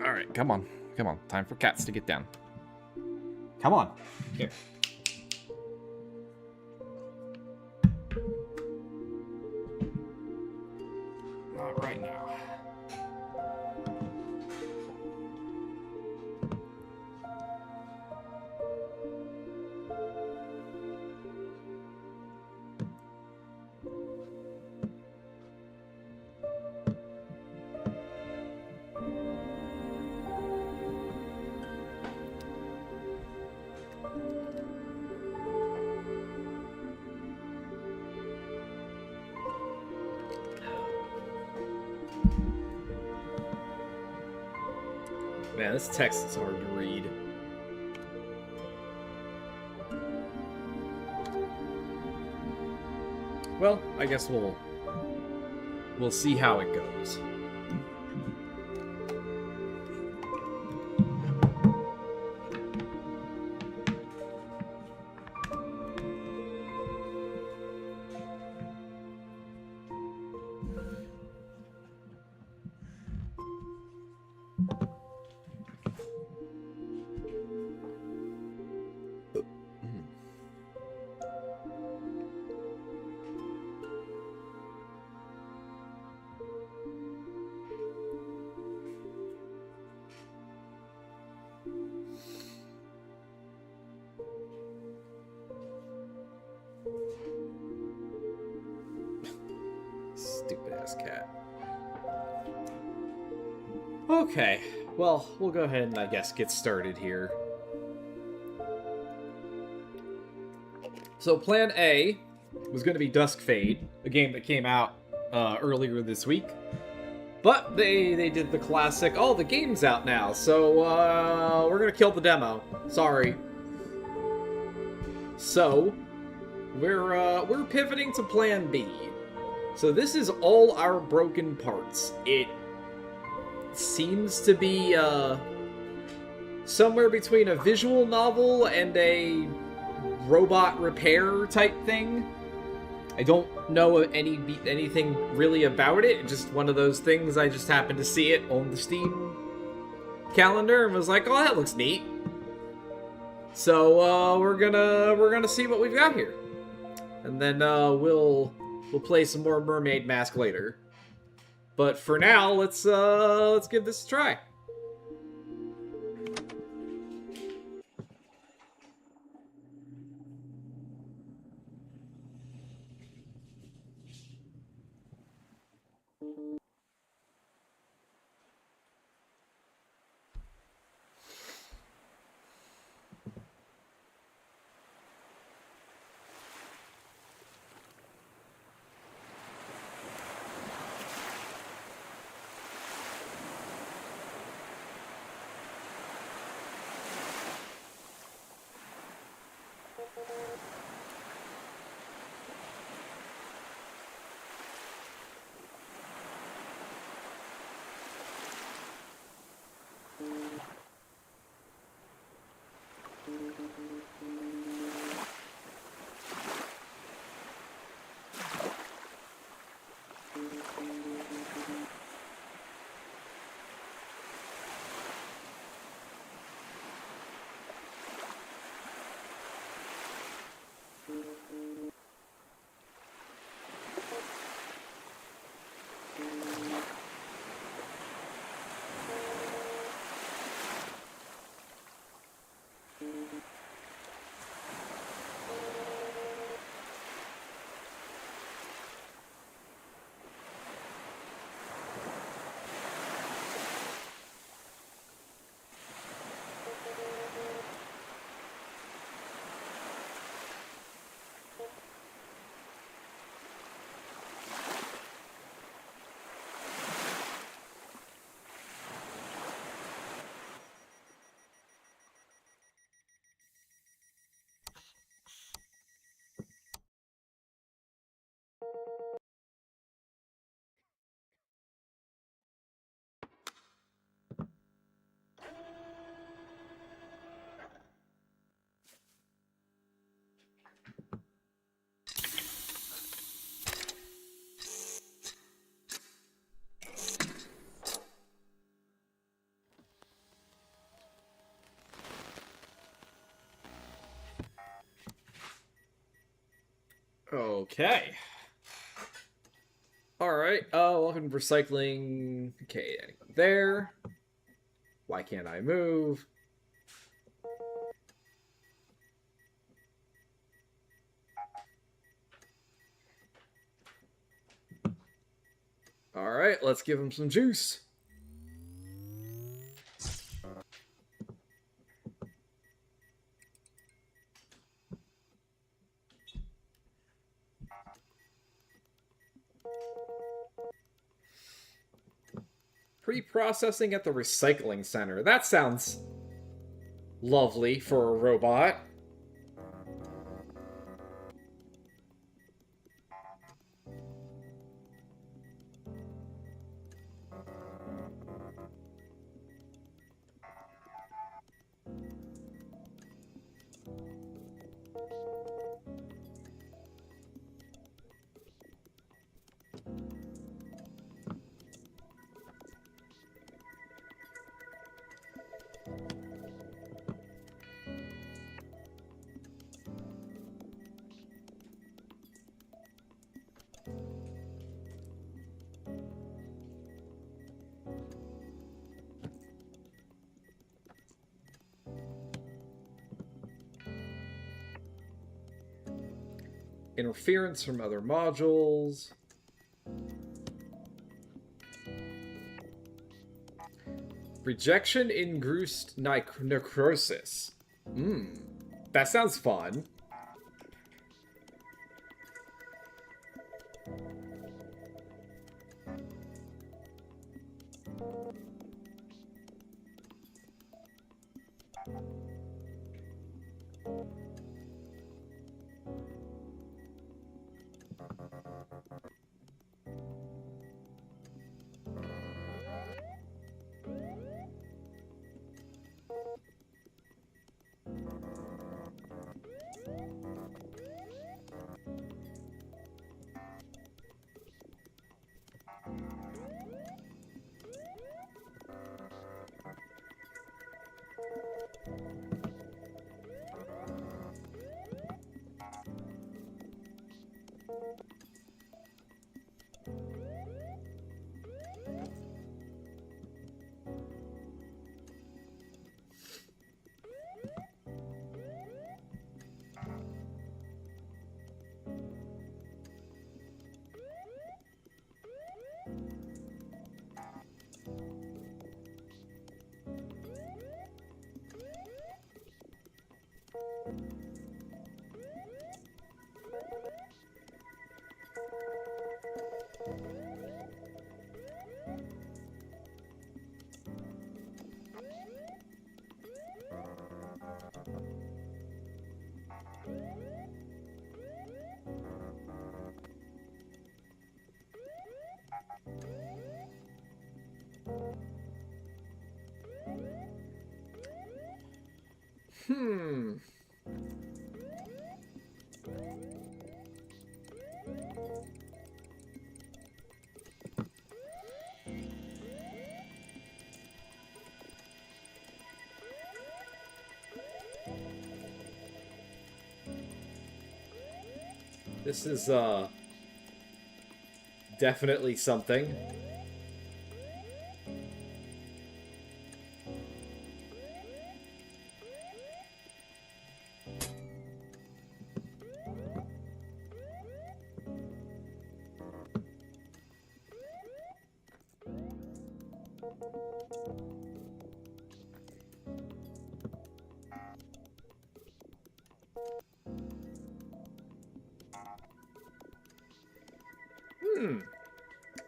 Alright, come on. Come on. Time for cats to get down. Come on. Here. Not right now. Man, this text is hard to read. Well, I guess we'll see how it goes. Stupid ass cat. Okay, well, we'll go ahead and I guess get started here. So plan A was going to be Dusk Fade, a game that came out earlier this week. But they did the classic, oh, the game's out now, so we're going to kill the demo. Sorry. So, we're pivoting to plan B. So this is all our broken parts. It seems to be somewhere between a visual novel and a robot repair type thing. I don't know anything really about it. It's just one of those things. I just happened to see it on the Steam calendar and was like, "Oh, that looks neat." So we're gonna see what we've got here, and then we'll play some more Mermaid Mask later. But for now, let's give this a try. Okay. Alright, welcome to recycling. Okay, anyone there? Why can't I move? Alright, let's give him some juice. Pre-processing at the recycling center. That sounds lovely for a robot. Interference from other modules. Rejection induced necrosis. That sounds fun. This is, definitely something.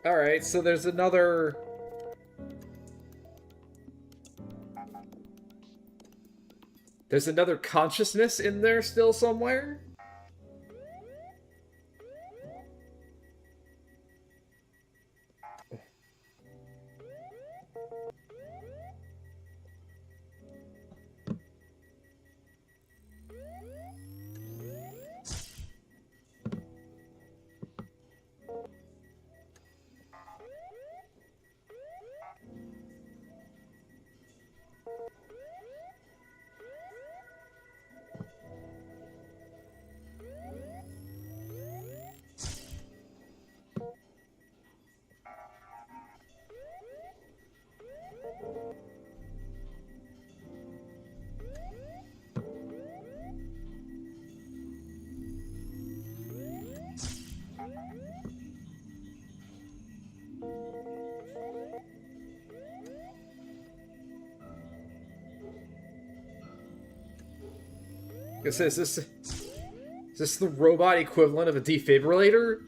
Alright, so there's another... There's another consciousness in there still somewhere? Is this the robot equivalent of a defibrillator?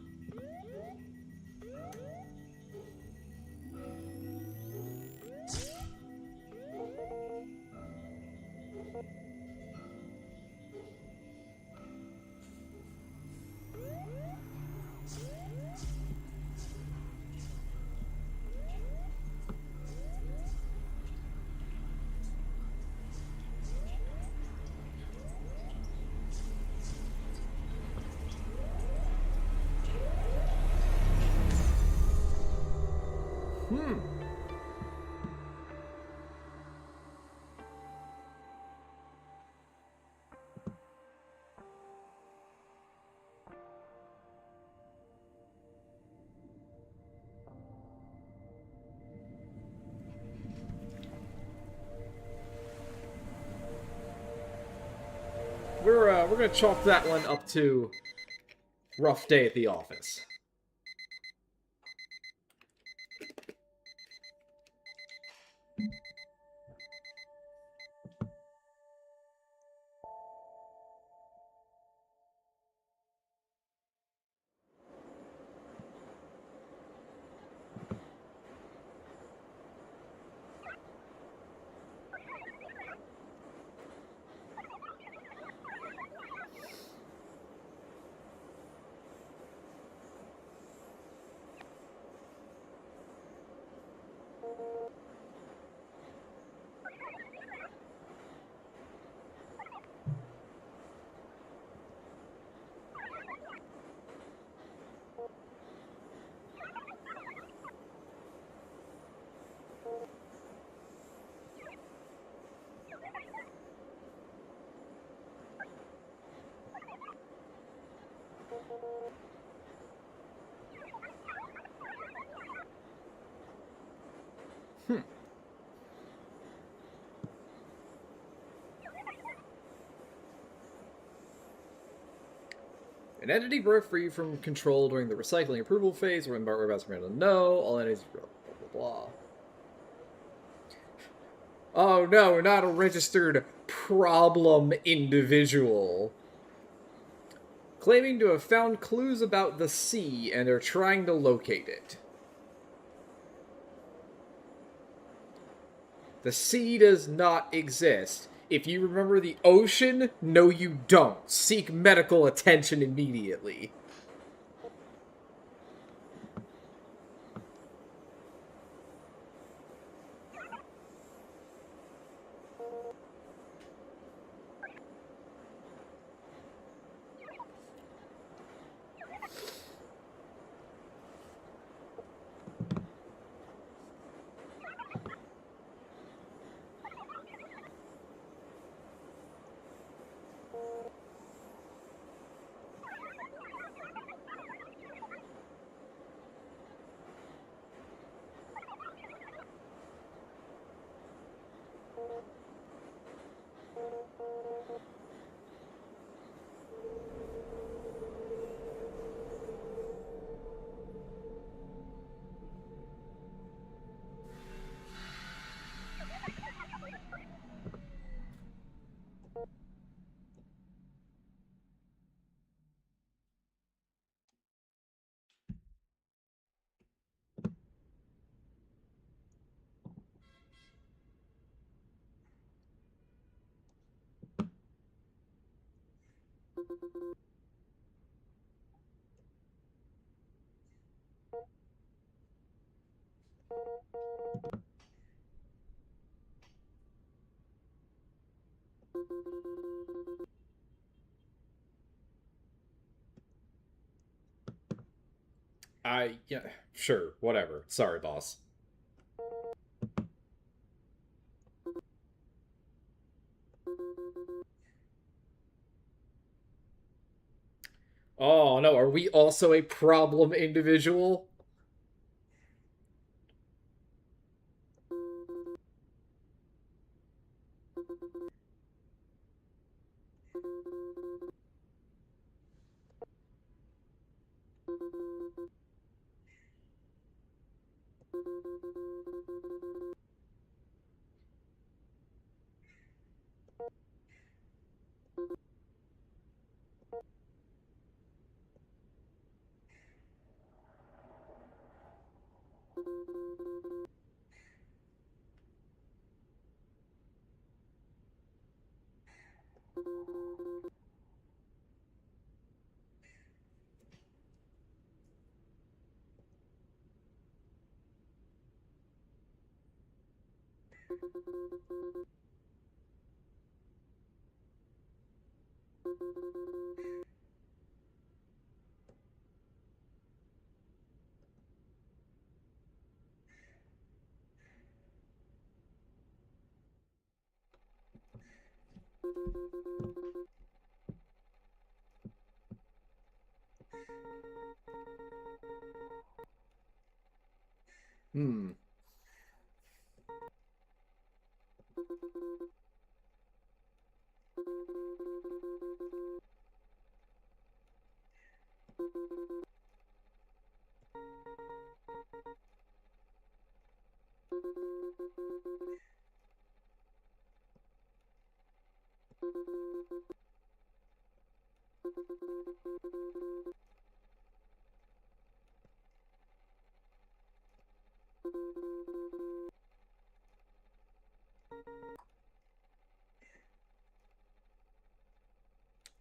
We're gonna chalk that one up to rough day at the office. An entity broke free from control during the recycling approval phase. We're about to know. All entities, blah, blah, blah. Oh no, not a registered problem individual. Claiming to have found clues about the sea and are trying to locate it. The sea does not exist. If you remember the ocean, no you don't. Seek medical attention immediately. Yeah, sure, whatever. Sorry, boss. Oh no, are we also a problem individual? Hmm.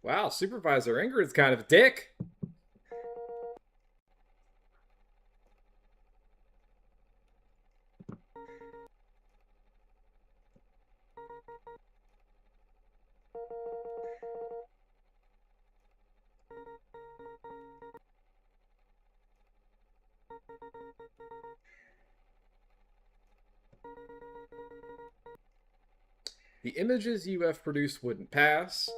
Wow, Supervisor Ingrid's kind of a dick. The images UF produced wouldn't pass.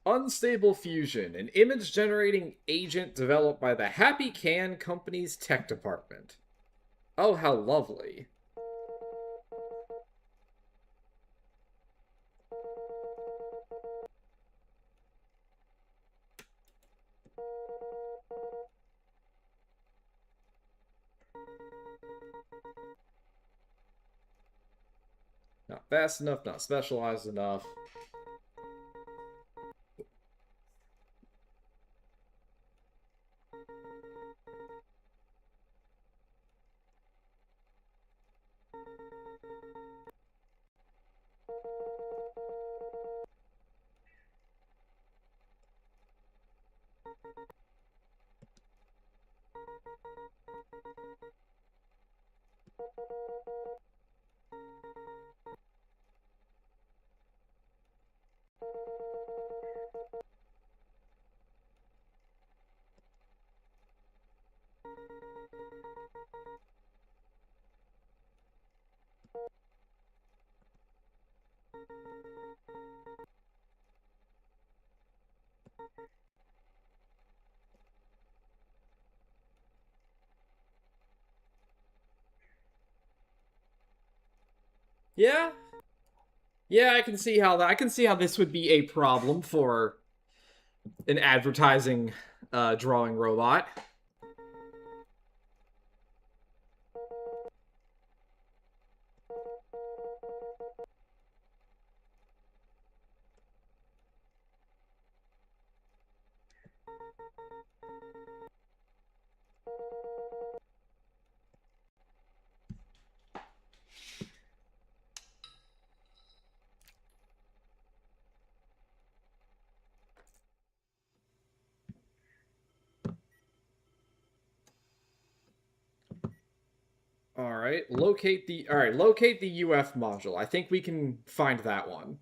Unstable Fusion, an image-generating agent developed by the Happy Can Company's tech department. Oh, how lovely. Not fast enough, not specialized enough. Yeah, yeah, I can see how this would be a problem for an advertising drawing robot. All right, locate the UF module. I think we can find that one.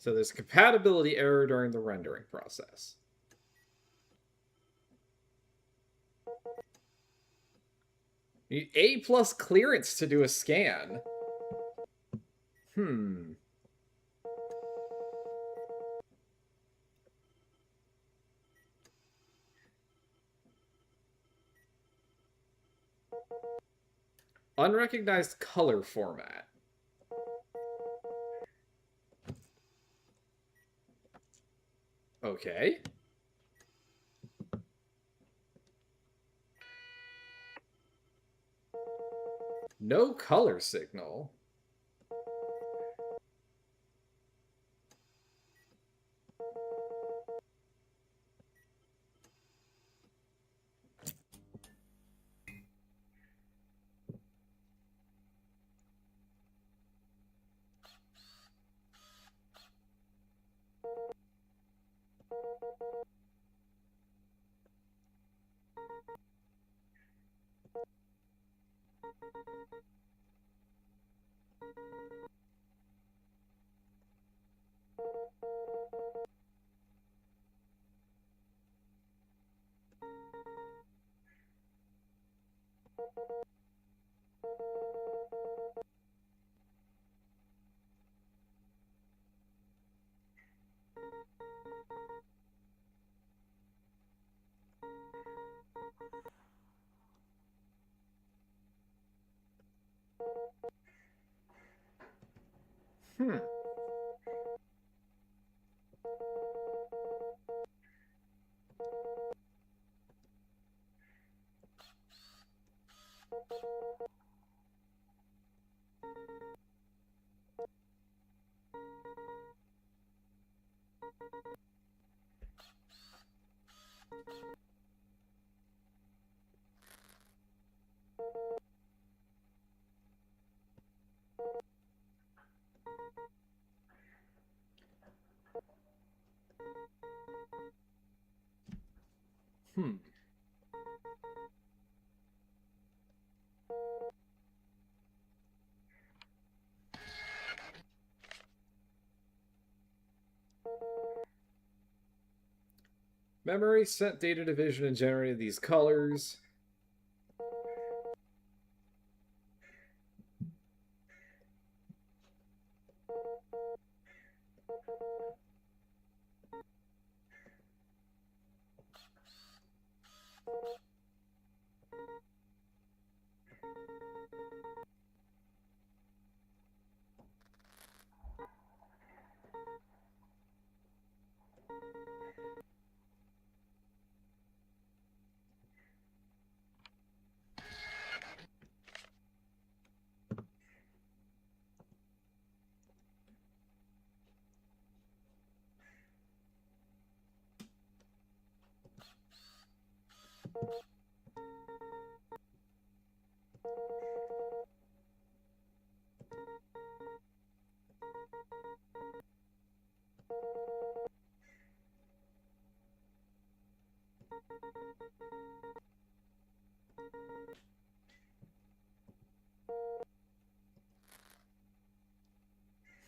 So there's a compatibility error during the rendering process. Need A+ clearance to do a scan. Unrecognized color format. Okay. No color signal. Hmm. Hmm. Memory sent data to vision and generated these colors.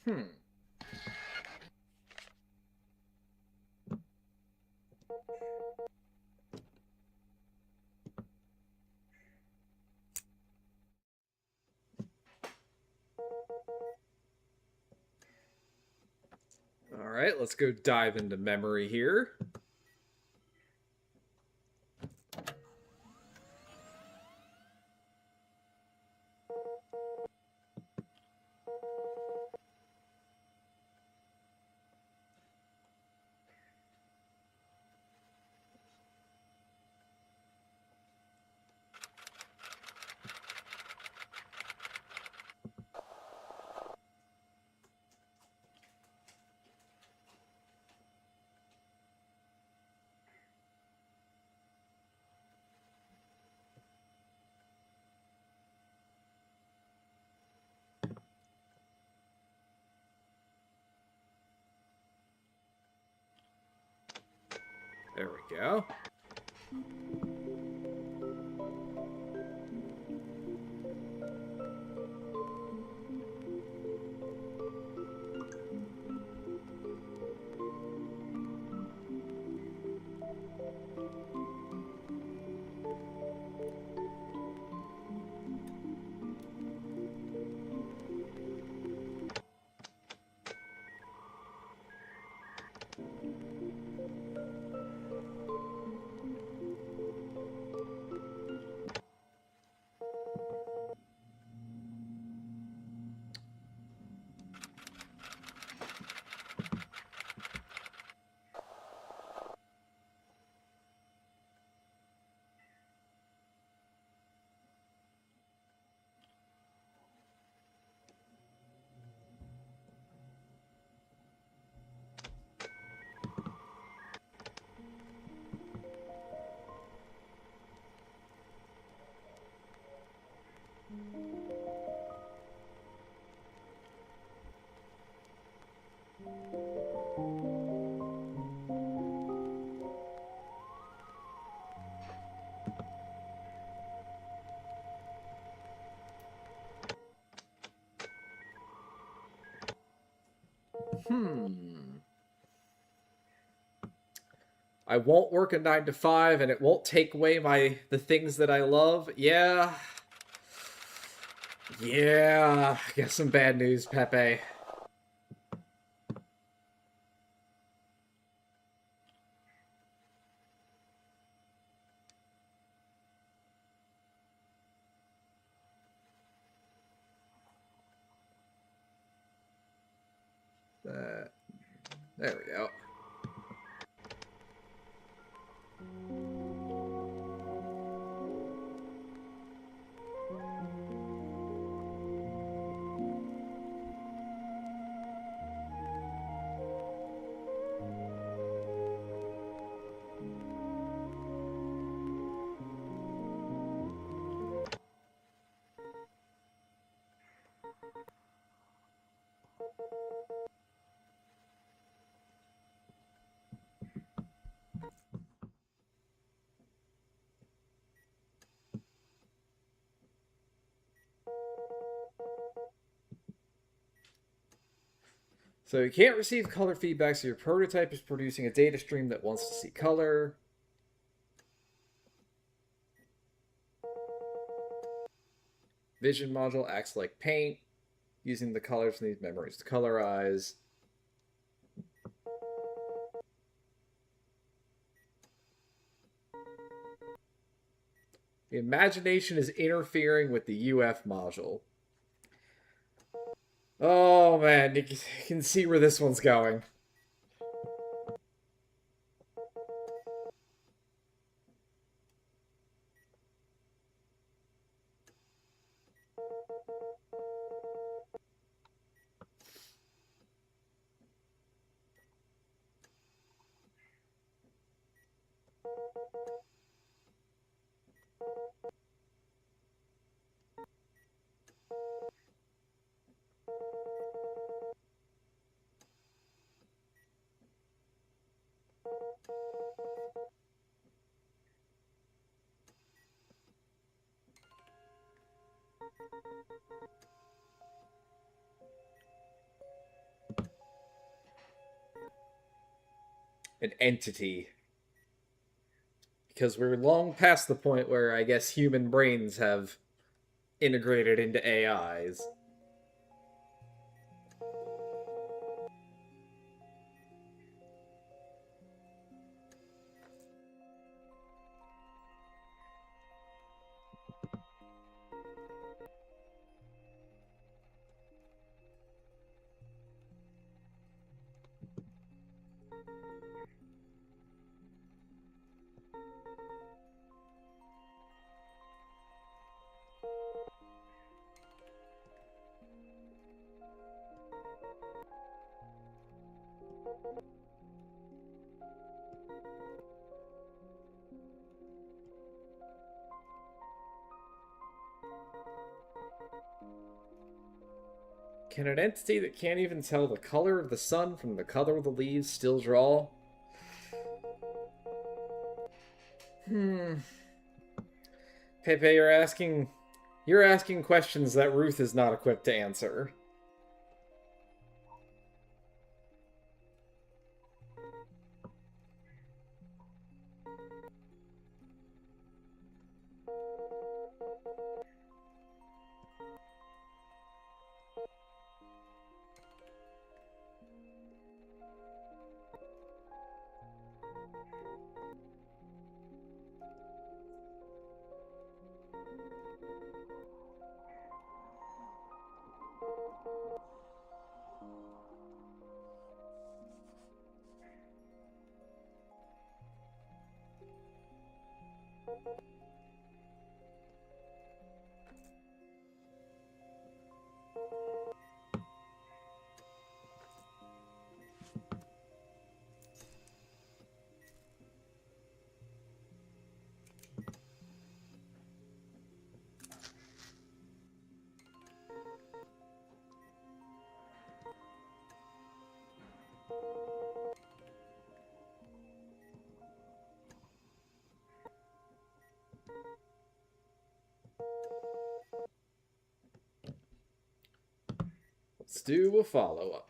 Hmm. All right, let's go dive into memory here. There we go. I won't work a 9 to 5 and it won't take away the things that I love. Yeah. Yeah. I guess some bad news, Pepe. There we go. So you can't receive color feedback, so your prototype is producing a data stream that wants to see color. Vision module acts like paint, using the colors from these memories to colorize. The imagination is interfering with the UF module. Oh man, you can see where this one's going. An entity. Because we're long past the point where I guess human brains have integrated into AIs. Can an entity that can't even tell the color of the sun from the color of the leaves still draw? Pepe, you're asking questions that Ruth is not equipped to answer. Let's do a follow-up.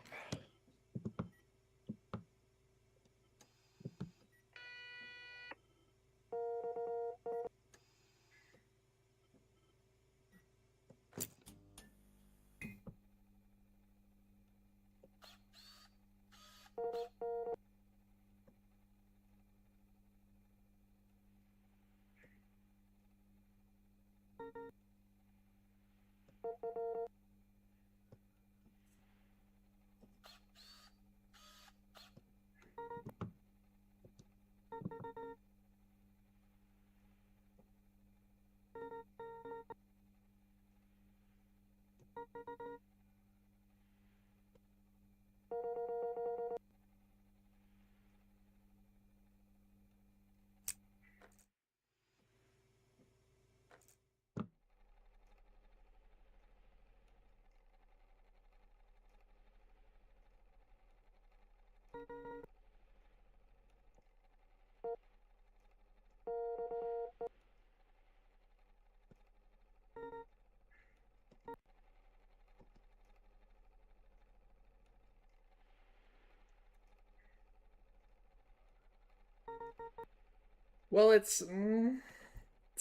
Well, it's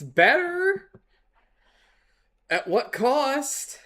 better. At what cost?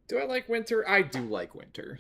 Do I like winter? I do like winter.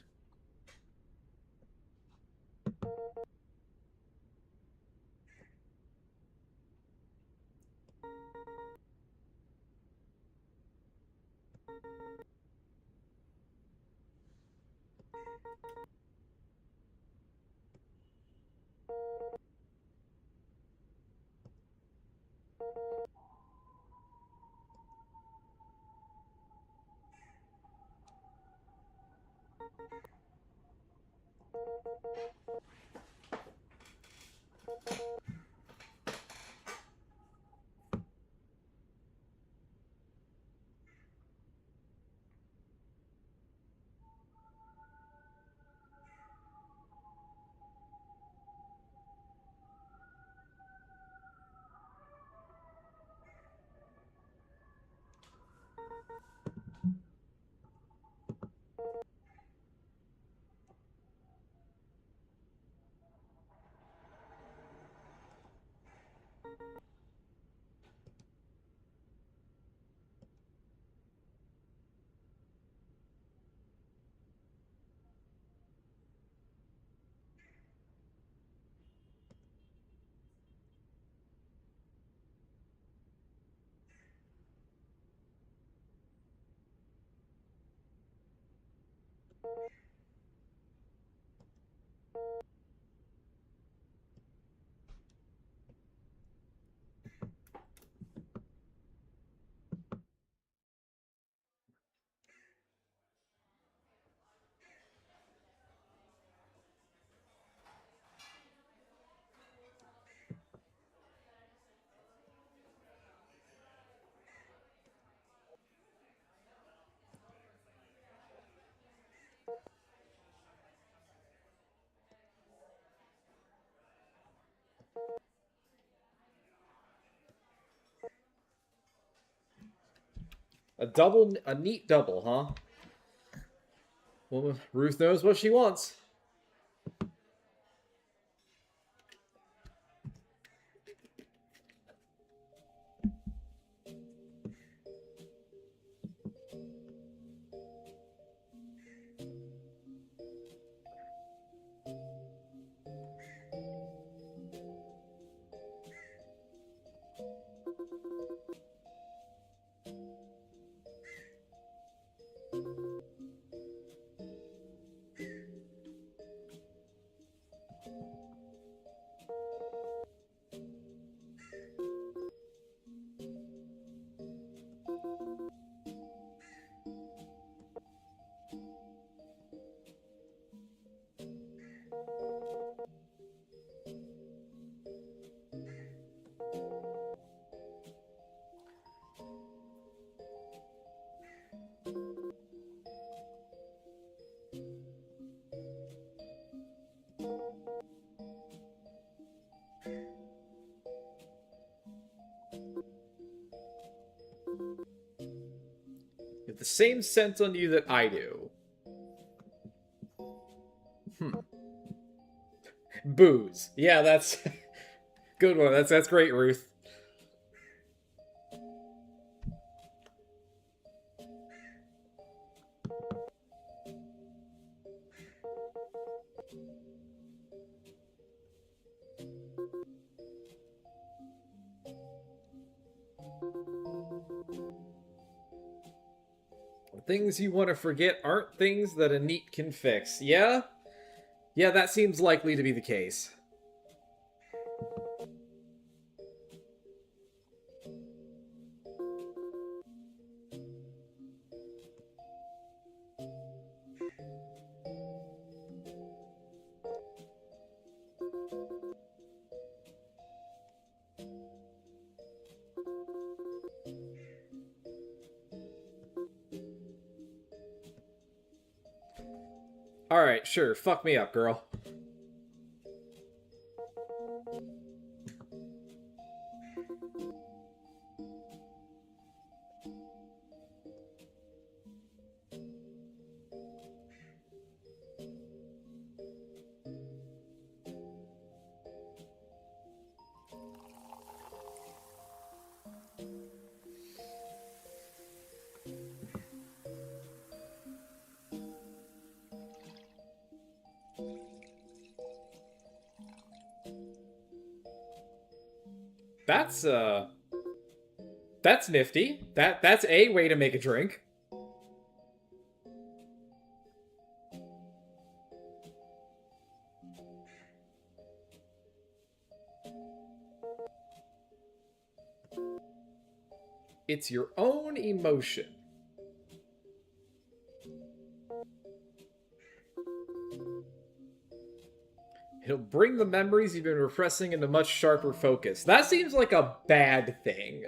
A neat double, huh? Well, Ruth knows what she wants. You have the same scent on you that I do. Booze. Yeah, that's good one. That's great, Ruth. Things you want to forget aren't things that a neat can fix. Yeah? Yeah, that seems likely to be the case. Alright, sure. Fuck me up, girl. That's nifty. That's a way to make a drink. It's your own emotion. It'll bring the memories you've been repressing into much sharper focus. That seems like a bad thing.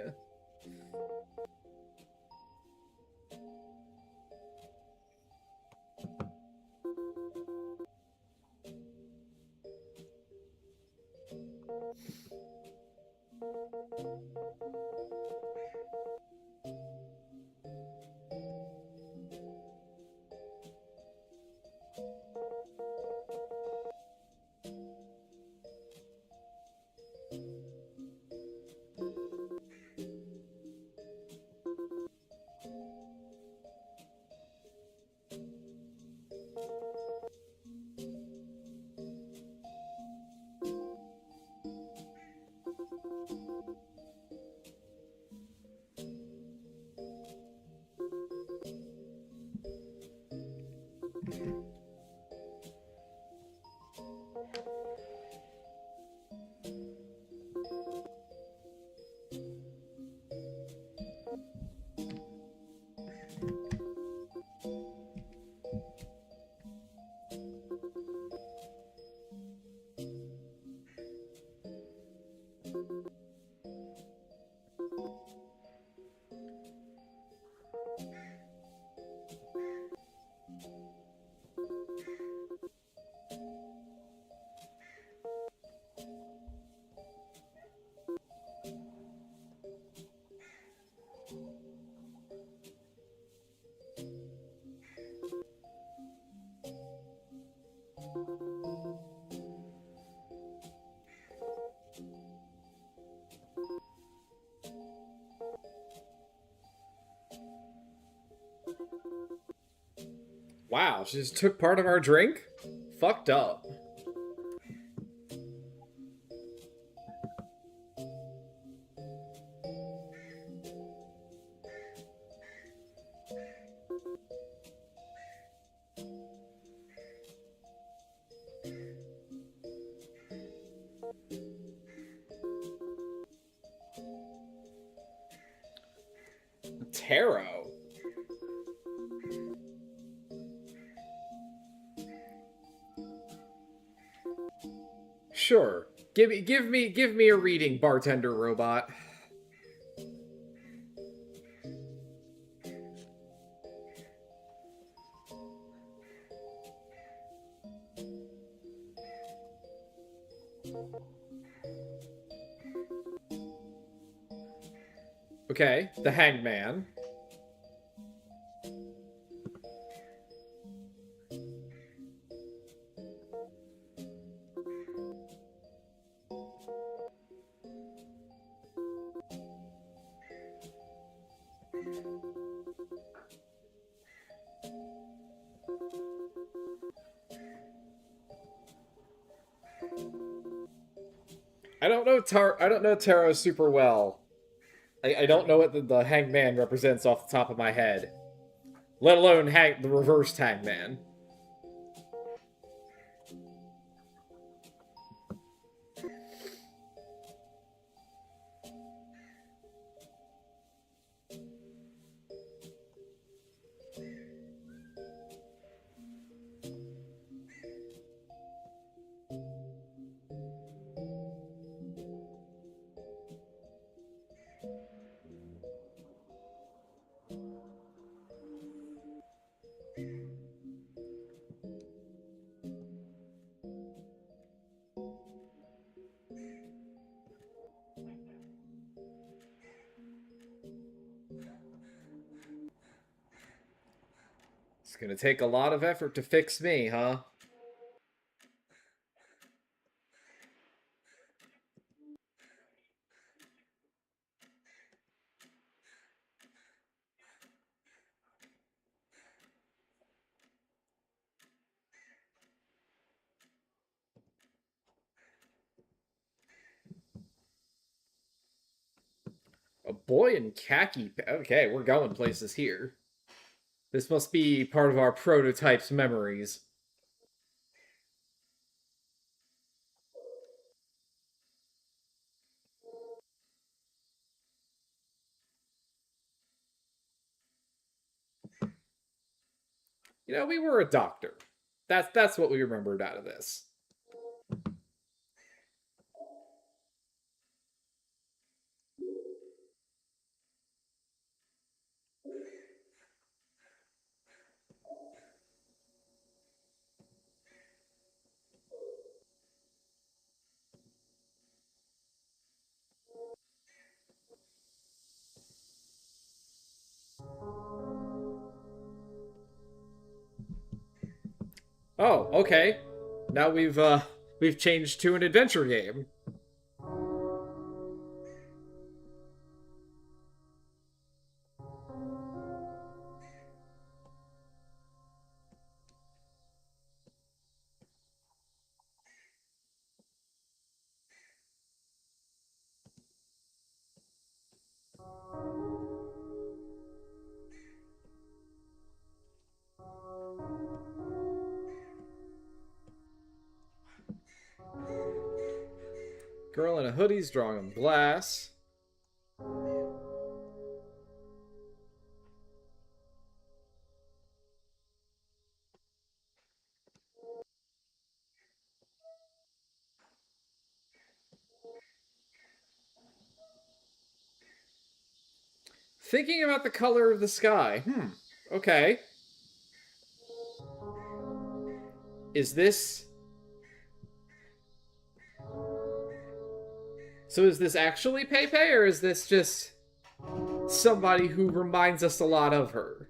Wow, she just took part of our drink? Fucked up. Tarot. Sure. Give me a reading, bartender robot. Okay, the hangman. I don't know tarot super well. I don't know what the hangman represents off the top of my head. Let alone the reversed hangman. It's gonna take a lot of effort to fix me, huh? A boy in khaki. Okay, we're going places here. This must be part of our prototype's memories. You know, we were a doctor. That's what we remembered out of this. Oh, okay. Now we've changed to an adventure game. Girl in a hoodie's drawing on glass. Thinking about the color of the sky. Okay. Is this... So is this actually Pepe, or is this just somebody who reminds us a lot of her?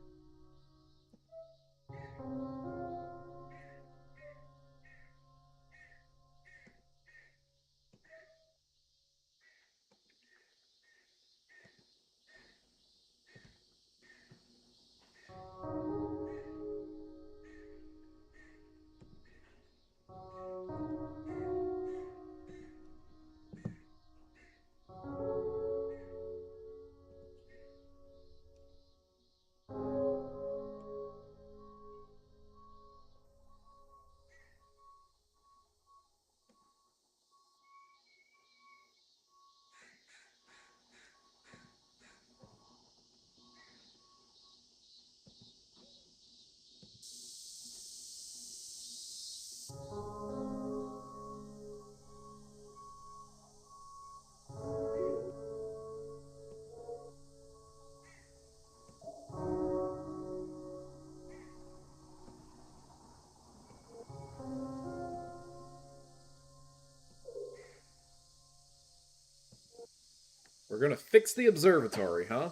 gonna fix the observatory, huh?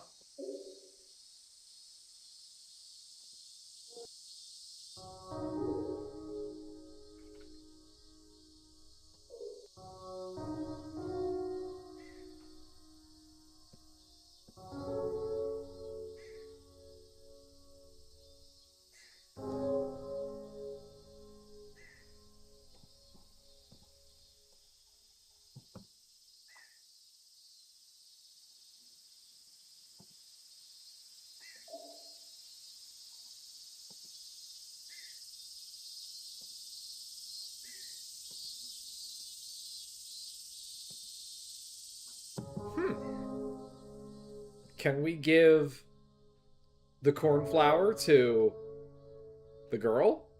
Can we give the cornflower to the girl?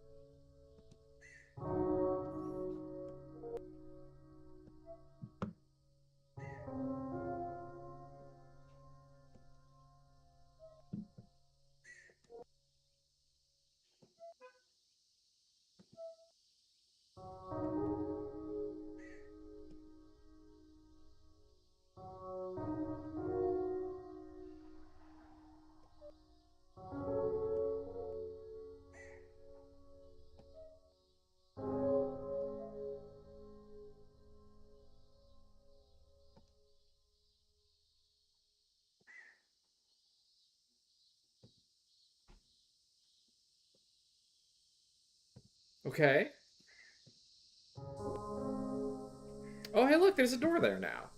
Okay. Oh, hey, look, there's a door there now.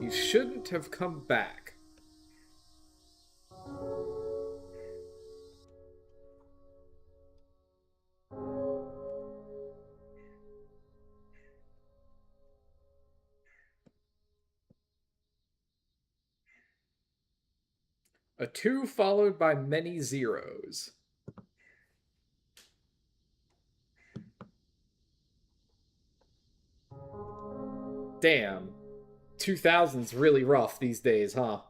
You shouldn't have come back. A 2 followed by many zeros. Damn. 2000's really rough these days, huh?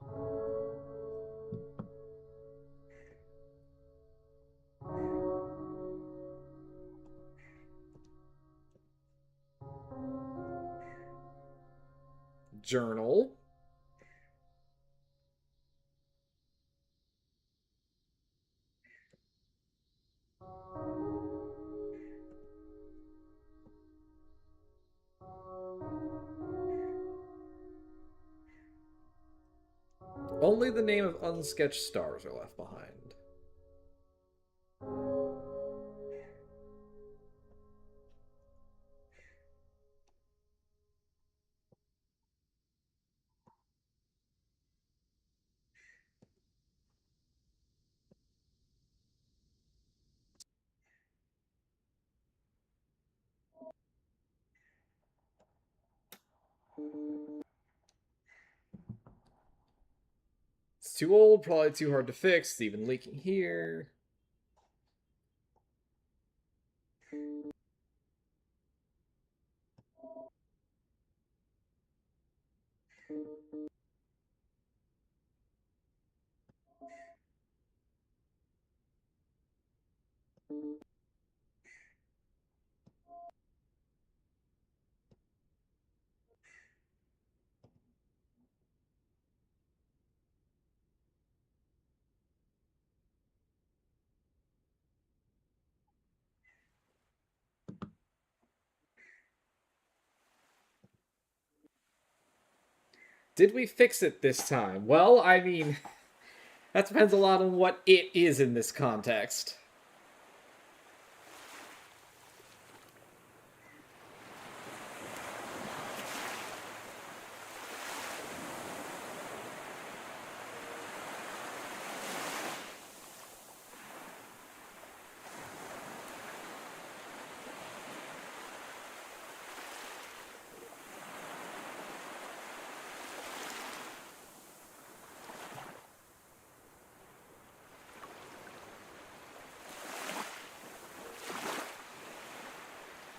Journal. Only the name of unsketched stars are left behind. It's too old, probably too hard to fix. It's even leaking here. Did we fix it this time? Well, I mean, that depends a lot on what it is in this context.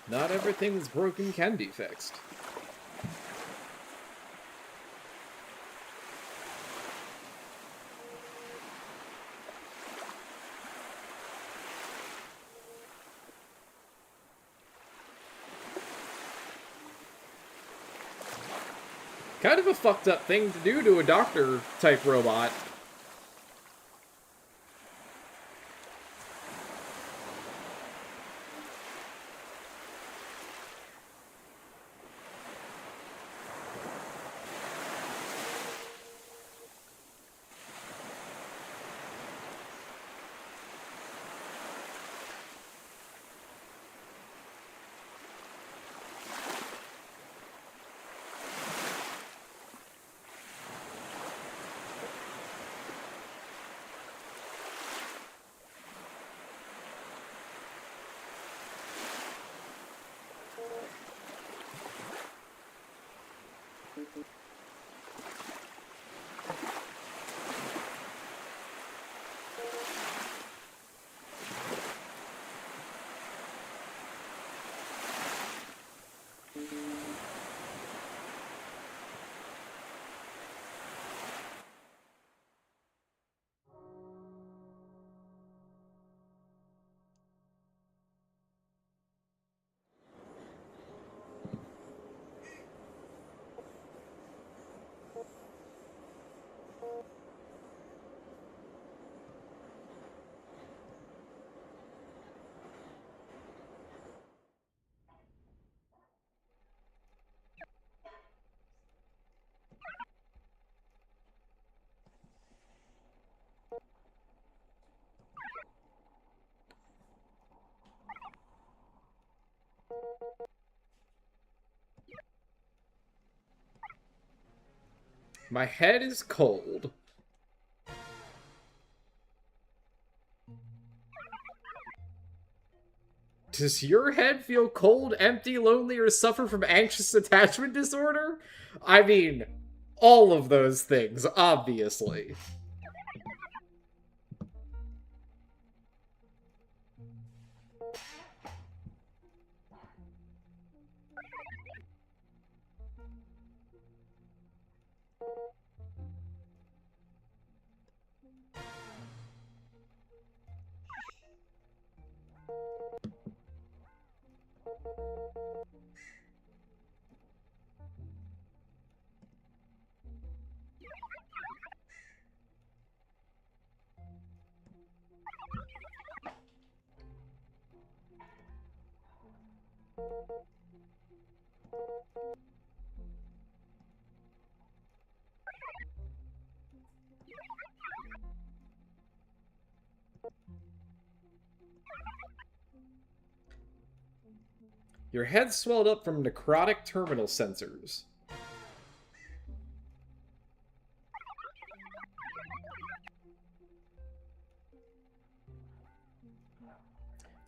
Not everything that's broken can be fixed. Kind of a fucked up thing to do to a doctor-type robot. My head is cold. Does your head feel cold, empty, lonely, or suffer from anxious attachment disorder? I mean, all of those things, obviously. Your head swelled up from necrotic terminal sensors.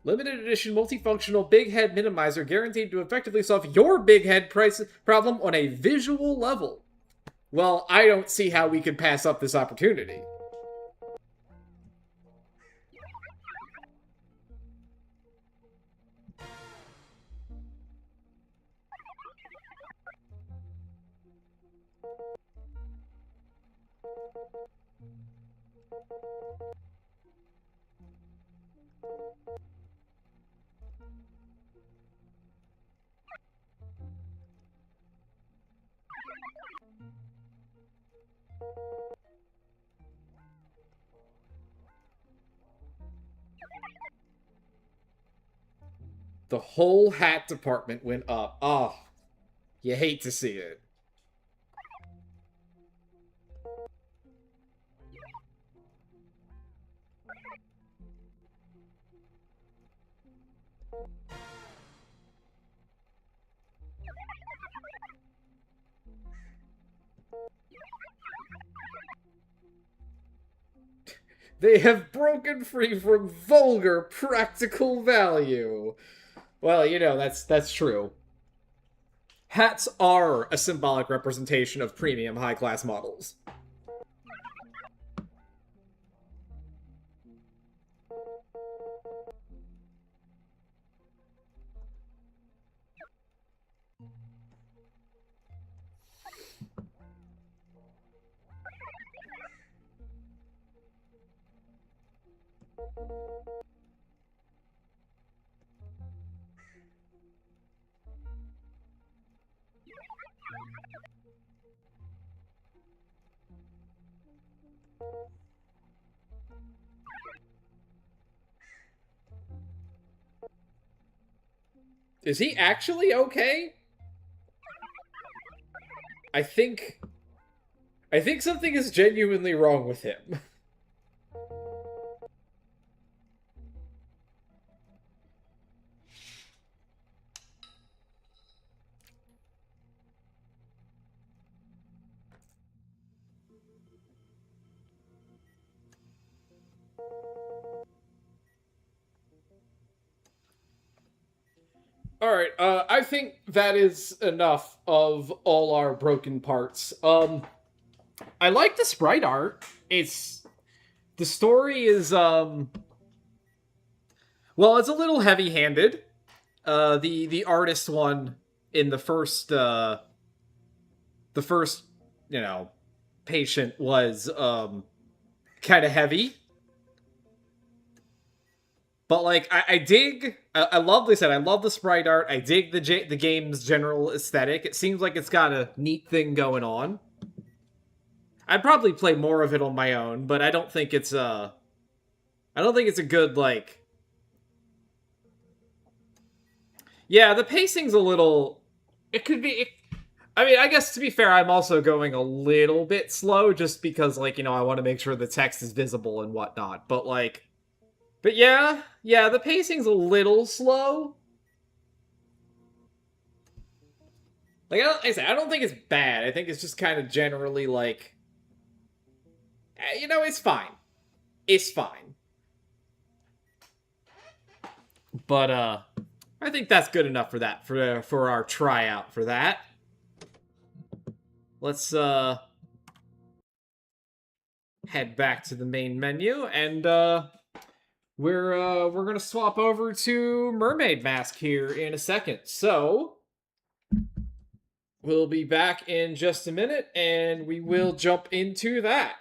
Limited edition multifunctional big head minimizer guaranteed to effectively solve your big head problem on a visual level. Well, I don't see how we could pass up this opportunity. The whole hat department went up. Oh, you hate to see it. They have broken free from vulgar practical value. Well, you know, that's true. Hats are a symbolic representation of premium high-class models. Is he actually okay? I think something is genuinely wrong with him. Alright, I think that is enough of all our broken parts. I like the sprite art. The story is, well, it's a little heavy-handed. The artist one in the first, you know, patient was, kind of heavy. But, like, I dig... I love, like I said, I love the sprite art. I dig the game's general aesthetic. It seems like it's got a neat thing going on. I'd probably play more of it on my own, but I don't think it's a good, like... Yeah, the pacing's a little... It could be... I mean, I guess, to be fair, I'm also going a little bit slow, just because, like, you know, I want to make sure the text is visible and whatnot. But, like... But yeah, the pacing's a little slow. Like, I don't think it's bad. I think it's just kind of generally, like... You know, it's fine. It's fine. But, I think that's good enough for that, for our tryout for that. Let's, head back to the main menu, and, we're gonna swap over to Mermaid Mask here in a second. So, we'll be back in just a minute, and we will jump into that.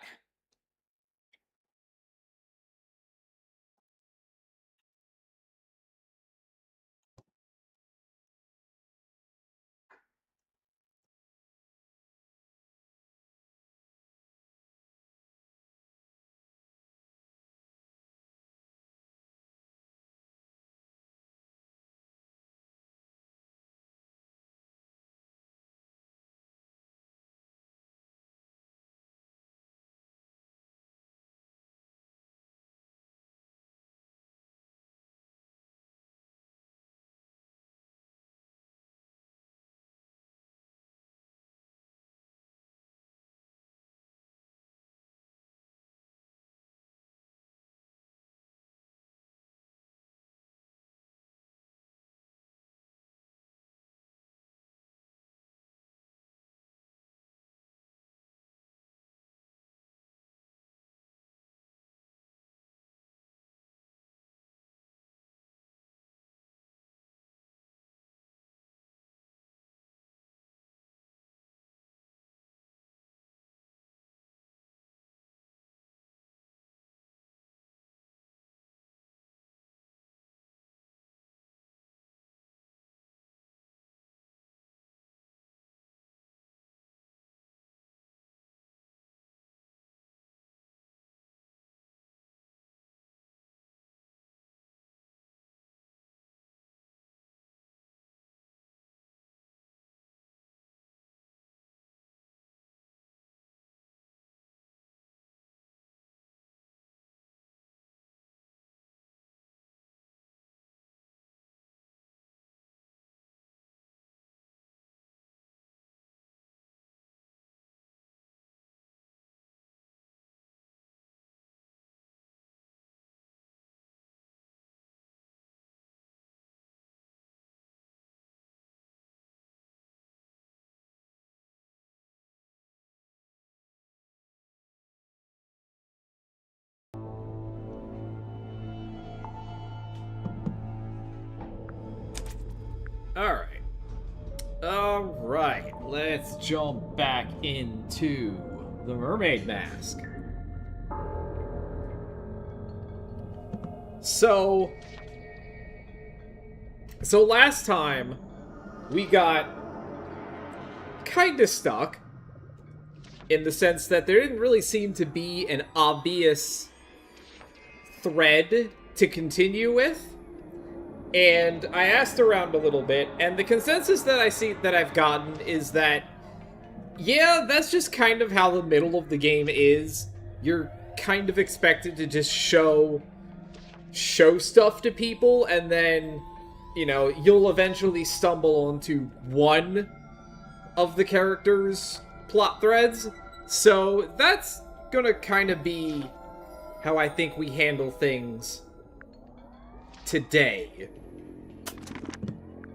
Alright. Alright, let's jump back into the Mermaid Mask. So last time, we got kind of stuck in the sense that there didn't really seem to be an obvious thread to continue with. And I asked around a little bit, and the consensus that I've gotten is that, yeah, that's just kind of how the middle of the game is. You're kind of expected to just show stuff to people, and then, you know, you'll eventually stumble onto one of the characters' plot threads. So that's gonna kind of be how I think we handle things today.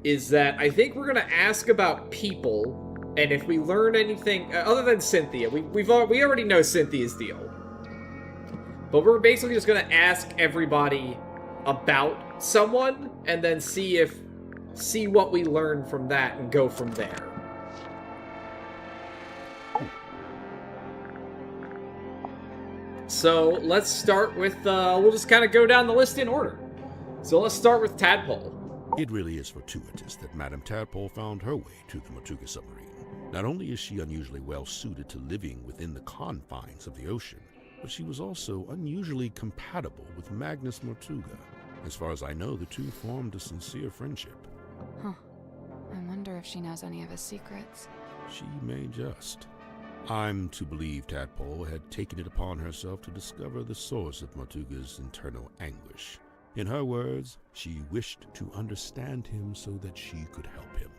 Is that I think we're gonna ask about people, and if we learn anything other than Cynthia, we already know Cynthia's deal. But we're basically just gonna ask everybody about someone, and then see what we learn from that, and go from there. So let's start with, we'll just kind of go down the list in order. So let's start with Tadpole. It really is fortuitous that Madame Tadpole found her way to the Mortuga submarine. Not only is she unusually well suited to living within the confines of the ocean, but she was also unusually compatible with Magnus Mortuga. As far as I know, the two formed a sincere friendship. Huh. I wonder if she knows any of his secrets. She may just. I'm to believe Tadpole had taken it upon herself to discover the source of Mortuga's internal anguish. In her words, she wished to understand him so that she could help him.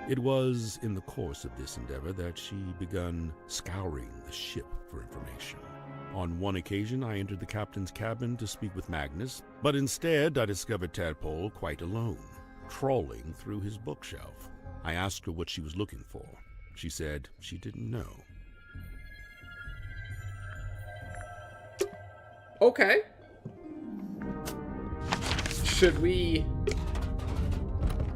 It was in the course of this endeavor that she began scouring the ship for information. On one occasion, I entered the captain's cabin to speak with Magnus, but instead I discovered Tadpole quite alone, trawling through his bookshelf. I asked her what she was looking for. She said she didn't know. Okay. Should we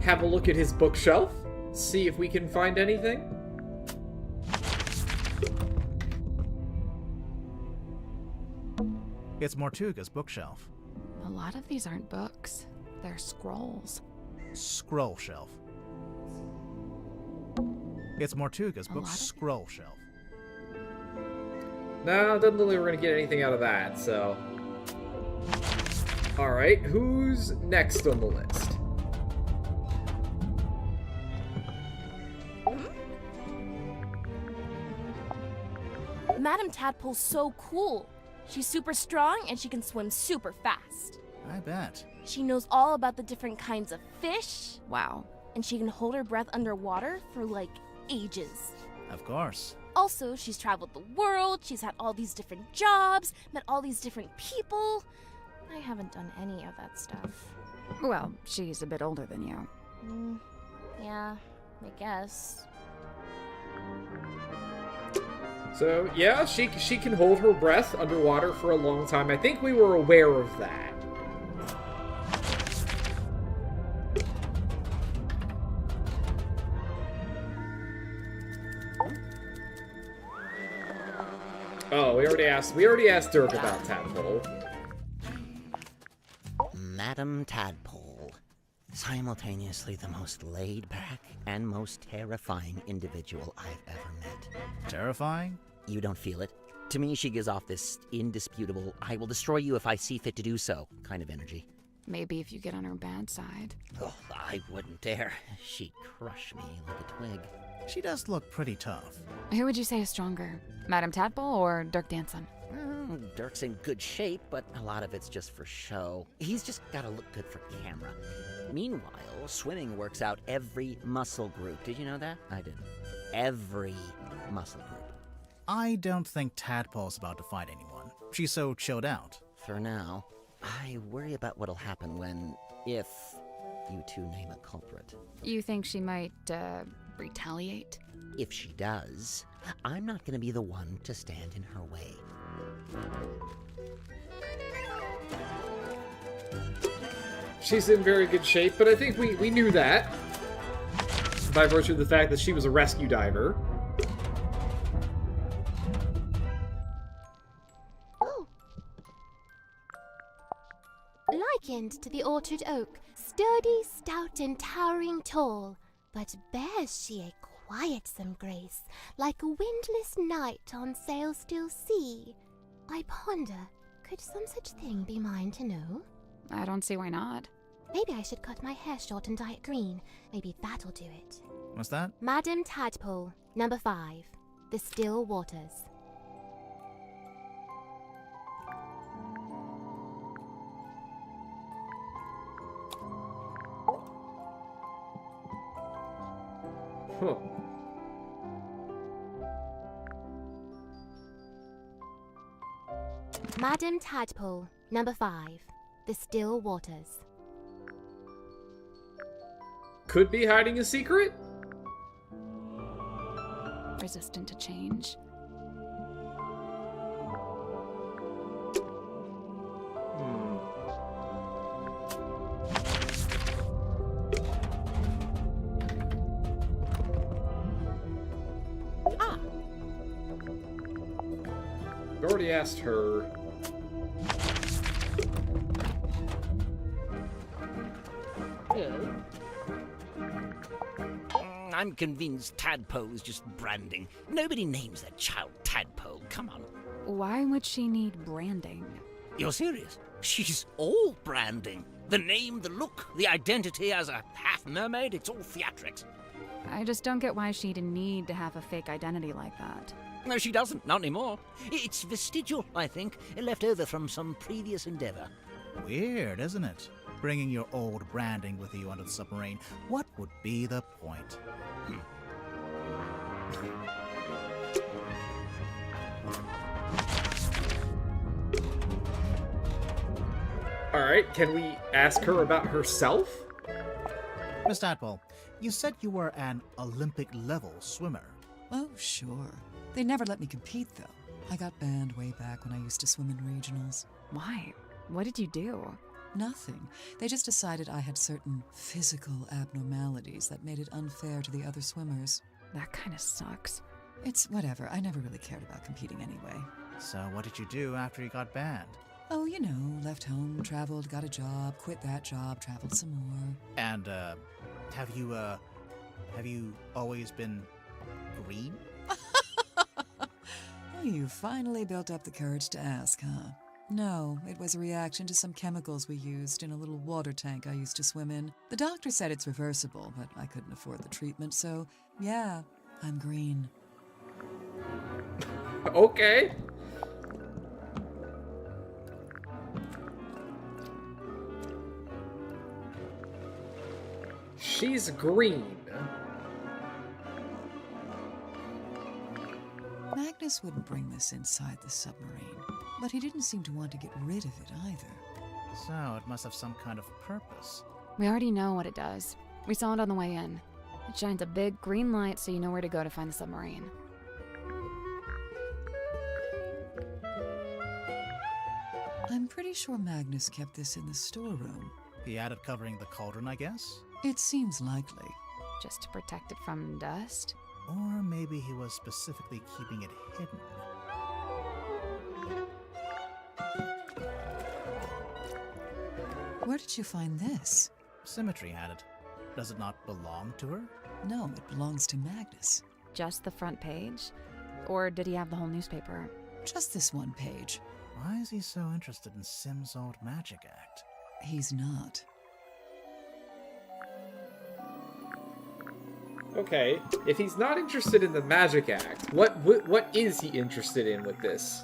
have a look at his bookshelf? See if we can find anything? It's Mortuga's bookshelf. A lot of these aren't books. They're scrolls. Scroll shelf. It's Mortuga's book scroll shelf. No, doesn't look like we're gonna get anything out of that, so... Alright, who's next on the list? Madame Tadpole's so cool. She's super strong and she can swim super fast. I bet. She knows all about the different kinds of fish, Wow. and she can hold her breath underwater for like ages. Of course. Also, she's traveled the world, she's had all these different jobs, met all these different people. I haven't done any of that stuff. Well, she's a bit older than you. Yeah, I guess. So, yeah, she can hold her breath underwater for a long time. I think we were aware of that. Oh, we already asked Dirk about Tadpole. Madame Tadpole, simultaneously the most laid-back and most terrifying individual I've ever met. Terrifying? You don't feel it? To me, she gives off this indisputable, I will destroy you if I see fit to do so kind of energy. Maybe if you get on her bad side. Oh, I wouldn't dare. She'd crush me like a twig. She does look pretty tough. Who would you say is stronger? Madame Tadpole or Dirk Danson? Well, Dirk's in good shape, but a lot of it's just for show. He's just gotta look good for camera. Meanwhile, swimming works out every muscle group. Did you know that? I didn't. Every muscle group. I don't think Tadpole's about to fight anyone. She's so chilled out. For now, I worry about what'll happen when, if, you two name a culprit. You think she might, retaliate? If she does, I'm not gonna be the one to stand in her way. She's in very good shape, but I think we knew that. By virtue of the fact that she was a rescue diver. hearkened to the orchard oak, sturdy, stout, and towering tall. But bears she a quietsome grace, like a windless night on sail-still sea. I ponder, could some such thing be mine to know? I don't see why not. Maybe I should cut my hair short and dye it green. Maybe that'll do it. What's that? Madam Tadpole, number 5. The Still Waters. Huh. Madam Tadpole, number 5. The Still Waters. Could be hiding a secret? Resistant to change. I already asked her. I'm convinced Tadpole is just branding. Nobody names their child Tadpole. Come on. Why would she need branding? You're serious? She's all branding. The name, the look, the identity as a half mermaid, it's all theatrics. I just don't get why she'd need to have a fake identity like that. No, she doesn't. Not anymore. It's vestigial, I think. Left over from some previous endeavor. Weird, isn't it? Bringing your old branding with you onto the submarine. What would be the point? Alright, can we ask her about herself? Miss Tadpole, you said you were an Olympic-level swimmer. Oh, sure. They never let me compete, though. I got banned way back when I used to swim in regionals. Why? What did you do? Nothing. They just decided I had certain physical abnormalities that made it unfair to the other swimmers. That kind of sucks. It's whatever. I never really cared about competing anyway. So what did you do after you got banned? Oh, you know, left home, traveled, got a job, quit that job, traveled some more. And, have you always been green? You finally built up the courage to ask, huh? No, it was a reaction to some chemicals we used in a little water tank I used to swim in. The doctor said it's reversible, but I couldn't afford the treatment, so yeah, I'm green. Okay. She's green. Magnus wouldn't bring this inside the submarine, but he didn't seem to want to get rid of it either. So it must have some kind of purpose. We already know what it does. We saw it on the way in. It shines a big green light so you know where to go to find the submarine. I'm pretty sure Magnus kept this in the storeroom. He had it covering the cauldron, I guess? It seems likely. Just to protect it from dust? Or maybe he was specifically keeping it hidden. Where did you find this? Symmetry had it. Does it not belong to her? No, it belongs to Magnus. Just the front page? Or did he have the whole newspaper? Just this one page. Why is he so interested in Sim's old magic act? He's not. Okay, if he's not interested in the magic act, what is he interested in with this?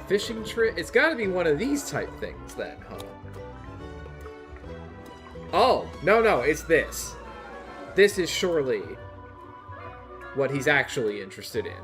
Fishing trip? It's gotta be one of these type things then, huh? Oh, no, it's this. This is surely what he's actually interested in.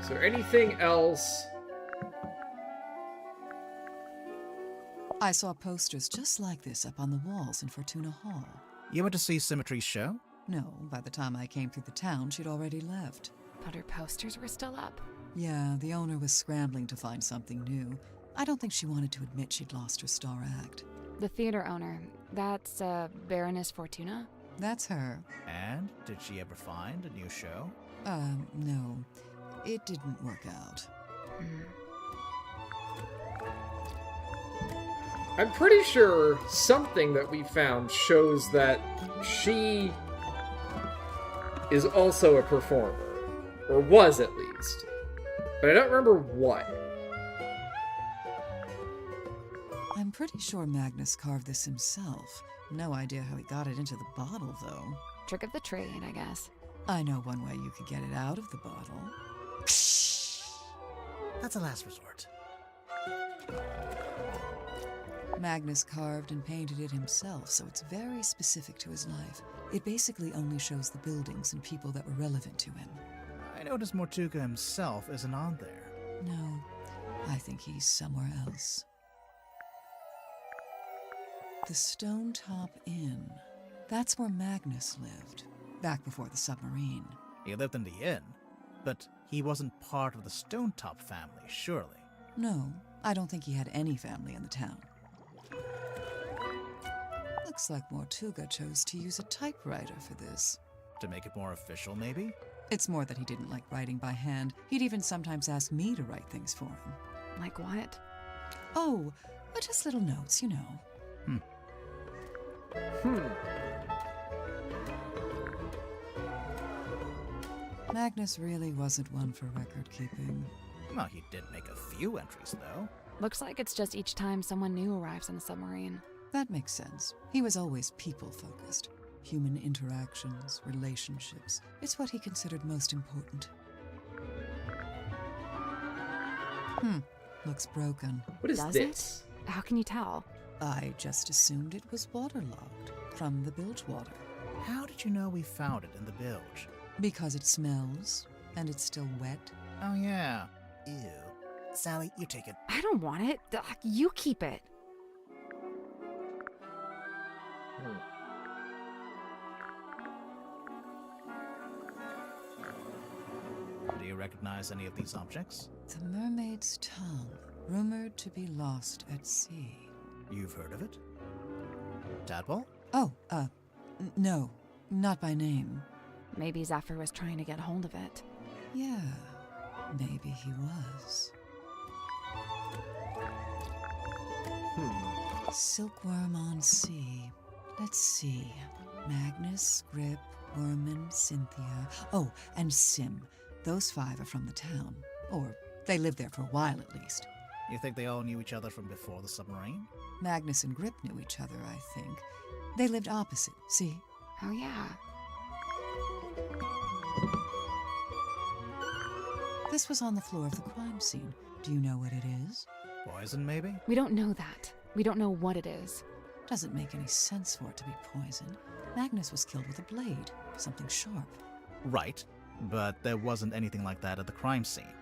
Is there anything else? I saw posters just like this up on the walls in Fortuna Hall. You went to see Symmetry's show? No, by the time I came through the town, she'd already left. But her posters were still up. Yeah, the owner was scrambling to find something new. I don't think she wanted to admit she'd lost her star act. The theater owner, that's Baroness Fortuna? That's her. And did she ever find a new show? No. It didn't work out. I'm pretty sure something that we found shows that she is also a performer. Or was, at least. But I don't remember what. I'm pretty sure Magnus carved this himself. No idea how he got it into the bottle, though. Trick of the trade, I guess. I know one way you could get it out of the bottle. That's a last resort. Magnus carved and painted it himself, so it's very specific to his life. It basically only shows the buildings and people that were relevant to him. I noticed Mortuga himself isn't on there. No, I think he's somewhere else. The Stone Top Inn. That's where Magnus lived, back before the submarine. He lived in the inn, but he wasn't part of the Stone Top family, surely. No, I don't think he had any family in the town. Looks like Mortuga chose to use a typewriter for this. To make it more official, maybe? It's more that he didn't like writing by hand. He'd even sometimes ask me to write things for him. Like what? Oh, just little notes, you know. Magnus really wasn't one for record keeping. Well, he did make a few entries, though. Looks like it's just each time someone new arrives on the submarine. That makes sense. He was always people-focused. Human interactions, relationships. It's what he considered most important. Looks broken. What is Does this? it? How can you tell? I just assumed it was waterlogged from the bilge water. How did you know we found it in the bilge? Because it smells, and it's still wet. Oh, yeah. Ew. Sally, you take it. I don't want it. You keep it. Do you recognize any of these objects? The mermaid's tongue, rumored to be lost at sea. You've heard of it? Tadpole? Oh, no, not by name. Maybe Zephyr was trying to get hold of it. Yeah, maybe he was. Silkworm on sea. Let's see. Magnus, Grip, Worman, Cynthia. Oh, and Sim. Those 5 are from the town. Or they lived there for a while at least. You think they all knew each other from before the submarine? Magnus and Grip knew each other, I think. They lived opposite, see? Oh, yeah. This was on the floor of the crime scene. Do you know what it is? Poison, maybe? We don't know that. We don't know what it is. Doesn't make any sense for it to be poison. Magnus was killed with a blade, something sharp. Right, but there wasn't anything like that at the crime scene.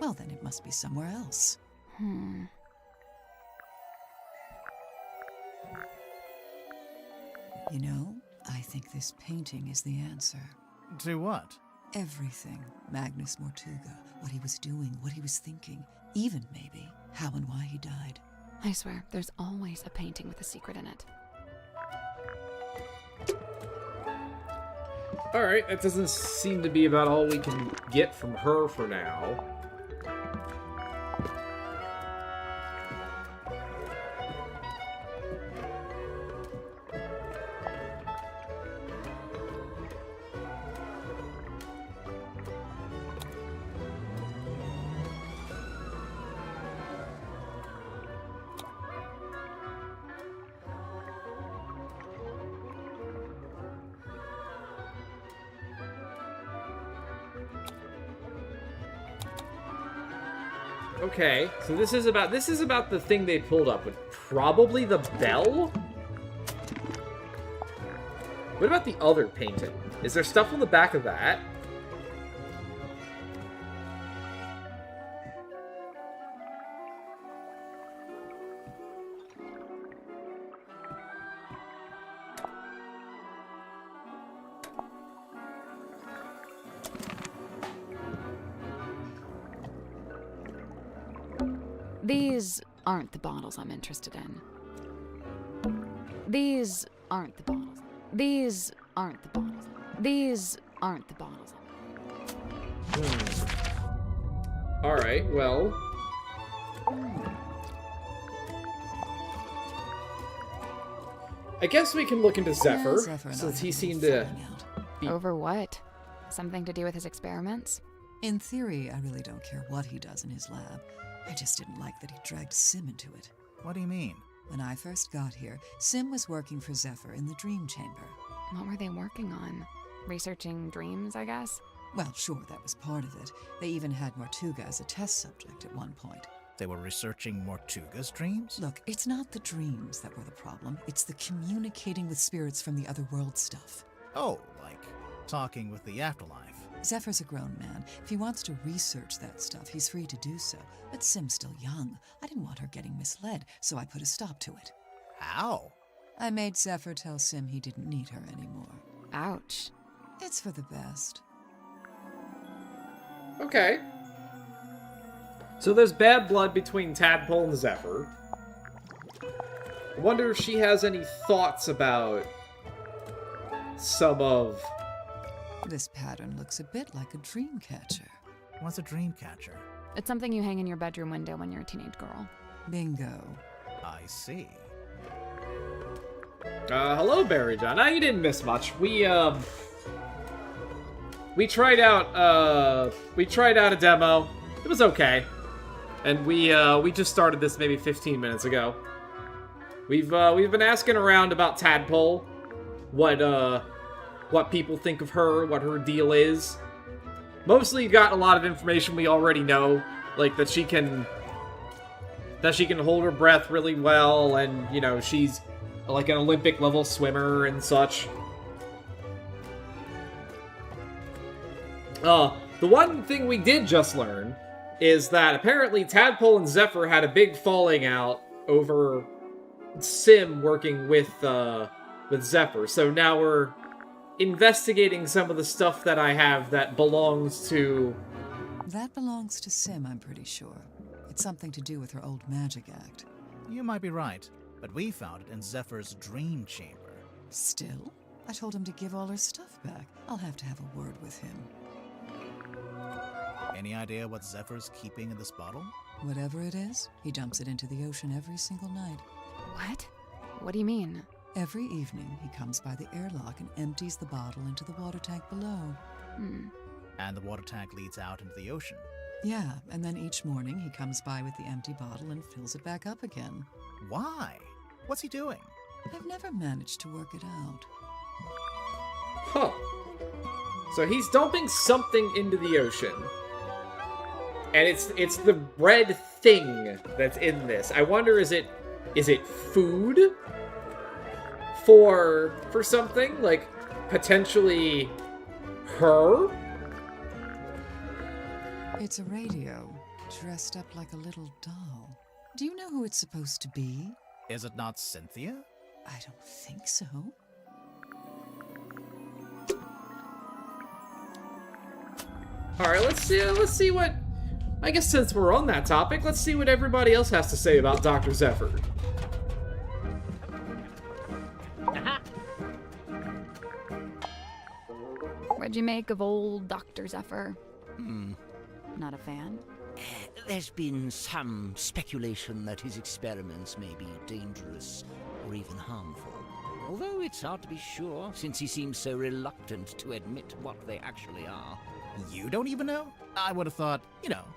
Well, then it must be somewhere else. You know, I think this painting is the answer. To what? Everything. Magnus Mortuga, what he was doing, what he was thinking, even maybe how and why he died. I swear, there's always a painting with a secret in it. Alright, that doesn't seem to be about all we can get from her for now. Okay, so this is about the thing they pulled up with probably the bell? What about the other painting? Is there stuff on the back of that? These aren't the bottles I'm interested in. These aren't the bottles. These aren't the bottles. These aren't the bottles. Alright, well. I guess we can look into Zephyr, Yeah, Zephyr and I since have he a seemed little to... falling out. Over what? Something to do with his experiments? In theory, I really don't care what he does in his lab. I just didn't like that he dragged Sim into it. What do you mean? When I first got here, Sim was working for Zephyr in the Dream Chamber. What were they working on? Researching dreams, I guess? Well, sure, that was part of it. They even had Mortuga as a test subject at one point. They were researching Mortuga's dreams? Look, it's not the dreams that were the problem. It's the communicating with spirits from the other world stuff. Oh, like talking with the afterlife. Zephyr's a grown man. If he wants to research that stuff, he's free to do so. But Sim's still young. I didn't want her getting misled, so I put a stop to it. How? I made Zephyr tell Sim he didn't need her anymore. Ouch. It's for the best. Okay. So there's bad blood between Tadpole and Zephyr. I wonder if she has any thoughts about some of... This pattern looks a bit like a dream catcher. What's a dream catcher? It's something you hang in your bedroom window when you're a teenage girl. Bingo. I see. Hello, Barry John. Now, you didn't miss much. We tried out a demo. It was okay. And we just started this maybe 15 minutes ago. We've been asking around about Tadpole, what people think of her, what her deal is. Mostly got a lot of information we already know, like that she can hold her breath really well, and you know, she's like an Olympic level swimmer and such. The one thing we did just learn is that apparently Tadpole and Zephyr had a big falling out over Sim working with Zephyr. So now we're investigating some of the stuff that I have that belongs to... That belongs to Sim, I'm pretty sure. It's something to do with her old magic act. You might be right, but we found it in Zephyr's dream chamber. Still? I told him to give all her stuff back. I'll have to have a word with him. Any idea what Zephyr's keeping in this bottle? Whatever it is, he dumps it into the ocean every single night. What? What do you mean? Every evening, he comes by the airlock and empties the bottle into the water tank below. And the water tank leads out into the ocean. Yeah, and then each morning he comes by with the empty bottle and fills it back up again. Why? What's he doing? I've never managed to work it out. Huh. So he's dumping something into the ocean. And it's the red thing that's in this. I wonder, is it food for something? Like, potentially her? It's a radio, dressed up like a little doll. Do you know who it's supposed to be? Is it not Cynthia? I don't think so. Alright, let's see what... I guess since we're on that topic, let's see what everybody else has to say about Dr. Zephyr. What'd you make of old Dr. Zephyr? Not a fan? There's been some speculation that his experiments may be dangerous or even harmful. Although it's hard to be sure, since he seems so reluctant to admit what they actually are. You don't even know? I would have thought,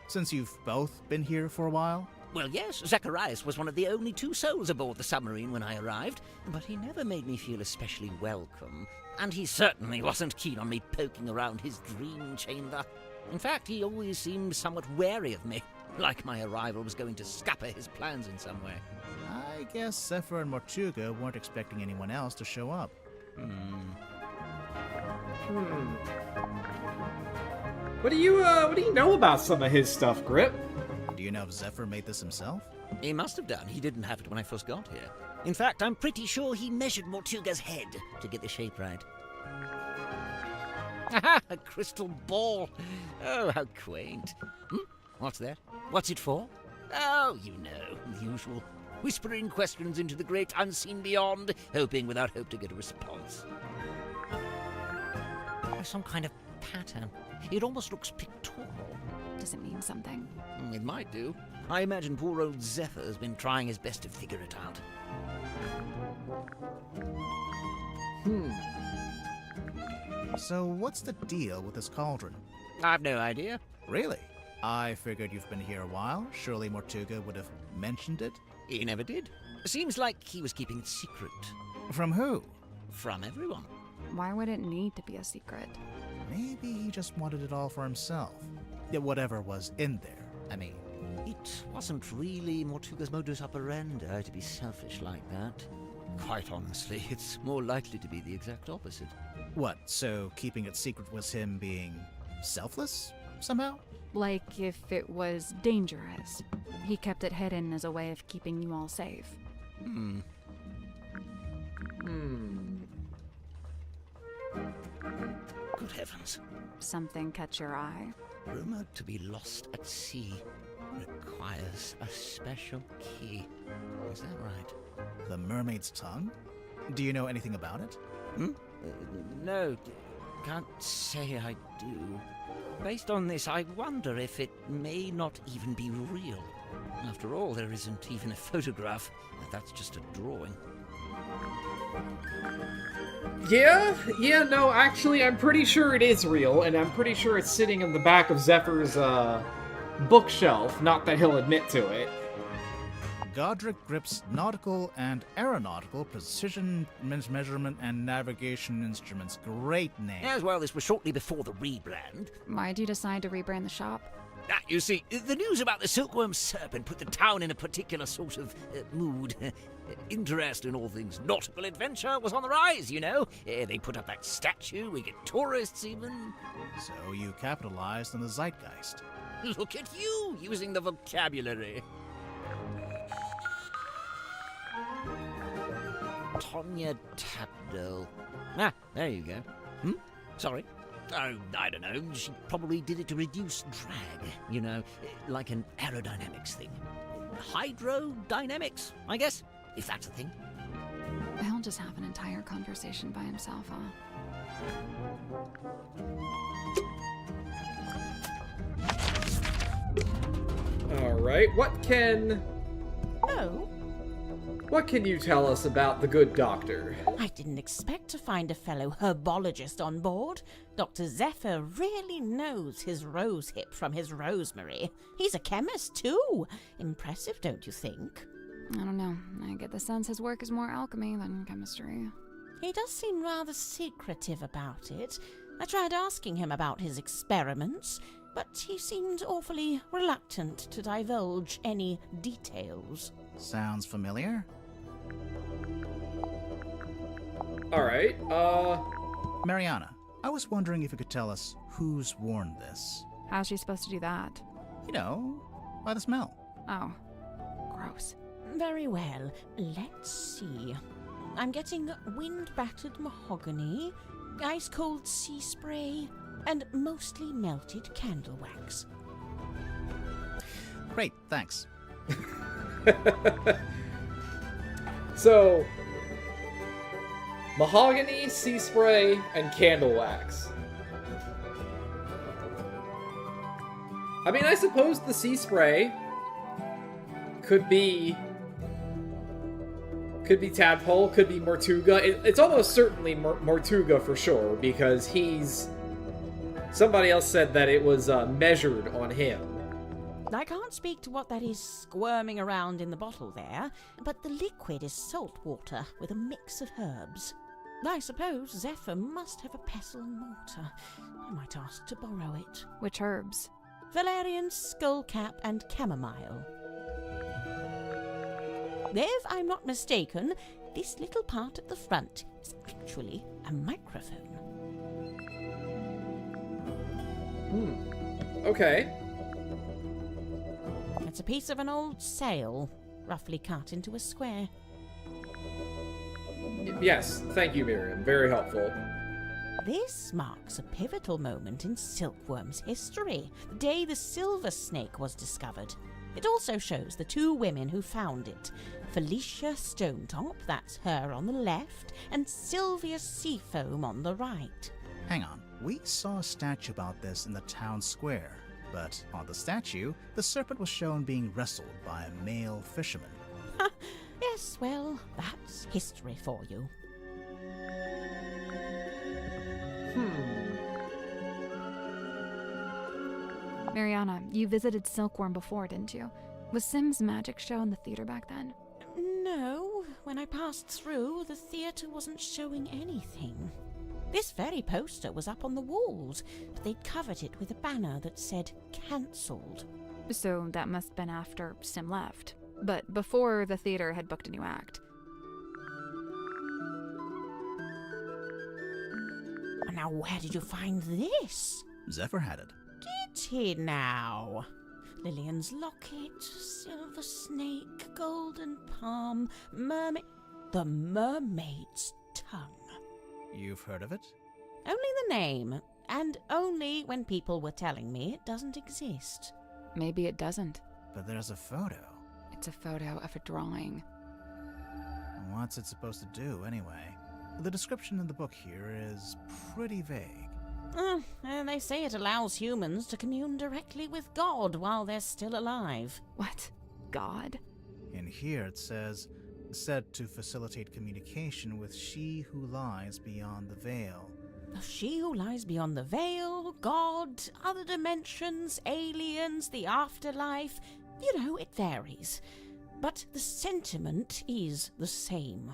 since you've both been here for a while. Well, yes, Zacharias was one of the only 2 souls aboard the submarine when I arrived, but he never made me feel especially welcome, and he certainly wasn't keen on me poking around his dream chamber. In fact, he always seemed somewhat wary of me, like my arrival was going to scupper his plans in some way. I guess Zephyr and Mortuga weren't expecting anyone else to show up. What do you know about some of his stuff, Grip? Do you know if Zephyr made this himself? He must have done. He didn't have it when I first got here. In fact, I'm pretty sure he measured Mortuga's head to get the shape right. Aha! A crystal ball! Oh, how quaint. What's that? What's it for? Oh, you know, the usual. Whispering questions into the great unseen beyond, hoping without hope to get a response. There's some kind of pattern. It almost looks pictorial. Does it mean something? It might do. I imagine poor old Zephyr has been trying his best to figure it out. So what's the deal with this cauldron? I've no idea. Really? I figured you've been here a while. Surely Mortuga would have mentioned it. He never did. Seems like he was keeping it secret. From who? From everyone. Why would it need to be a secret? Maybe he just wanted it all for himself. Yeah, whatever was in there, I mean. It wasn't really Mortuga's modus operandi to be selfish like that. Quite honestly, it's more likely to be the exact opposite. What, so keeping it secret was him being selfless, somehow? Like if it was dangerous. He kept it hidden as a way of keeping you all safe. Good heavens. Something catch your eye? Rumored to be lost at sea requires a special key. Is that right? The mermaid's tongue? Do you know anything about it? No, can't say I do. Based on this, I wonder if it may not even be real. After all, there isn't even a photograph. That's just a drawing. Yeah, no, actually, I'm pretty sure it is real, and I'm pretty sure it's sitting in the back of Zephyr's, bookshelf, not that he'll admit to it. Godric Grip's nautical and aeronautical precision measurement and navigation instruments. Great name. As well, this was shortly before the rebrand. Why'd you decide to rebrand the shop? You see, the news about the Silkworm Serpent put the town in a particular sort of mood. Interest in all things nautical adventure was on the rise, you know. They put up that statue, we get tourists even. So you capitalized on the zeitgeist. Look at you, using the vocabulary. Tonya Tapdell. There you go. Sorry. Oh, I don't know. She probably did it to reduce drag, you know, like an aerodynamics thing. Hydrodynamics, I guess, if that's a thing. He'll just have an entire conversation by himself, huh? Alright, what can you tell us about the good doctor? I didn't expect to find a fellow herbologist on board. Dr. Zephyr really knows his rosehip from his rosemary. He's a chemist, too. Impressive, don't you think? I don't know. I get the sense his work is more alchemy than chemistry. He does seem rather secretive about it. I tried asking him about his experiments, but he seemed awfully reluctant to divulge any details. Sounds familiar? Alright, Mariana, I was wondering if you could tell us who's worn this. How's she supposed to do that? You know, by the smell. Oh, gross. Very well. Let's see. I'm getting wind-battered mahogany, ice-cold sea spray, and mostly melted candle wax. Great, thanks. So, mahogany, sea spray, and candle wax. I mean, I suppose the sea spray could be Tadpole, could be Mortuga. It's almost certainly Mortuga for sure, because somebody else said that it was measured on him. I can't speak to what that is squirming around in the bottle there, but the liquid is salt water with a mix of herbs. I suppose Zephyr must have a pestle and mortar. I might ask to borrow it. Which herbs? Valerian, skullcap, and chamomile. If I'm not mistaken, this little part at the front is actually a microphone. Okay. It's a piece of an old sail, roughly cut into a square. Yes, thank you, Miriam. Very helpful. This marks a pivotal moment in Silkworm's history, the day the silver snake was discovered. It also shows the two women who found it, Felicia Stonetop, that's her on the left, and Sylvia Seafoam on the right. Hang on, we saw a statue about this in the town square, but on the statue, the serpent was shown being wrestled by a male fisherman. Yes, well, that's history for you. Mariana, you visited Silkworm before, didn't you? Was Sim's magic show in the theater back then? No, when I passed through, the theatre wasn't showing anything. This very poster was up on the walls, but they'd covered it with a banner that said cancelled. So that must have been after Sim left, but before the theater had booked a new act. Now, where did you find this? Zephyr had it. Did he now? Lillian's locket, silver snake, golden palm, mermaid... The mermaid's tongue. You've heard of it? Only the name, and only when people were telling me it doesn't exist. Maybe it doesn't. But there's a photo. It's a photo of a drawing. What's it supposed to do, anyway? The description in the book here is pretty vague. And they say it allows humans to commune directly with God while they're still alive. What? God? In here it says, said to facilitate communication with she who lies beyond the veil. She who lies beyond the veil, God, other dimensions, aliens, the afterlife. You know, it varies. But the sentiment is the same.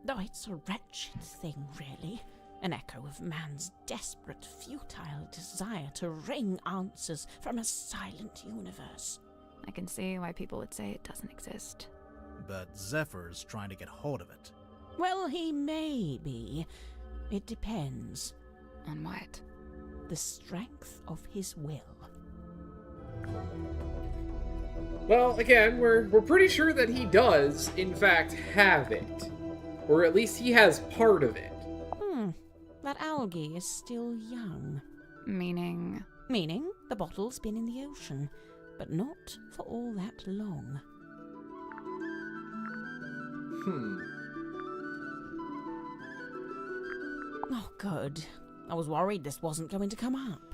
Though it's a wretched thing, really. An echo of man's desperate, futile desire to wring answers from a silent universe. I can see why people would say it doesn't exist. But Zephyr's trying to get hold of it. Well, he may be. It depends. On what? The strength of his will. Well, again, we're pretty sure that he does, in fact, have it. Or at least he has part of it. That algae is still young. Meaning? Meaning the bottle's been in the ocean, but not for all that long. Oh, good. I was worried this wasn't going to come up.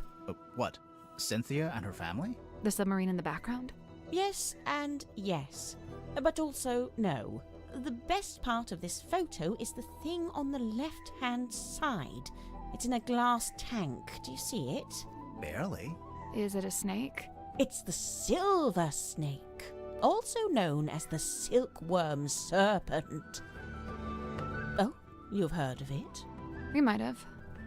What? Cynthia and her family? The submarine in the background? Yes and yes. But also no. The best part of this photo is the thing on the left-hand side. It's in a glass tank. Do you see it? Barely. Is it a snake? It's the silver snake, also known as the silkworm serpent. Oh, you've heard of it? We might have.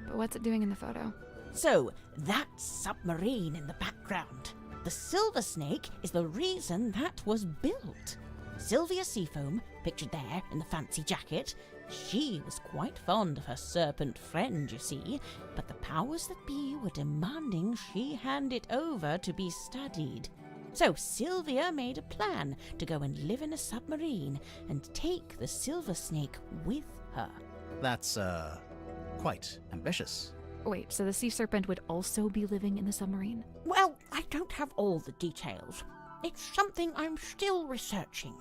But what's it doing in the photo? So, that submarine in the background. The silver snake is the reason that was built. Sylvia Seafoam, pictured there in the fancy jacket, she was quite fond of her serpent friend, you see, but the powers that be were demanding she hand it over to be studied. So Sylvia made a plan to go and live in a submarine and take the silver snake with her. That's, quite ambitious. Wait, so the sea serpent would also be living in the submarine? Well, I don't have all the details. It's something I'm still researching.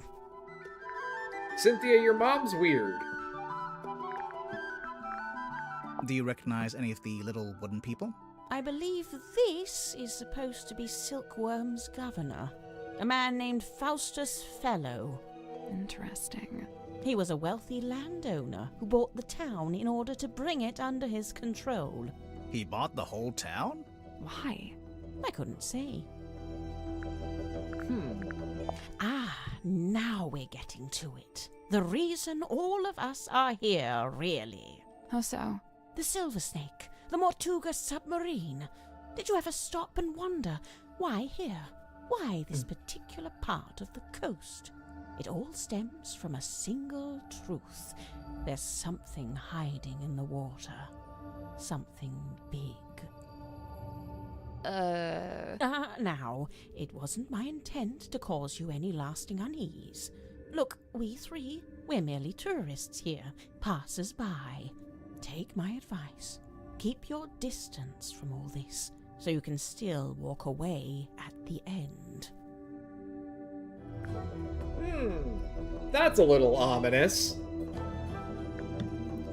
Cynthia, your mom's weird. Do you recognize any of the little wooden people? I believe this is supposed to be Silkworm's governor, a man named Faustus Fellow. Interesting. He was a wealthy landowner who bought the town in order to bring it under his control. He bought the whole town? Why? I couldn't say. Now we're getting to it. The reason all of us are here, really. How so? The Silver Snake, the Mortuga submarine. Did you ever stop and wonder, why here? Why this particular part of the coast? It all stems from a single truth. There's something hiding in the water. Something big. Now, it wasn't my intent to cause you any lasting unease. Look, we three, we're merely tourists here, passers-by. take my advice. Keep your distance from all this, so you can still walk away at the end. That's a little ominous.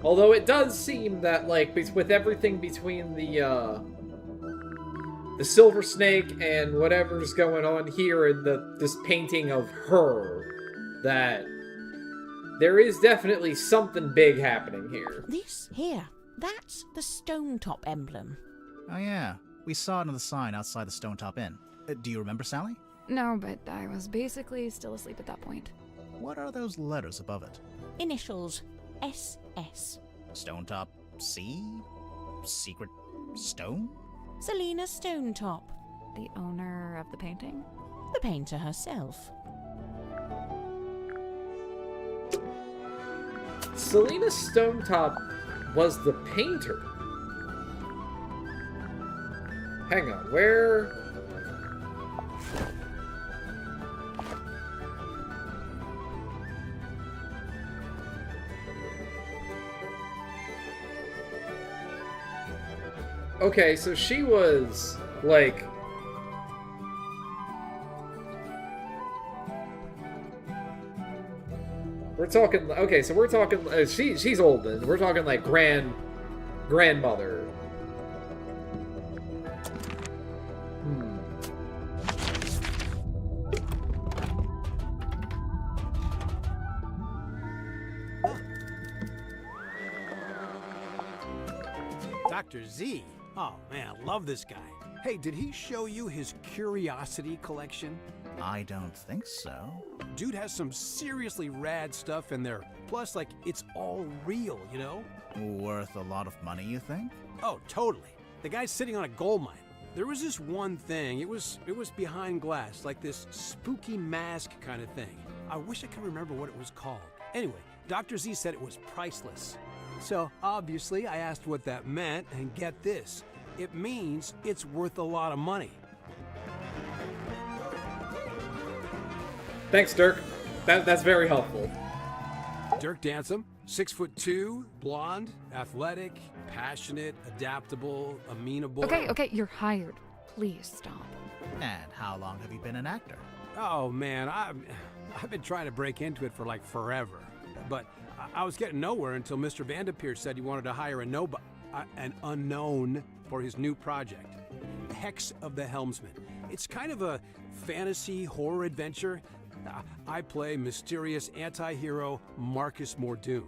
Although it does seem that, like, with everything between the Silver Snake and whatever's going on here in this painting of her, that there is definitely something big happening here. This here, that's the Stone Top emblem. Oh yeah, we saw it on the sign outside the Stone Top Inn. Do you remember, Sally? No, but I was basically still asleep at that point. What are those letters above it? Initials SS. Stone Top C? Secret Stone? Selena Stonetop. The owner of the painting? The painter herself. Selena Stonetop was the painter. Hang on, where... Okay, so she was, like... We're talking... Okay, so we're talking... she's old then. We're talking, like, grandmother. Dr. Z? Oh, man, I love this guy. Hey, did he show you his curiosity collection? I don't think so. Dude has some seriously rad stuff in there. Plus, like, it's all real, you know? Worth a lot of money, you think? Oh, totally. The guy's sitting on a gold mine. There was this one thing. It was behind glass, like this spooky mask kind of thing. I wish I could remember what it was called. Anyway, Dr. Z said it was priceless. So, obviously, I asked what that meant, and get this. It means it's worth a lot of money. Thanks, Dirk. That's very helpful. Dirk Dansom, 6'2", blonde, athletic, passionate, adaptable, amenable. Okay, you're hired. Please stop. And how long have you been an actor? Oh man, I've been trying to break into it for like forever, but I was getting nowhere until Mr. Vanderpeer said he wanted to hire an unknown for his new project, Hex of the Helmsman. It's kind of a fantasy horror adventure. I play mysterious anti-hero Marcus Mordoon.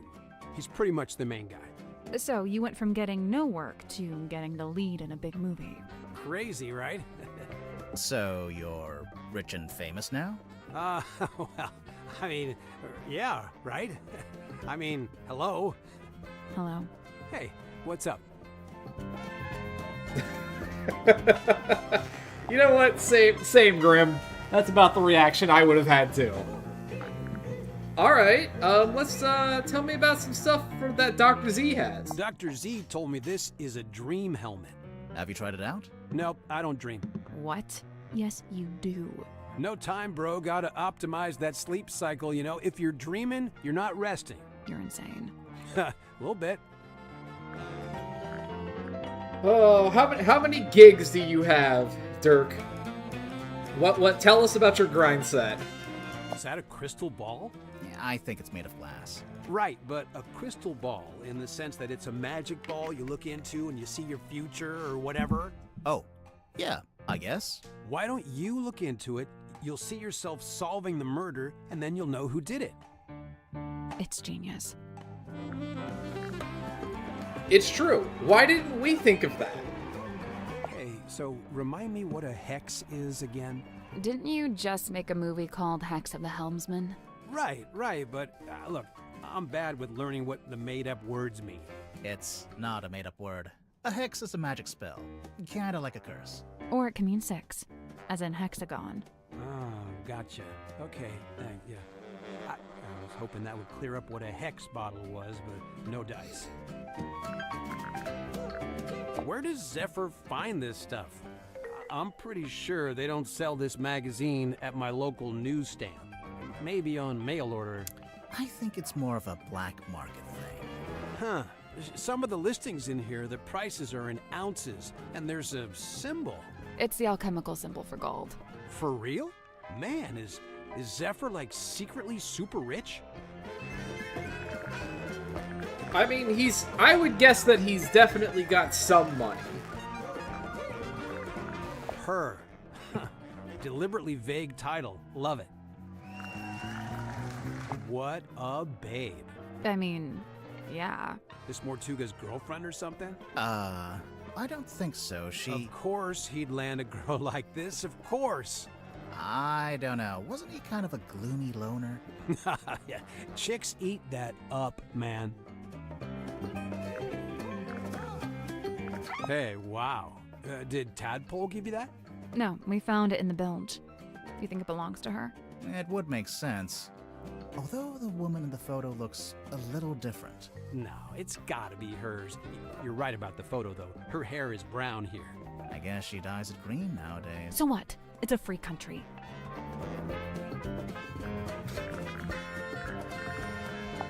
He's pretty much the main guy. So you went from getting no work to getting the lead in a big movie. Crazy, right? So you're rich and famous now? Well, I mean, yeah, right? I mean, hello? Hello? Hey, what's up? You know what? Same, Grim. That's about the reaction I would have had too. Alright, let's tell me about some stuff that Dr. Z has. Dr. Z told me this is a dream helmet. Have you tried it out? Nope, I don't dream. What? Yes, you do. No time, bro. Gotta optimize that sleep cycle, you know? If you're dreaming, you're not resting. You're insane. A little bit. Oh, how many gigs do you have, Dirk? What? Tell us about your grind set. Is that a crystal ball? Yeah, I think it's made of glass. Right, but a crystal ball in the sense that it's a magic ball you look into and you see your future or whatever. Oh, yeah, I guess. Why don't you look into it? You'll see yourself solving the murder and then you'll know who did it. It's genius. It's true. Why didn't we think of that? Hey, so remind me what a hex is again? Didn't you just make a movie called Hex of the Helmsman? Right, but look, I'm bad with learning what the made-up words mean. It's not a made-up word. A hex is a magic spell, kinda like a curse. Or it can mean 6, as in hexagon. Oh, gotcha. Okay, yeah. I was hoping that would clear up what a hex bottle was, but no dice. Where does Zephyr find this stuff? I'm pretty sure they don't sell this magazine at my local newsstand. Maybe on mail order. I think it's more of a black market thing. Huh. some of the listings in here, the prices are in ounces, and there's a symbol. It's the alchemical symbol for gold. For real? Man, is Zephyr like secretly super rich? I mean, I would guess that he's definitely got some money. Her. Deliberately vague title. Love it. What a babe. I mean, yeah. This Mortuga's girlfriend or something? I don't think so. Of course he'd land a girl like this, of course. I don't know. Wasn't he kind of a gloomy loner? Yeah, chicks eat that up, man. Hey, wow. Did Tadpole give you that? No, we found it in the bilge. You think it belongs to her? It would make sense. Although the woman in the photo looks a little different. No, it's gotta be hers. You're right about the photo, though. Her hair is brown here. I guess she dyes it green nowadays. So what? It's a free country.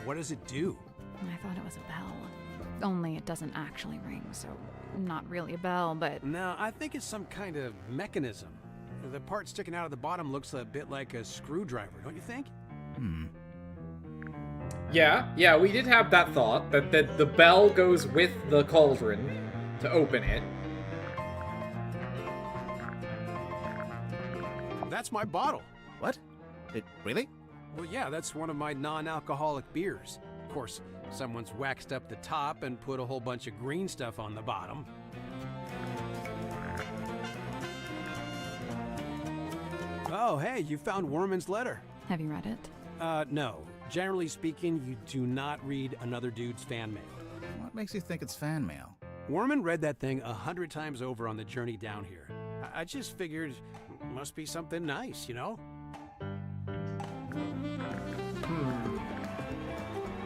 What does it do? I thought it was a bell. Only it doesn't actually ring, so not really a bell, but... No, I think it's some kind of mechanism. The part sticking out of the bottom looks a bit like a screwdriver, don't you think? Yeah, we did have that thought, that the bell goes with the cauldron to open it. That's my bottle. What? Really? Well, yeah, that's one of my non-alcoholic beers. Of course, someone's waxed up the top and put a whole bunch of green stuff on the bottom. Oh, hey, you found Worman's letter. Have you read it? No. Generally speaking, you do not read another dude's fan mail. What makes you think it's fan mail? Worman read that thing 100 times over on the journey down here. I just figured must be something nice, you know?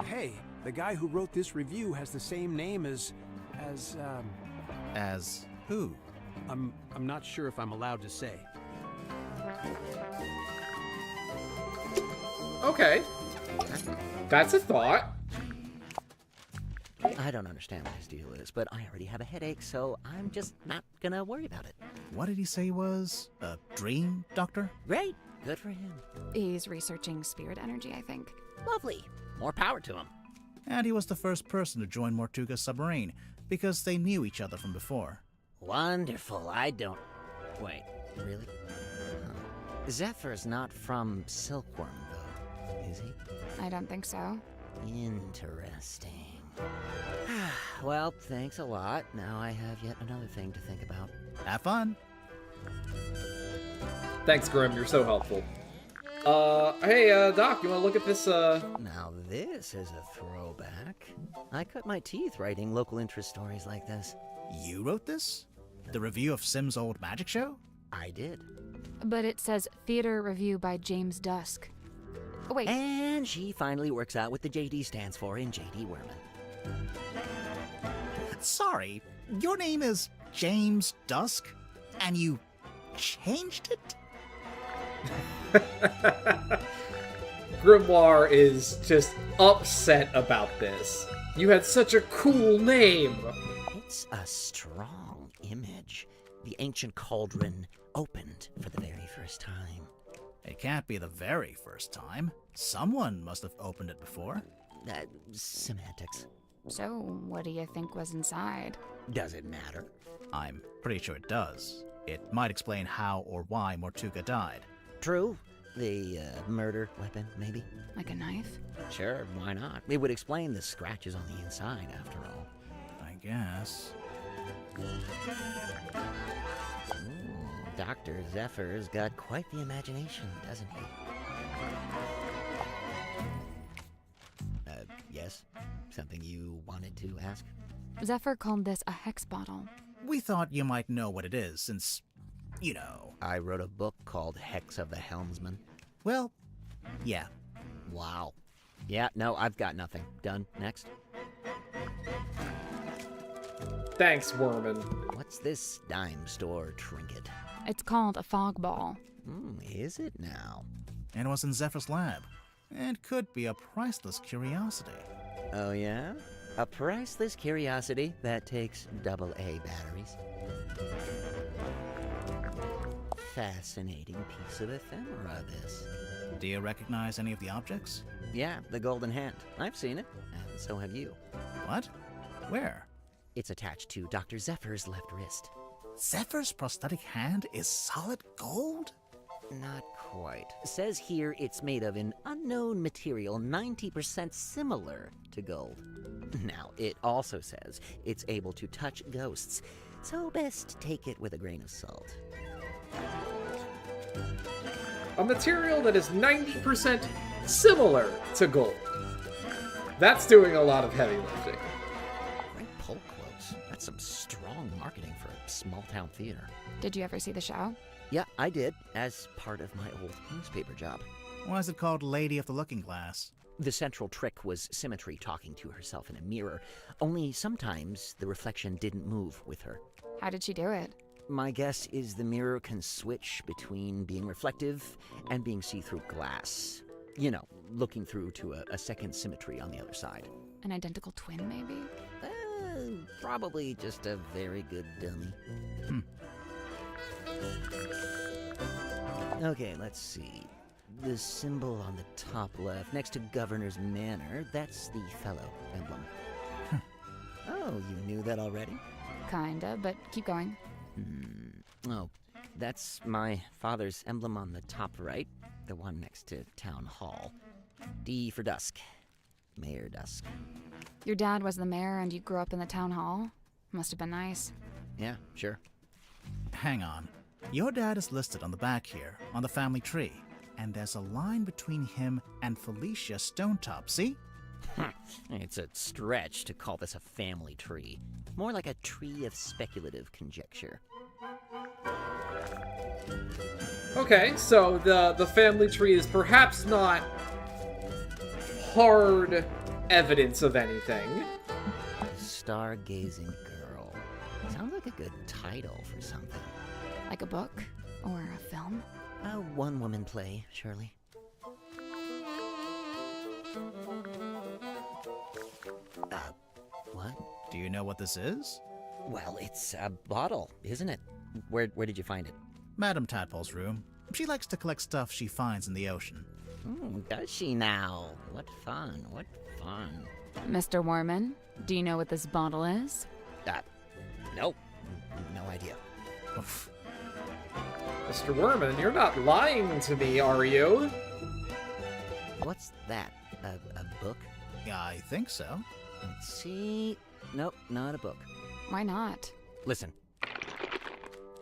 Hey, the guy who wrote this review has the same name as who? I'm not sure if I'm allowed to say. Okay. That's a thought. I don't understand what his deal is, but I already have a headache, so I'm just not gonna worry about it. What did he say he was? A dream doctor? Great. Good for him. He's researching spirit energy, I think. Lovely. More power to him. And he was the first person to join Mortuga's submarine, because they knew each other from before. Wonderful. I don't... Wait, really? Zephyr's not from Silkworm, though, is he? I don't think so. Interesting. Well, thanks a lot. Now I have yet another thing to think about. Have fun. Thanks, Grim. You're so helpful. Hey, Doc, you want to look at this, Now this is a throwback. I cut my teeth writing local interest stories like this. You wrote this? The review of Sim's old magic show? I did. But it says theater review by James Dusk. Oh, wait. And she finally works out what the JD stands for in JD Werman. Sorry, your name is James Dusk, and you changed it? Grimoire is just upset about this. You had such a cool name. It's a strong image. The ancient cauldron opened for the very first time. It can't be the very first time. Someone must have opened it before. Semantics. So, what do you think was inside? Does it matter? I'm pretty sure it does. It might explain how or why Mortuga died. True. The murder weapon, maybe? Like a knife? Sure, why not? It would explain the scratches on the inside, after all. I guess. Dr. Zephyr's got quite the imagination, doesn't he? Yes? Something you wanted to ask? Zephyr called this a hex bottle. We thought you might know what it is, since, you know. I wrote a book called Hex of the Helmsman. Well, yeah. Wow. Yeah, no, I've got nothing. Done. Next. Thanks, Werman. What's this dime store trinket? It's called a fog ball. Is it now? And was in Zephyr's lab. And could be a priceless curiosity. Oh, yeah? A priceless curiosity that takes AA batteries. Fascinating piece of ephemera, this. Do you recognize any of the objects? Yeah, the golden hand. I've seen it, and so have you. What? Where? It's attached to Dr. Zephyr's left wrist. Zephyr's prosthetic hand is solid gold? Not quite. Says here it's made of an unknown material 90% similar to gold. Now, it also says it's able to touch ghosts, so best take it with a grain of salt. A material that is 90% similar to gold. That's doing a lot of heavy lifting. Great pull quotes. That's some strong marketing for a small-town theater. Did you ever see the show? Yeah, I did, as part of my old newspaper job. Why is it called Lady of the Looking Glass? The central trick was Symmetry talking to herself in a mirror, only sometimes the reflection didn't move with her. How did she do it? My guess is the mirror can switch between being reflective and being see-through glass. You know, looking through to a second Symmetry on the other side. An identical twin, maybe? Probably just a very good dummy. Okay, let's see. The symbol on the top left, next to Governor's Manor, that's the fellow emblem. Oh, you knew that already? Kinda, but keep going. Oh, that's my father's emblem on the top right, the one next to Town Hall. D for Dusk. Mayor Dusk. Your dad was the mayor and you grew up in the town hall? Must have been nice. Yeah, sure. Hang on. Your dad is listed on the back here, on the family tree. And there's a line between him and Felicia Stonetop, see? It's a stretch to call this a family tree. More like a tree of speculative conjecture. Okay, so the family tree is perhaps not hard evidence of anything. Stargazing Girl. Sounds like a good title for something. Like a book? Or a film? A one-woman play, surely. What? Do you know what this is? Well, it's a bottle, isn't it? Where did you find it? Madame Tadpole's room. She likes to collect stuff she finds in the ocean. Does she now? What fun, what fun. Mr. Warman, do you know what this bottle is? Nope. No idea. Oof. Mr. Werman, you're not lying to me, are you? What's that? A book? Yeah, I think so. Let's see. Nope, not a book. Why not? Listen.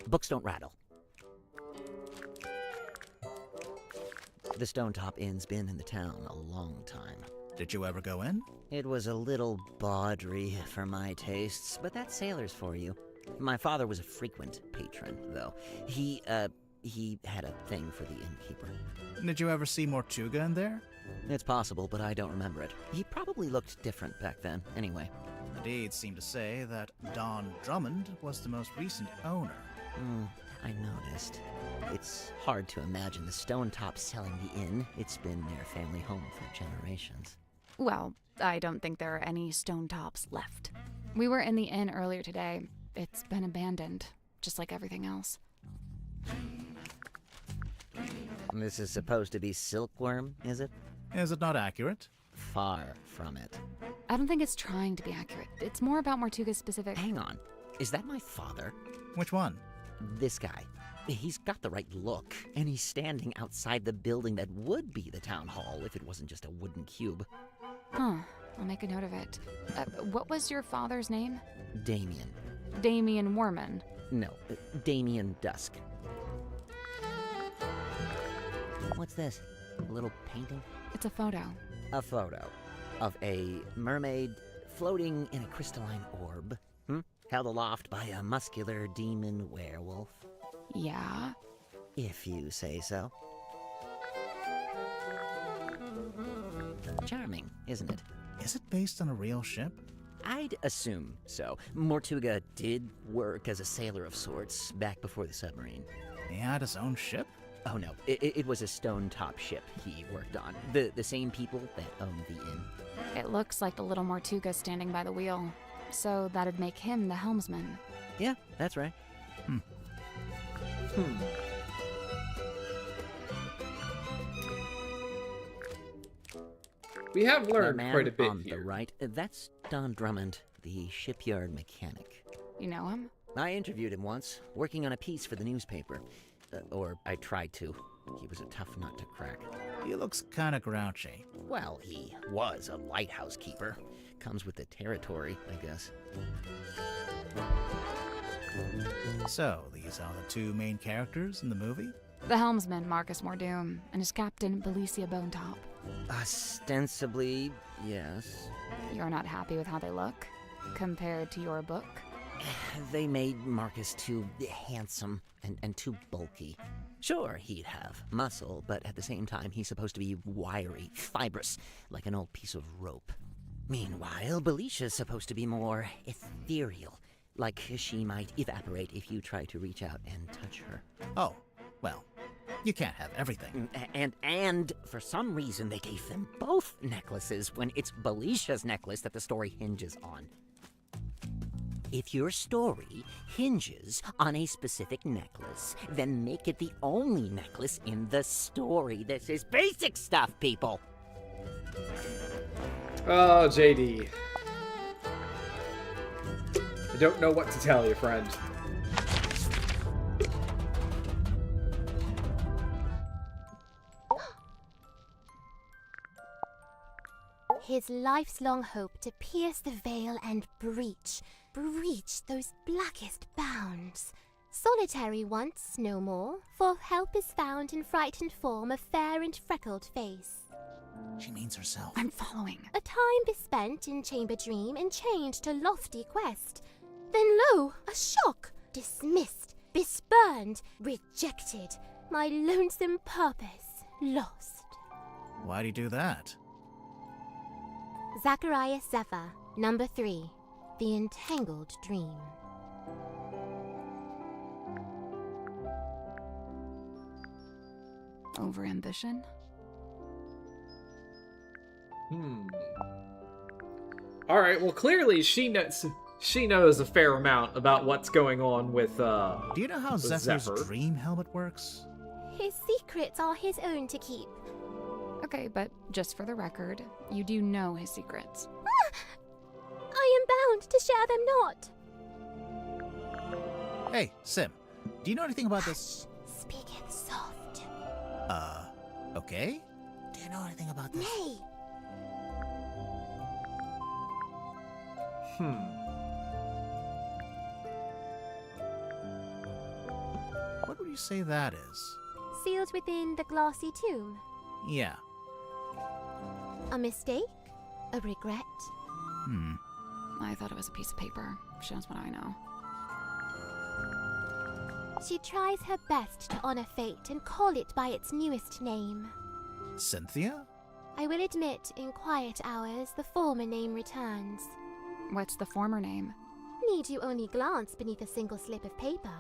Books don't rattle. The Stonetop Inn's been in the town a long time. Did you ever go in? It was a little bawdry for my tastes, but that's sailors for you. My father was a frequent patron, though. He had a thing for the innkeeper. Did you ever see Mortuga in there? It's possible, but I don't remember it. He probably looked different back then, anyway. The deeds seem to say that Don Drummond was the most recent owner. I noticed. It's hard to imagine the Stonetop selling the inn. It's been their family home for generations. Well, I don't think there are any stone tops left. We were in the inn earlier today. It's been abandoned, just like everything else. This is supposed to be silkworm, is it? Is it not accurate? Far from it. I don't think it's trying to be accurate. It's more about Mortuga's specific... Hang on. Is that my father? Which one? This guy. He's got the right look, and he's standing outside the building that would be the town hall if it wasn't just a wooden cube. Huh. I'll make a note of it. What was your father's name? Damien. Damien Warman. No, Damien Dusk. What's this? A little painting? It's a photo. A photo of a mermaid floating in a crystalline orb, held aloft by a muscular demon werewolf. Yeah? If you say so. Charming, isn't it? Is it based on a real ship? I'd assume so. Mortuga did work as a sailor of sorts back before the submarine. He had his own ship? Oh no, it was a stone-top ship he worked on. The same people that own the inn. It looks like the little Mortuga's standing by the wheel, so that'd make him the helmsman. Yeah, that's right. We have The learned man quite a bit on here. the right, that's Don Drummond, the shipyard mechanic. You know him? I interviewed him once, working on a piece for the newspaper. Or I tried to. He was a tough nut to crack. He looks kinda grouchy. Well, he was a lighthouse keeper. Comes with the territory, I guess. So, these are the two main characters in the movie? The helmsman, Marcus Mordoom, and his captain, Belicia Bonetop. Ostensibly, yes. You're not happy with how they look, compared to your book? They made Marcus too handsome and too bulky. Sure, he'd have muscle, but at the same time, he's supposed to be wiry, fibrous, like an old piece of rope. Meanwhile, Belicia's supposed to be more ethereal, like she might evaporate if you try to reach out and touch her. Oh, well, you can't have everything. And for some reason, they gave them both necklaces when it's Belicia's necklace that the story hinges on. If your story hinges on a specific necklace, then make it the only necklace in the story. This is basic stuff, people. Oh, JD. I don't know what to tell you, friend. His life's long hope to pierce the veil and breach those blackest bounds. Solitary once, no more, for help is found in frightened form of fair and freckled face. She means herself. I'm following. A time bespent in chamber dream and chained to lofty quest. Then lo, a shock! Dismissed, bespurned, rejected, my lonesome purpose lost. Why'd he do that? Zacharias Zephyr, number 3, The Entangled Dream. Overambition? Alright, well clearly she knows a fair amount about what's going on with Do you know how with Zephyr's Zephyr. dream helmet works? His secrets are his own to keep. Okay, but just for the record, you do know his secrets. I am bound to share them not. Hey, Sim, do you know anything about this? Speaketh soft. Okay? Do you know anything about this? Nay, What would you say that is? sealed within the glassy tomb. Yeah. A mistake? A regret? I thought it was a piece of paper. She knows what I know. She tries her best to honor fate and call it by its newest name. Cynthia? I will admit, in quiet hours, the former name returns. What's the former name? Need you only glance beneath a single slip of paper?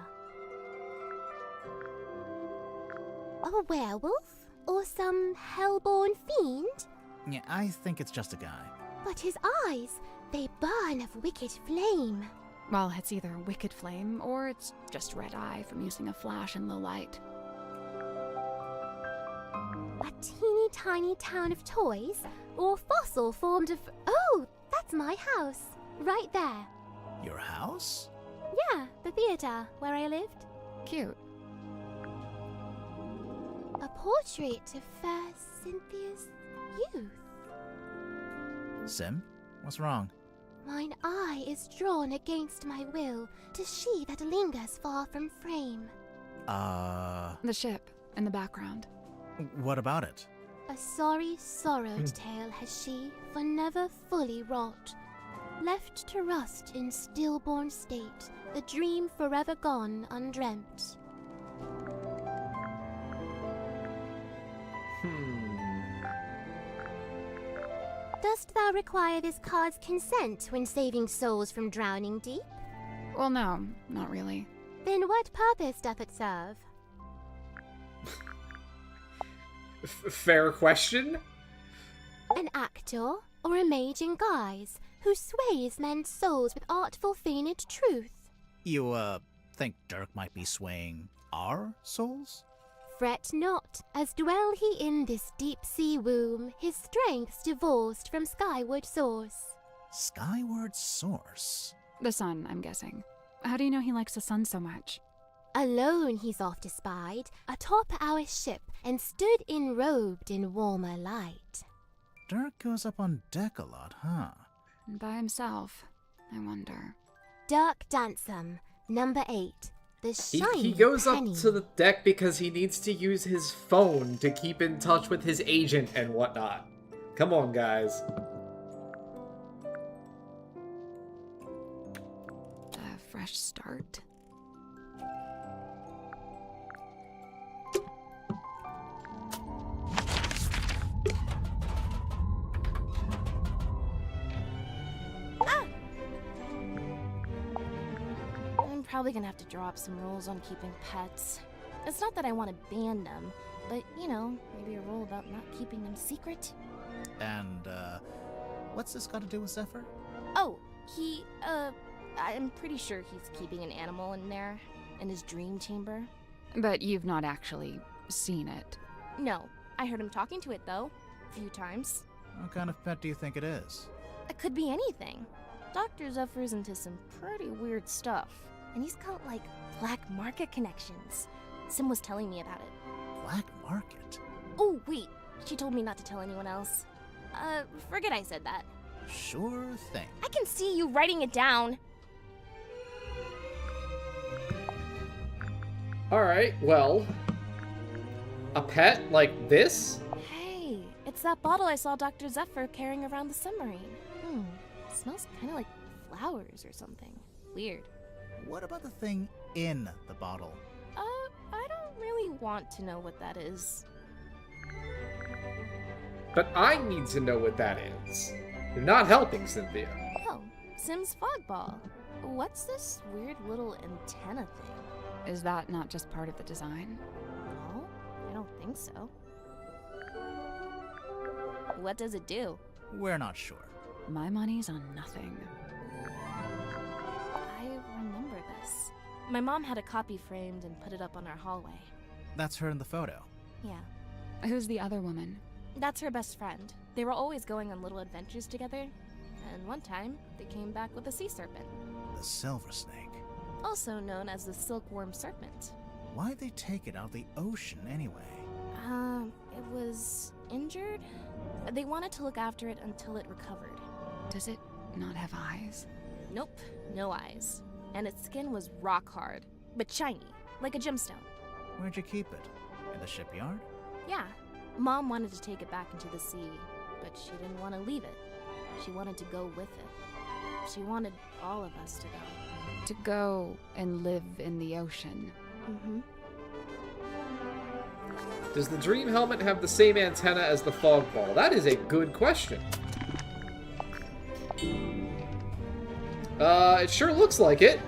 A werewolf? Or some hellborn fiend? Yeah, I think it's just a guy. But his eyes, they burn of wicked flame. Well, it's either wicked flame or it's just red eye from using a flash in low light. A teeny tiny town of toys? Or fossil formed of... Oh, that's my house. Right there. Your house? Yeah, the theater where I lived. Cute. A portrait of fair Cynthia's youth. Sim, what's wrong? Mine eye is drawn against my will to she that lingers far from frame. The ship in the background. What about it? A sorry, sorrowed tale has she, for never fully wrought. Left to rust in stillborn state, the dream forever gone undreamt. Dost thou require this card's consent when saving souls from drowning deep? Well, no, not really. Then what purpose doth it serve? Fair question. An actor or a mage in guise who sways men's souls with artful feigned truth. You, think Dirk might be swaying our souls? Fret not, as dwell he in this deep sea womb, his strength's divorced from skyward source. Skyward source? The sun, I'm guessing. How do you know he likes the sun so much? Alone he's oft espied, atop our ship, and stood enrobed in warmer light. Dirk goes up on deck a lot, huh? By himself, I wonder. Dirk Dansum, number 8. The shiny He goes penny. up to the deck because he needs to use his phone to keep in touch with his agent and whatnot. Come on, guys. A fresh start. I'm probably gonna have to draw up some rules on keeping pets. It's not that I want to ban them, but, you know, maybe a rule about not keeping them secret. And, what's this got to do with Zephyr? Oh, I'm pretty sure he's keeping an animal in there, in his dream chamber. But you've not actually seen it. No, I heard him talking to it, though. A few times. What kind of pet do you think it is? It could be anything. Dr. Zephyr's into some pretty weird stuff. And he's got, like, black market connections. Sim was telling me about it. Black market? Oh, wait. She told me not to tell anyone else. Forget I said that. Sure thing. I can see you writing it down. Alright, well... A pet like this? Hey, it's that bottle I saw Dr. Zephyr carrying around the submarine. Smells kind of like flowers or something. Weird. What about the thing in the bottle? I don't really want to know what that is. But I need to know what that is. You're not helping, Cynthia. Oh, Sim's fog ball. What's this weird little antenna thing? Is that not just part of the design? No, I don't think so. What does it do? We're not sure. My money's on nothing. I remember this. My mom had a copy framed and put it up on our hallway. That's her in the photo. Yeah. Who's the other woman? That's her best friend. They were always going on little adventures together. And one time, they came back with a sea serpent. The silver snake. Also known as the silkworm serpent. Why'd they take it out of the ocean anyway? It was injured? They wanted to look after it until it recovered. Does it not have eyes? Nope, no eyes. And its skin was rock hard, but shiny, like a gemstone. Where'd you keep it? In the shipyard? Yeah. Mom wanted to take it back into the sea, but she didn't want to leave it. She wanted to go with it. She wanted all of us to go. To go and live in the ocean. Mm-hmm. Does the dream helmet have the same antenna as the fog ball? That is a good question. It sure looks like it.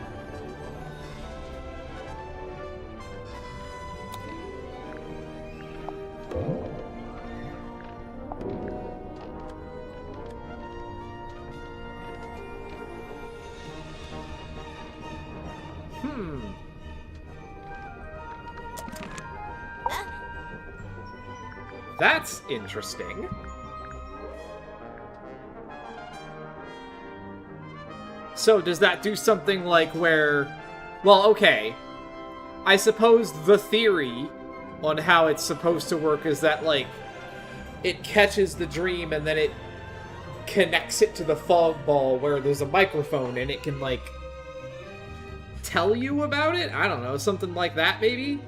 That's interesting. So does that do something like where... Well, okay. I suppose the theory on how it's supposed to work is that, like, it catches the dream and then it connects it to the fog ball where there's a microphone and it can, like, tell you about it? I don't know, something like that, maybe?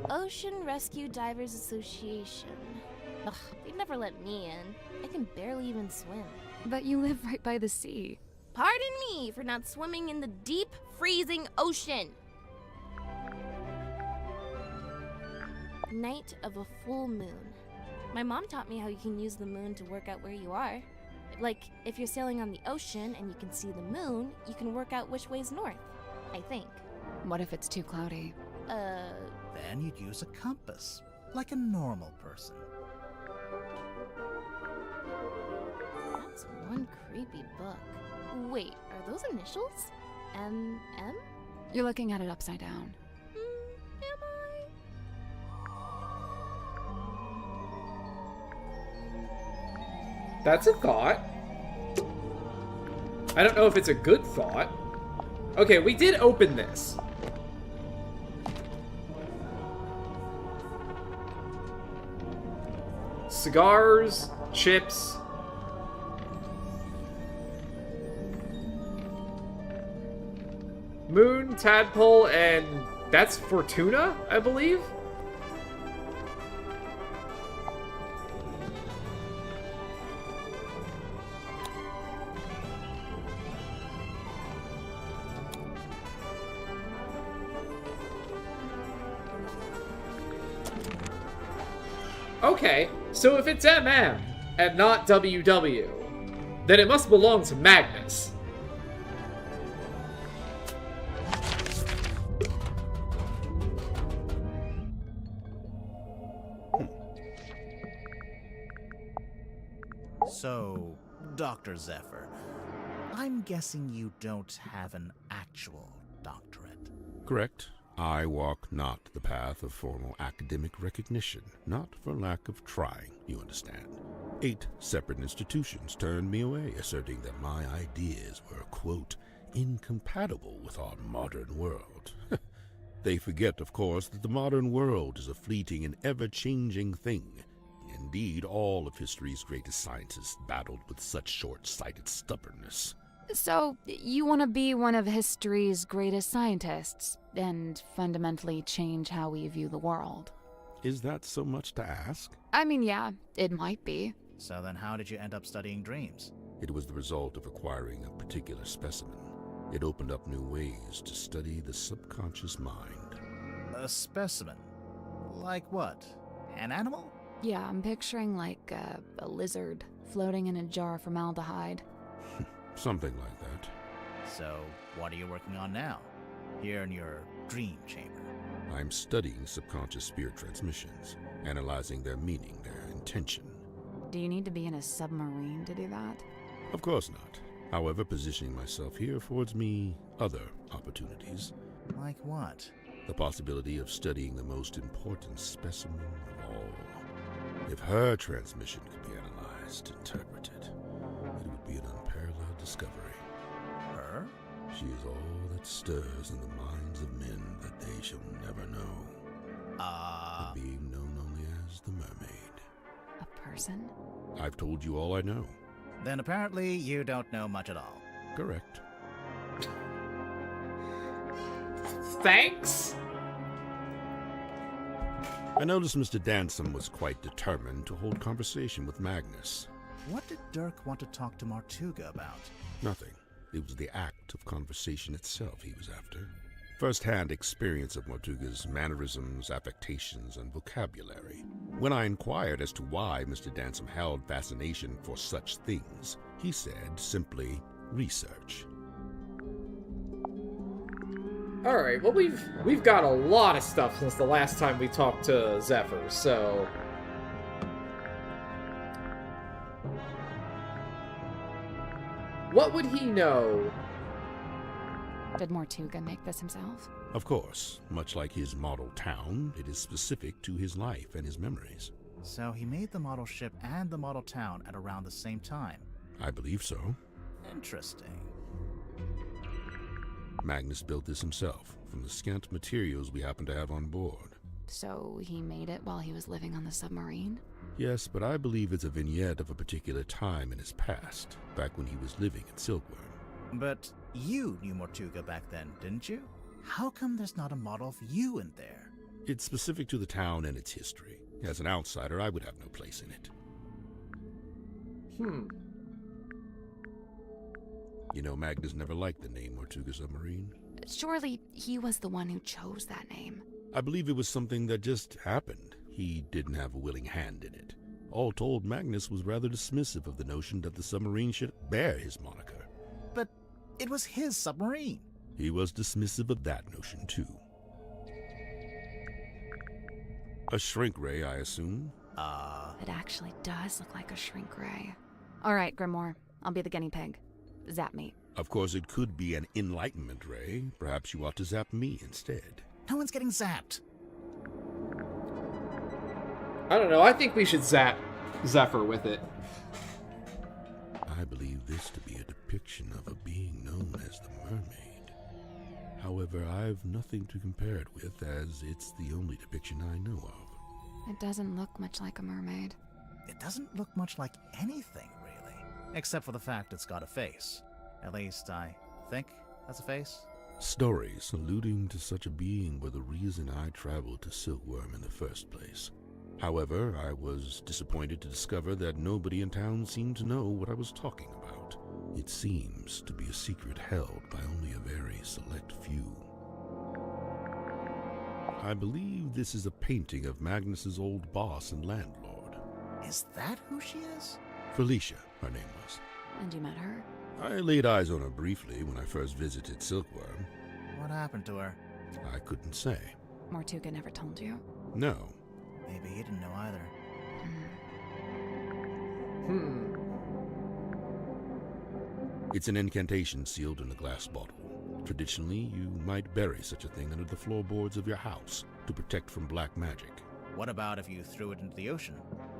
Ocean Rescue Divers Association. Ugh, they'd never let me in. I can barely even swim. But you live right by the sea. Pardon me for not swimming in the deep, freezing ocean. Night of a full moon. My mom taught me how you can use the moon to work out where you are. Like, if you're sailing on the ocean and you can see the moon, you can work out which way's north, I think. What if it's too cloudy? Then you'd use a compass, like a normal person. creepy book. Wait, are those initials? M? You're looking at it upside down. Am I? That's a thought. I don't know if it's a good thought. Okay, we did open this. Cigars, chips. Moon, tadpole, and that's Fortuna, I believe? Okay, so if it's MM and not WW, then it must belong to Magnus. So, Dr. Zephyr, I'm guessing you don't have an actual doctorate. Correct. I walk not the path of formal academic recognition, not for lack of trying, you understand. 8 separate institutions turned me away, asserting that my ideas were, quote, incompatible with our modern world. They forget, of course, that the modern world is a fleeting and ever-changing thing. Indeed, all of history's greatest scientists battled with such short-sighted stubbornness. So, you want to be one of history's greatest scientists, and fundamentally change how we view the world? Is that so much to ask? I mean, yeah, it might be. So then how did you end up studying dreams? It was the result of acquiring a particular specimen. It opened up new ways to study the subconscious mind. A specimen? Like what? An animal? Yeah, I'm picturing like a lizard floating in a jar of formaldehyde. Something like that. So, what are you working on now? Here in your dream chamber? I'm studying subconscious spirit transmissions, analyzing their meaning, their intention. Do you need to be in a submarine to do that? Of course not. However, positioning myself here affords me other opportunities. Like what? The possibility of studying the most important specimen of all. If her transmission could be analyzed, interpreted, it would be an unparalleled discovery. Her? She is all that stirs in the minds of men that they shall never know. A being known only as the Mermaid. A person? I've told you all I know. Then apparently you don't know much at all. Correct. Thanks? I noticed Mr. Dansom was quite determined to hold conversation with Magnus. What did Dirk want to talk to Martuga about? Nothing. It was the act of conversation itself he was after. First-hand experience of Martuga's mannerisms, affectations, and vocabulary. When I inquired as to why Mr. Dansom held fascination for such things, he said simply, research. Alright, well we've got a lot of stuff since the last time we talked to Zephyr, so... What would he know? Did Mortuga make this himself? Of course, much like his model town, it is specific to his life and his memories. So he made the model ship and the model town at around the same time? I believe so. Interesting. Magnus built this himself, from the scant materials we happen to have on board. So he made it while he was living on the submarine? Yes, but I believe it's a vignette of a particular time in his past, back when he was living in Silkworm. But you knew Mortuga back then, didn't you? How come there's not a model of you in there? It's specific to the town and its history. As an outsider, I would have no place in it. You know, Magnus never liked the name Mortuga Submarine. Surely he was the one who chose that name. I believe it was something that just happened. He didn't have a willing hand in it. All told, Magnus was rather dismissive of the notion that the submarine should bear his moniker. But it was his submarine. He was dismissive of that notion, too. A shrink ray, I assume? It actually does look like a shrink ray. All right, Grimoire. I'll be the guinea pig. Zap me. Of course, it could be an enlightenment ray. Perhaps you ought to zap me instead. No one's getting zapped. I don't know. I think we should zap Zephyr with it. I believe this to be a depiction of a being known as the Mermaid. However, I've nothing to compare it with, as it's the only depiction I know of. It doesn't look much like a mermaid. It doesn't look much like anything, really. Except for the fact it's got a face. At least, I think that's a face. Stories alluding to such a being were the reason I traveled to Silkworm in the first place. However, I was disappointed to discover that nobody in town seemed to know what I was talking about. It seems to be a secret held by only a very select few. I believe this is a painting of Magnus's old boss and landlord. Is that who she is? Felicia, her name was. And you met her? I laid eyes on her briefly when I first visited Silkworm. What happened to her? I couldn't say. Mortuga never told you? No. Maybe he didn't know either. It's an incantation sealed in a glass bottle. Traditionally, you might bury such a thing under the floorboards of your house to protect from black magic. What about if you threw it into the ocean?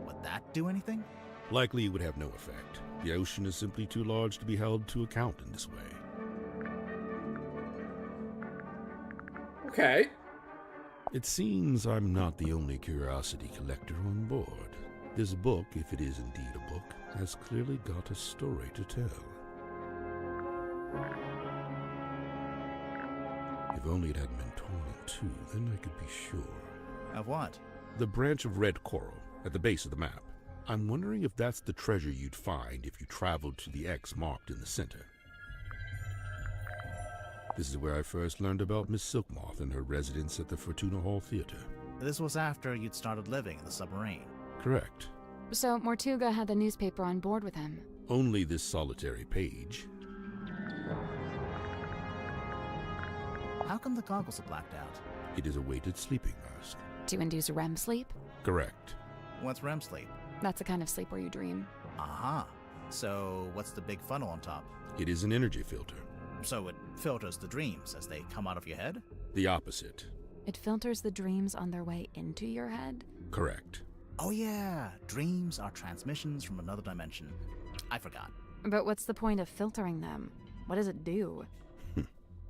Would that do anything? Likely it would have no effect. The ocean is simply too large to be held to account in this way. Okay. It seems I'm not the only curiosity collector on board. This book, if it is indeed a book, has clearly got a story to tell. If only it hadn't been torn in two, then I could be sure. Of what? The branch of red coral at the base of the map. I'm wondering if that's the treasure you'd find if you traveled to the X marked in the center. This is where I first learned about Miss Silkmoth and her residence at the Fortuna Hall Theater. This was after you'd started living in the submarine. Correct. So Mortuga had the newspaper on board with him? Only this solitary page. How come the goggles are blacked out? It is a weighted sleeping mask. To induce REM sleep? Correct. What's REM sleep? That's the kind of sleep where you dream. Aha. So what's the big funnel on top? It is an energy filter. So it filters the dreams as they come out of your head? The opposite. It filters the dreams on their way into your head? Correct. Oh yeah, dreams are transmissions from another dimension. I forgot. But what's the point of filtering them? What does it do?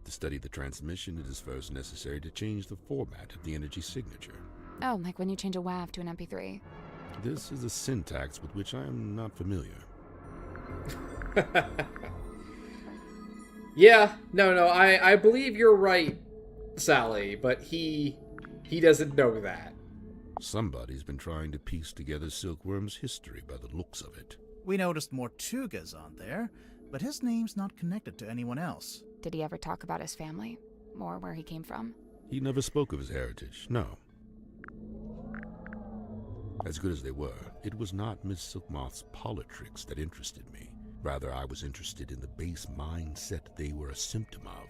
To study the transmission, it is first necessary to change the format of the energy signature. Oh, like when you change a WAV to an MP3. This is a syntax with which I am not familiar. Yeah, no, I believe you're right, Sally, but he doesn't know that. Somebody's been trying to piece together Silkworm's history by the looks of it. We noticed Mortuga's on there, but his name's not connected to anyone else. Did he ever talk about his family? Or where he came from? He never spoke of his heritage, no. As good as they were, it was not Miss Silkmoth's politricks that interested me. Rather, I was interested in the base mindset they were a symptom of.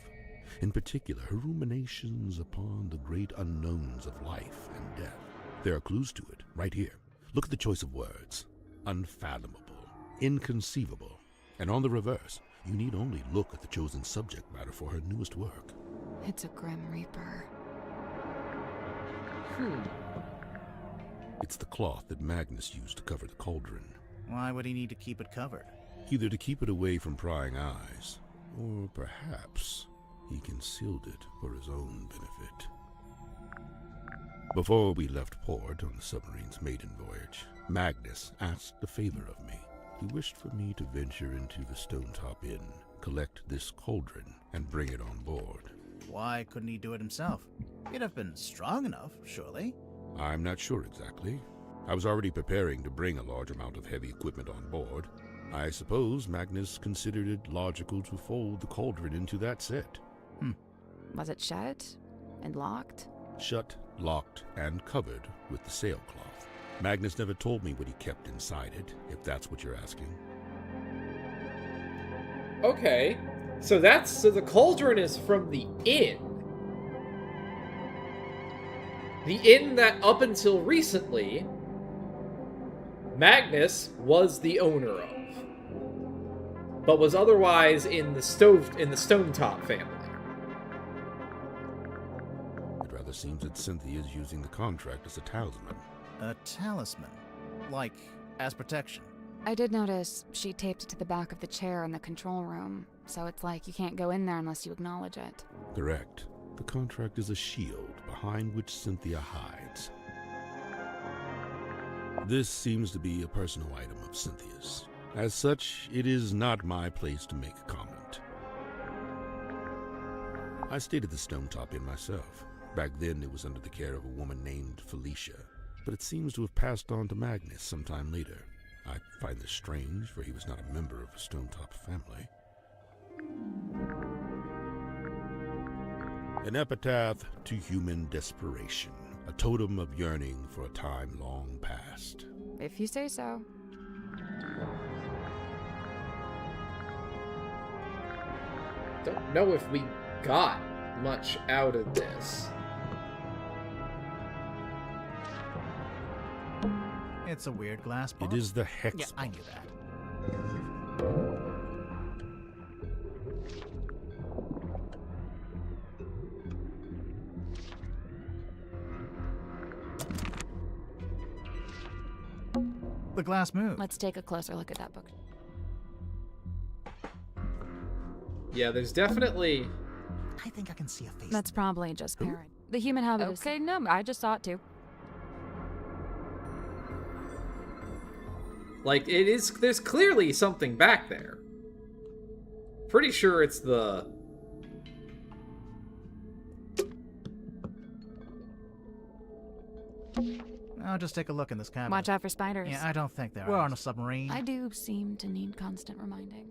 In particular, her ruminations upon the great unknowns of life and death. There are clues to it, right here. Look at the choice of words. Unfathomable, inconceivable. And on the reverse, you need only look at the chosen subject matter for her newest work. It's a Grim Reaper. It's the cloth that Magnus used to cover the cauldron. Why would he need to keep it covered? Either to keep it away from prying eyes, or perhaps he concealed it for his own benefit. Before we left port on the submarine's maiden voyage, Magnus asked a favor of me. He wished for me to venture into the Stonetop Inn, collect this cauldron, and bring it on board. Why couldn't he do it himself? He'd have been strong enough, surely. I'm not sure exactly. I was already preparing to bring a large amount of heavy equipment on board. I suppose Magnus considered it logical to fold the cauldron into that set. Was it shut? And locked? Shut, locked, and covered with the sailcloth. Magnus never told me what he kept inside it, if that's what you're asking. Okay, so the cauldron is from the inn. The inn that up until recently, Magnus was the owner of. but was otherwise in the Stonetop family. It rather seems that Cynthia is using the contract as a talisman. A talisman? Like, as protection? I did notice she taped it to the back of the chair in the control room, so it's like you can't go in there unless you acknowledge it. Correct. The contract is a shield behind which Cynthia hides. This seems to be a personal item of Cynthia's. As such, it is not my place to make a comment. I stayed at the Stonetop Inn myself. Back then, it was under the care of a woman named Felicia, but it seems to have passed on to Magnus sometime later. I find this strange, for he was not a member of the Stonetop family. An epitaph to human desperation, a totem of yearning for a time long past. If you say so. Don't know if we got much out of this. It's a weird glass bottle. It is the hex. Yeah, I knew that. The glass moved. Let's take a closer look at that book. Yeah, there's definitely... I think I can see a face. That's probably just parent. The human habit of... Okay, no, I just saw it too. Like, there's clearly something back there. Pretty sure it's the... I'll just take a look in this cabinet. Watch out for spiders. Yeah, I don't think there are. We're on a submarine. I do seem to need constant reminding.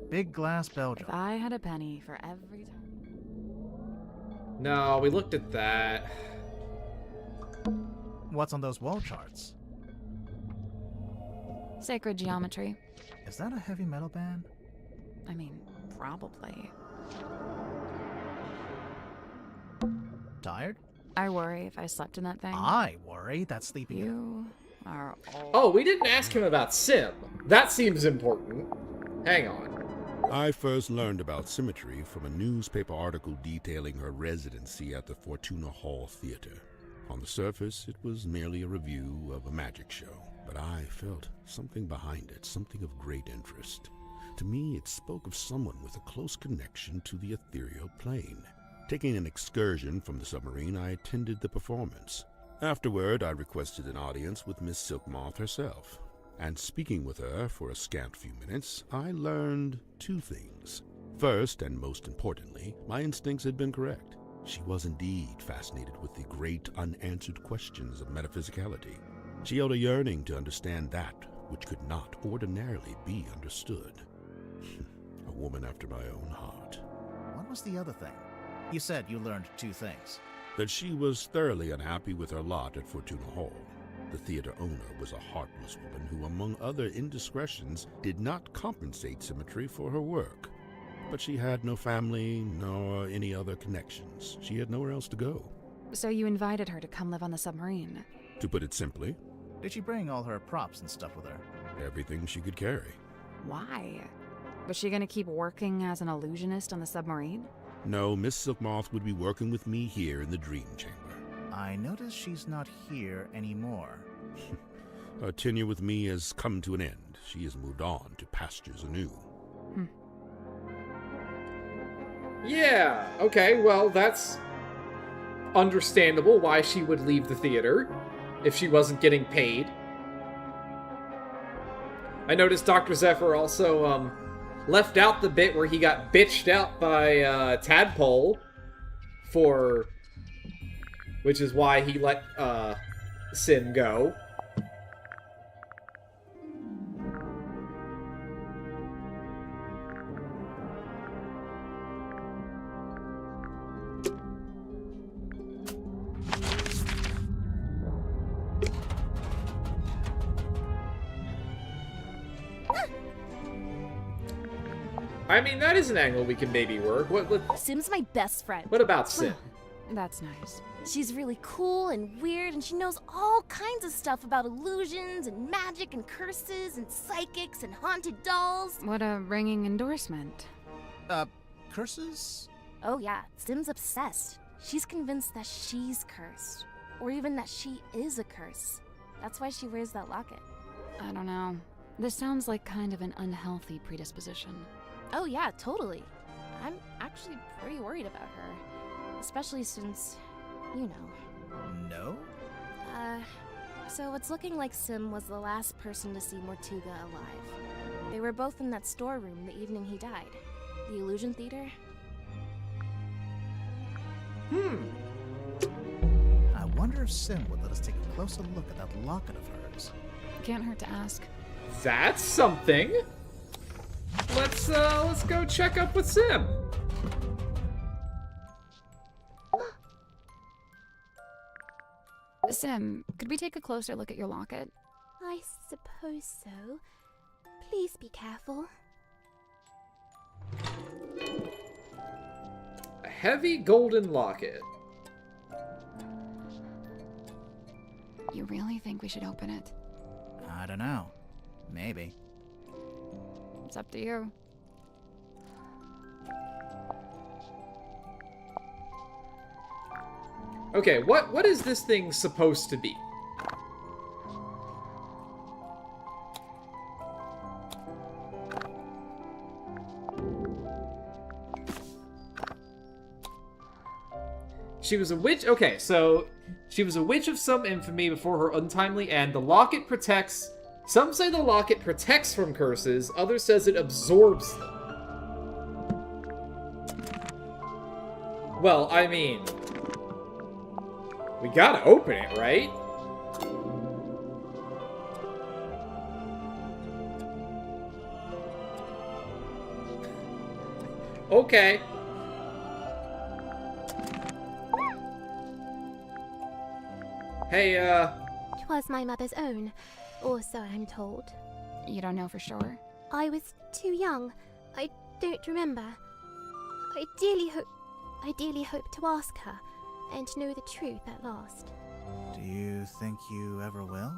Big glass bell jar. If I had a penny for every time... No, we looked at that. What's on those wall charts? Sacred geometry. Is that a heavy metal band? I mean, probably. Tired? I worry if I slept in that thing. I worry that sleeping... You are old. Oh, we didn't ask him about Sim. That seems important. Hang on. I first learned about Symmetry from a newspaper article detailing her residency at the Fortuna Hall Theater. On the surface, it was merely a review of a magic show, but I felt something behind it, something of great interest. To me, it spoke of someone with a close connection to the ethereal plane. Taking an excursion from the submarine, I attended the performance. Afterward, I requested an audience with Miss Silkmoth herself. And speaking with her for a scant few minutes, I learned two things. First, and most importantly, my instincts had been correct. She was indeed fascinated with the great unanswered questions of metaphysicality. She held a yearning to understand that which could not ordinarily be understood. A woman after my own heart. What was the other thing? You said you learned two things. That she was thoroughly unhappy with her lot at Fortuna Hall. The theater owner was a heartless woman who, among other indiscretions, did not compensate Symmetry for her work. But she had no family, nor any other connections. She had nowhere else to go. So you invited her to come live on the submarine? To put it simply, did she bring all her props and stuff with her? Everything she could carry. Why? Was she gonna keep working as an illusionist on the submarine? No, Miss Silkmoth would be working with me here in the Dream Chamber. I notice she's not here anymore. Her tenure with me has come to an end. She has moved on to pastures anew. Yeah, okay, well, that's understandable why she would leave the theater if she wasn't getting paid. I noticed Dr. Zephyr also, left out the bit where he got bitched out by, Tadpole for... which is why he let, Sin go. I mean, that is an angle we can maybe work. What Sim's my best friend. about Sim? That's nice. She's really cool and weird, and she knows all kinds of stuff about illusions and magic and curses and psychics and haunted dolls. What a ringing endorsement. Curses? Oh yeah, Sim's obsessed. She's convinced that she's cursed. Or even that she is a curse. That's why she wears that locket. I don't know. This sounds like kind of an unhealthy predisposition. Oh yeah, totally. I'm actually pretty worried about her. Especially since, you know. No? So it's looking like Sim was the last person to see Mortuga alive. They were both in that storeroom the evening he died. The Illusion Theater. I wonder if Sim would let us take a closer look at that locket of hers. Can't hurt to ask. That's something. Let's go check up with Sim. Sim, could we take a closer look at your locket? I suppose so. Please be careful. A heavy golden locket. You really think we should open it? I don't know. Maybe. It's up to you. Okay, what is this thing supposed to be? She was a witch. Okay, so she was a witch of some infamy before her untimely end. The locket protects. Some say the locket protects from curses. Others says it absorbs them. Well, I mean, we gotta open it, right? Okay. Hey, 'Twas my mother's own, or so I'm told. You don't know for sure? I was too young. I don't remember. I dearly hope to ask her and know the truth at last. Do you think you ever will?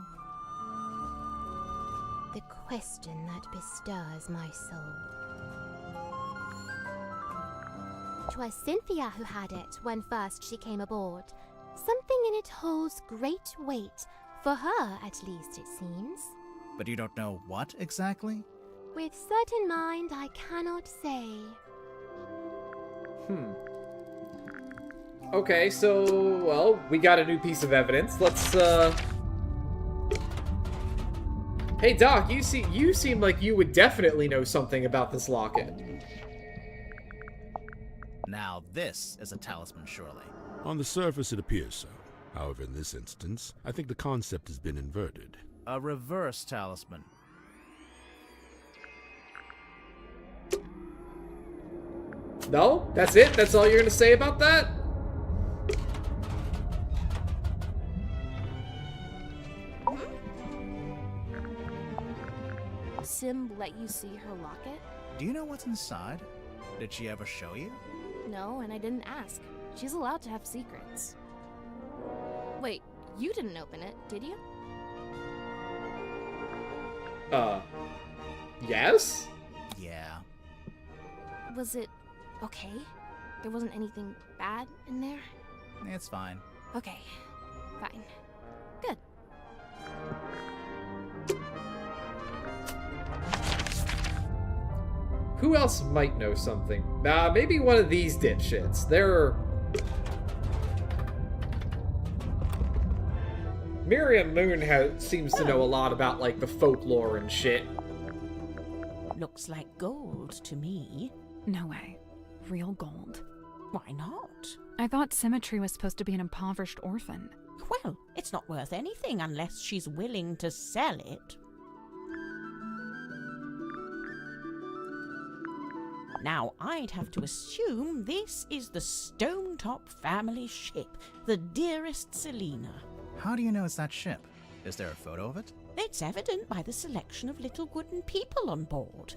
The question that bestirs my soul. 'Twas Cynthia who had it when first she came aboard. Something in it holds great weight, for her at least it seems. But you don't know what exactly? With certain mind I cannot say. Okay, so, well, we got a new piece of evidence. Let's, Hey, Doc, you seem like you would definitely know something about this locket. Now this is a talisman, surely. On the surface, it appears so. However, in this instance, I think the concept has been inverted. A reverse talisman. No? That's it? That's all you're gonna say about that? Sim let you see her locket? Do you know what's inside? Did she ever show you? No, and I didn't ask. She's allowed to have secrets. Wait, you didn't open it, did you? Yes? Yeah. Was it okay? There wasn't anything bad in there? It's fine. Okay, fine. Good. Who else might know something? Maybe one of these dipshits. They're... Miriam Moon seems to know a lot about, like, the folklore and shit. Looks like gold to me. No way. Real gold. Why not? I thought Symmetry was supposed to be an impoverished orphan. Well, it's not worth anything unless she's willing to sell it. Now, I'd have to assume this is the Stonetop family ship, the dearest Selena. How do you know it's that ship? Is there a photo of it? It's evident by the selection of little wooden people on board.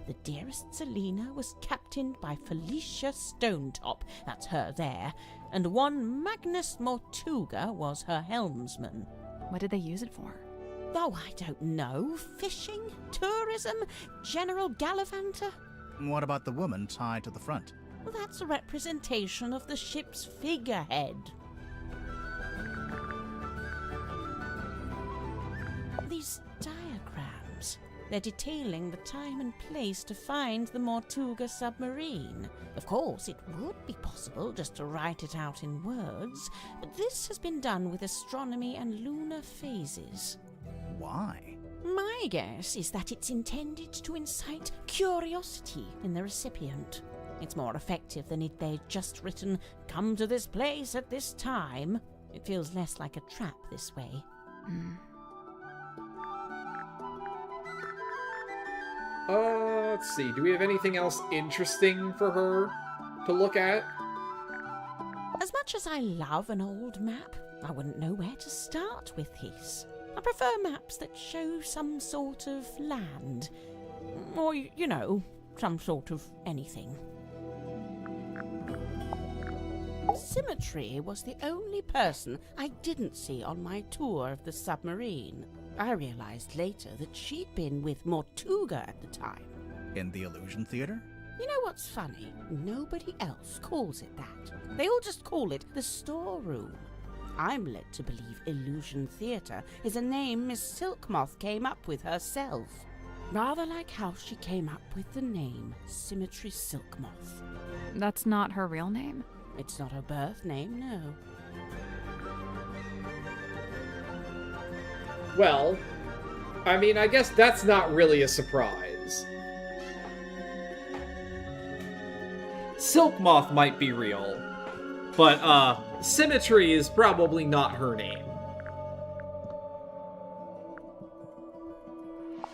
The dearest Selina was captained by Felicia Stonetop, that's her there, and one Magnus Mortuga was her helmsman. What did they use it for? Oh, I don't know. Fishing? Tourism? General gallivanter? What about the woman tied to the front? Well, that's a representation of the ship's figurehead. These diagrams, they're detailing the time and place to find the Mortuga submarine. Of course, it would be possible just to write it out in words, but this has been done with astronomy and lunar phases. Why? My guess is that it's intended to incite curiosity in the recipient. It's more effective than if they'd just written, "Come to this place at this time." It feels less like a trap this way. Let's see. Do we have anything else interesting for her to look at? As much as I love an old map, I wouldn't know where to start with these. I prefer maps that show some sort of land. Or, you know, some sort of anything. Symmetry was the only person I didn't see on my tour of the submarine. I realized later that she'd been with Mortuga at the time. In the Illusion Theater? You know what's funny? Nobody else calls it that. They all just call it the storeroom. I'm led to believe Illusion Theatre is a name Miss Silkmoth came up with herself. Rather like how she came up with the name Symmetry Silkmoth. That's not her real name? It's not her birth name, no. Well, I mean, I guess that's not really a surprise. Silkmoth might be real, but, Symmetry is probably not her name.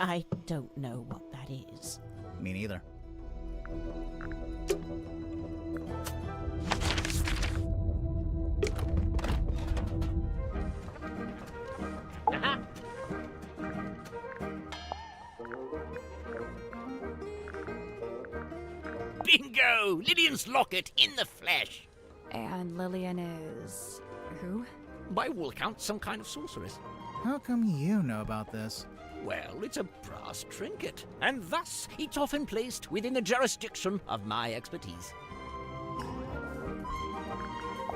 I don't know what that is. Me neither. Bingo! Lydian's locket in the flesh! And Lillian is... who? By all accounts, some kind of sorceress. How come you know about this? Well, it's a brass trinket, and thus it's often placed within the jurisdiction of my expertise.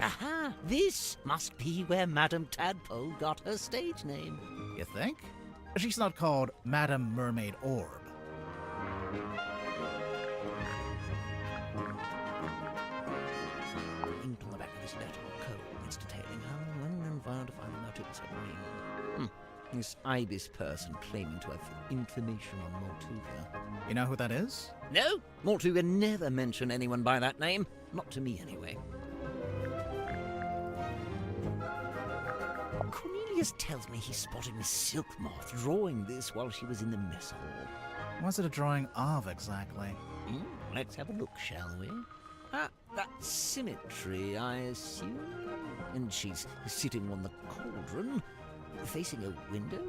Aha! This must be where Madame Tadpole got her stage name. You think? She's not called Madame Mermaid Orb. Inked on the back of this letter or code, it's detailing how when and vowed to find the Mortuga submarine. This Ibis person claiming to have information on Mortuga. You know who that is? No, Mortuga never mentioned anyone by that name. Not to me, anyway. Cornelius tells me he spotted Miss Silkmoth drawing this while she was in the mess hall. What's it a drawing of, exactly? Let's have a look, shall we? That's Symmetry, I assume. And she's sitting on the cauldron, facing a window.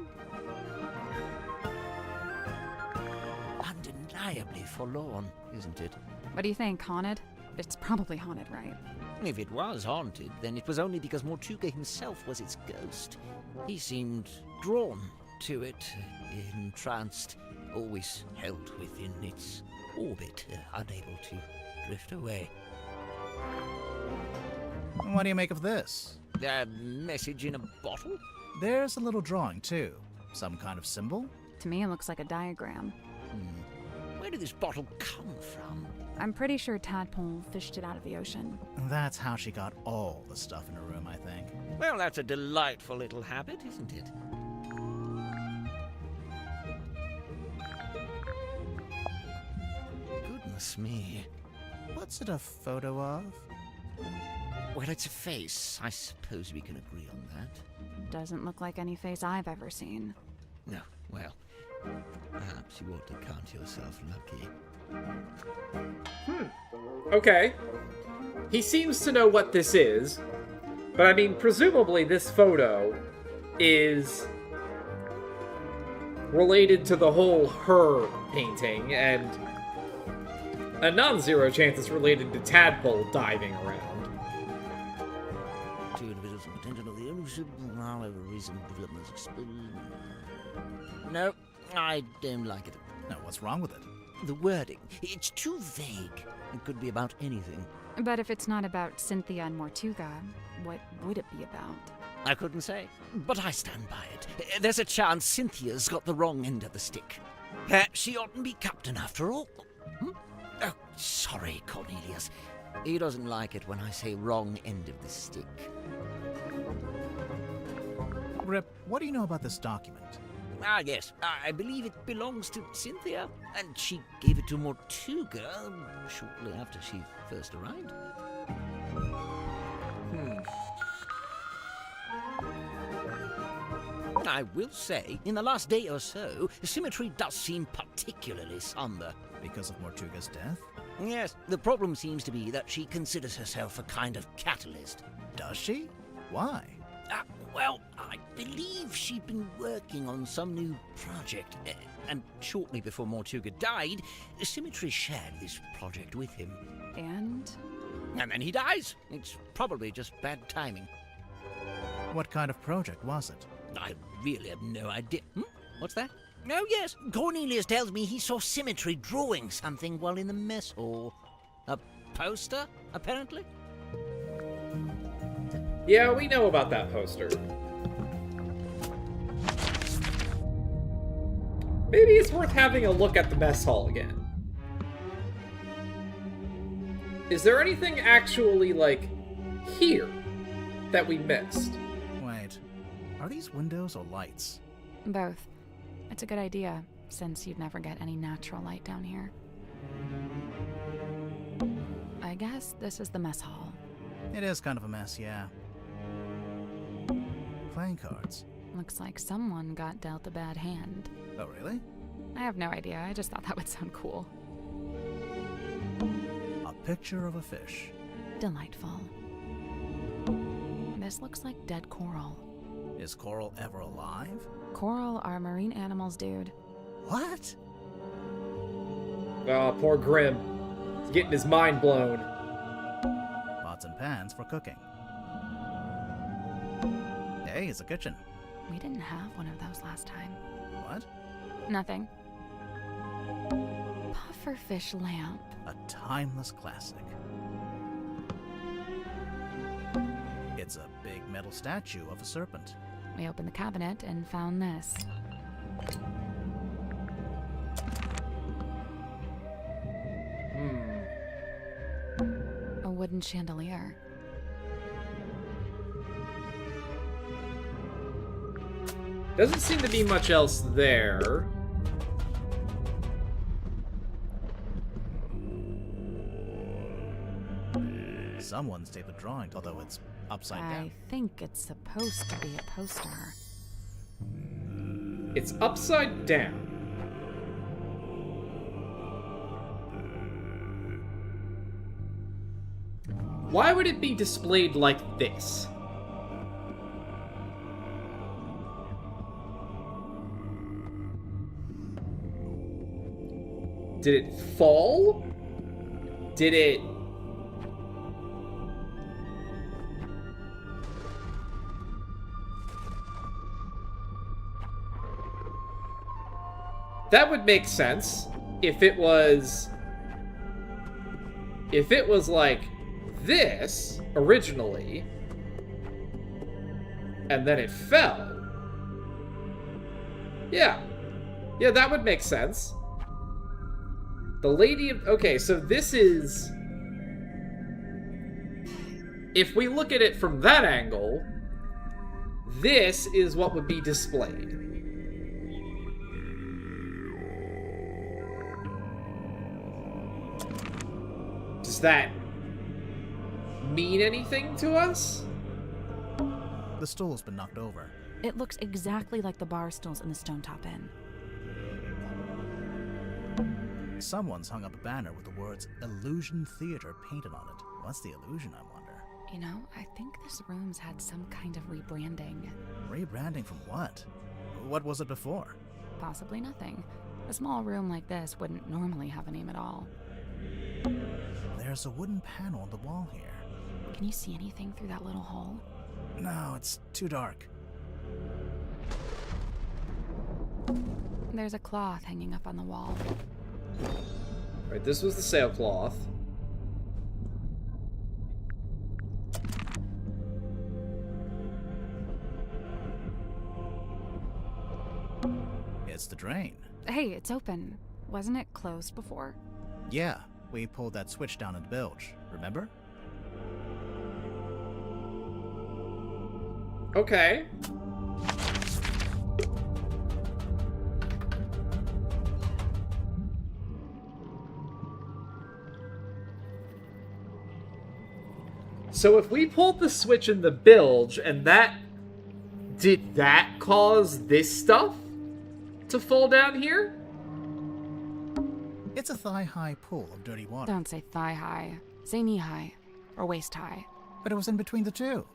Undeniably forlorn, isn't it? What do you think, haunted? It's probably haunted, right? If it was haunted, then it was only because Mortuga himself was its ghost. He seemed drawn to it, entranced, always held within its orbit, unable to drift away. What do you make of this? A message in a bottle? There's a little drawing, too. Some kind of symbol? To me, it looks like a diagram. Where did this bottle come from? I'm pretty sure Tadpole fished it out of the ocean. That's how she got all the stuff in her room, I think. Well, that's a delightful little habit, isn't it? Goodness me. What's it a photo of? Well, it's a face. I suppose we can agree on that. Doesn't look like any face I've ever seen. No, well, perhaps you ought to count yourself lucky. Okay. He seems to know what this is, but I mean, presumably this photo is related to the whole her painting, and a non-zero chance it's related to Tadpole diving around. Two individuals with potential of the ownership, however, recent developments exposed. No, I don't like it. Now, what's wrong with it? The wording, it's too vague. It could be about anything. But if it's not about Cynthia and Mortuga, what would it be about? I couldn't say, but I stand by it. There's a chance Cynthia's got the wrong end of the stick. She oughtn't be captain after all. Oh, sorry, Cornelius. He doesn't like it when I say wrong end of the stick. Rip, what do you know about this document? Ah, yes. I believe it belongs to Cynthia, and she gave it to Mortuga shortly after she first arrived. I will say, in the last day or so, Symmetry does seem particularly somber. Because of Mortuga's death? Yes, the problem seems to be that she considers herself a kind of catalyst. Does she? Why? Well, I believe she'd been working on some new project, and shortly before Mortuga died, Symmetry shared this project with him. And? And then he dies. It's probably just bad timing. What kind of project was it? I really have no idea. What's that? Oh, yes. Cornelius tells me he saw Symmetry drawing something while in the mess hall. A poster, apparently? Yeah, we know about that poster. Maybe it's worth having a look at the mess hall again. Is there anything actually, like, here that we missed? Wait, are these windows or lights? Both. It's a good idea, since you'd never get any natural light down here. I guess this is the mess hall. It is kind of a mess, yeah. Playing cards. Looks like someone got dealt a bad hand. Oh, really? I have no idea, I just thought that would sound cool. A picture of a fish. Delightful. This looks like dead coral. Is coral ever alive? Coral are marine animals, dude. What? Oh, poor Grim. He's getting his mind blown. Pots and pans for cooking. Hey, it's a kitchen. We didn't have one of those last time. What? Nothing. Pufferfish lamp. A timeless classic. It's a big metal statue of a serpent. We opened the cabinet and found this. A wooden chandelier. Doesn't seem to be much else there. Someone's taped a drawing, although it's upside down. I think it's supposed to be a poster. It's upside down. Why would it be displayed like this? Did it fall? Did it... That would make sense if it was like this originally and then it fell. Yeah, that would make sense. The Lady of... Okay, so this is... If we look at it from that angle, this is what would be displayed. Does that mean anything to us? The stool's been knocked over. It looks exactly like the bar stools in the Stone Top Inn. Someone's hung up a banner with the words Illusion Theater painted on it. What's the illusion, I wonder? You know, I think this room's had some kind of rebranding. Rebranding from what? What was it before? Possibly nothing. A small room like this wouldn't normally have a name at all. There's a wooden panel on the wall here. Can you see anything through that little hole? No, it's too dark. There's a cloth hanging up on the wall. Right, this was the sailcloth. It's the drain. Hey, it's open. Wasn't it closed before? Yeah, we pulled that switch down in the bilge, remember? Okay. So if we pulled the switch in the bilge and did that cause this stuff to fall down here? It's a thigh-high pool of dirty water. Don't say thigh-high. Say knee-high. Or waist-high. But it was in between the two.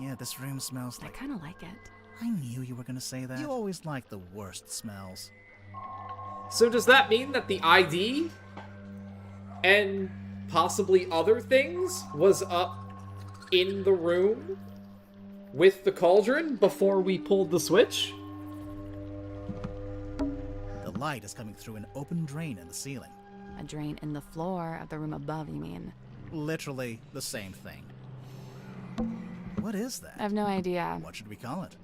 Yeah, this room smells like... I kind of like it. I knew you were gonna say that. You always like the worst smells. So does that mean that the ID and possibly other things was up in the room with the cauldron before we pulled the switch? The light is coming through an open drain in the ceiling. A drain in the floor of the room above, you mean? Literally the same thing. What is that? I have no idea. What should we call it?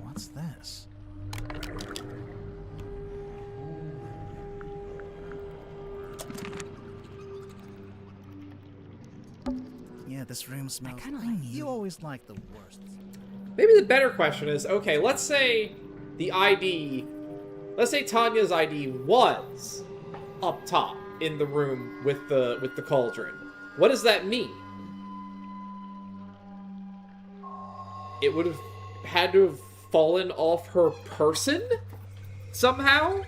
What's this? Yeah, this room smells... kinda like You always like the worst. Maybe the better question is, okay, let's say the ID... Let's say Tanya's ID was up top in the room with the cauldron. What does that mean? It would have had to have fallen off her person somehow?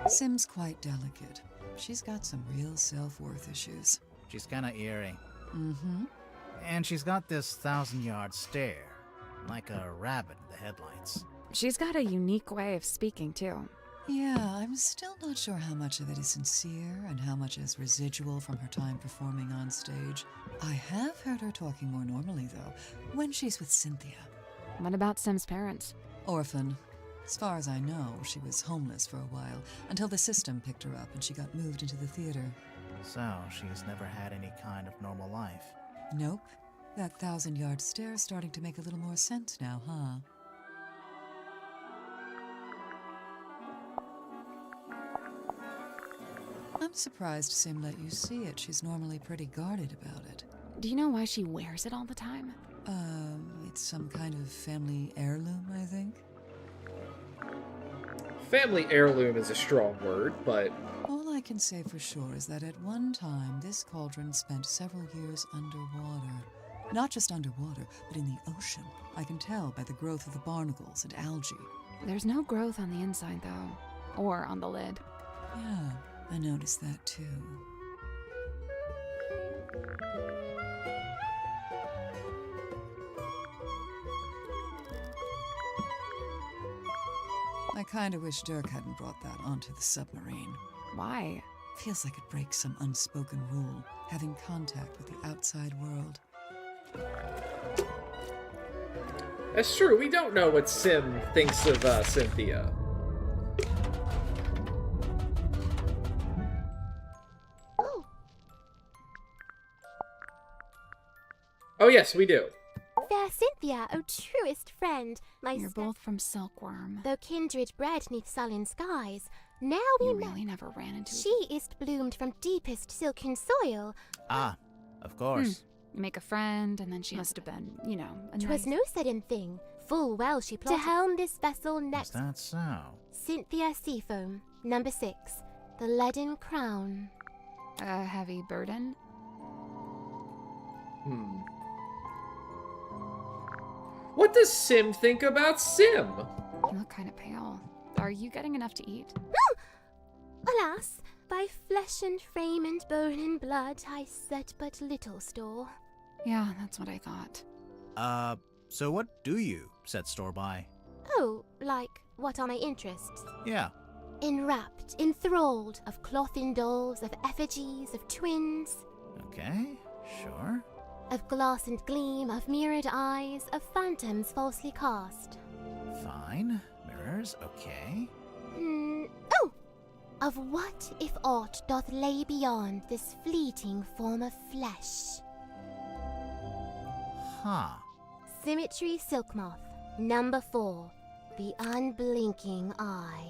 Sim's quite delicate. She's got some real self-worth issues. She's kinda eerie. Mm-hmm. And she's got this 1,000-yard stare, like a rabbit in the headlights. She's got a unique way of speaking, too. Yeah, I'm still not sure how much of it is sincere and how much is residual from her time performing on stage. I have heard her talking more normally, though, when she's with Cynthia. What about Sim's parents? Orphan. As far as I know, she was homeless for a while, until the system picked her up and she got moved into the theater. So, she's never had any kind of normal life. Nope. That 1,000-yard stare's starting to make a little more sense now, huh? I'm surprised Sim let you see it. She's normally pretty guarded about it. Do you know why she wears it all the time? It's some kind of family heirloom, I think. Family heirloom is a strong word, but... All I can say for sure is that at one time, this cauldron spent several years underwater. Not just underwater, but in the ocean. I can tell by the growth of the barnacles and algae. There's no growth on the inside, though. Or on the lid. Yeah, I noticed that too. I kinda wish Dirk hadn't brought that onto the submarine. Why? Feels like it breaks some unspoken rule, having contact with the outside world. That's true, we don't know what Sim thinks of Cynthia. Oh yes, we do. Fair Cynthia, O truest friend, my You're both from Silkworm. though kindred bred neath sullen skies, now we You met. really never ran into She is bloomed from deepest silken soil. Ah, of course. You make a friend, and then she must have been, you know, a 'Twas nice... no sudden thing. Full well she plotted to helm this vessel Is next. that so? Cynthia Seafoam, number 6, the leaden crown. A heavy burden? What does Sim think about Sim? You look kind of pale. Are you getting enough to eat? Alas, by flesh and frame and bone and blood I set but little store. Yeah, that's what I thought. So what do you set store by? Oh, like, what are my interests? Yeah. Enwrapped, enthralled, of clothen dolls, of effigies, of twins, Okay, sure. of glass and gleam, of mirrored eyes, of phantoms falsely cast. Fine. Mirrors, okay. Oh! Of what if aught doth lay beyond this fleeting form of flesh? Huh. Symmetry Silk Moth, number 4, the unblinking eye.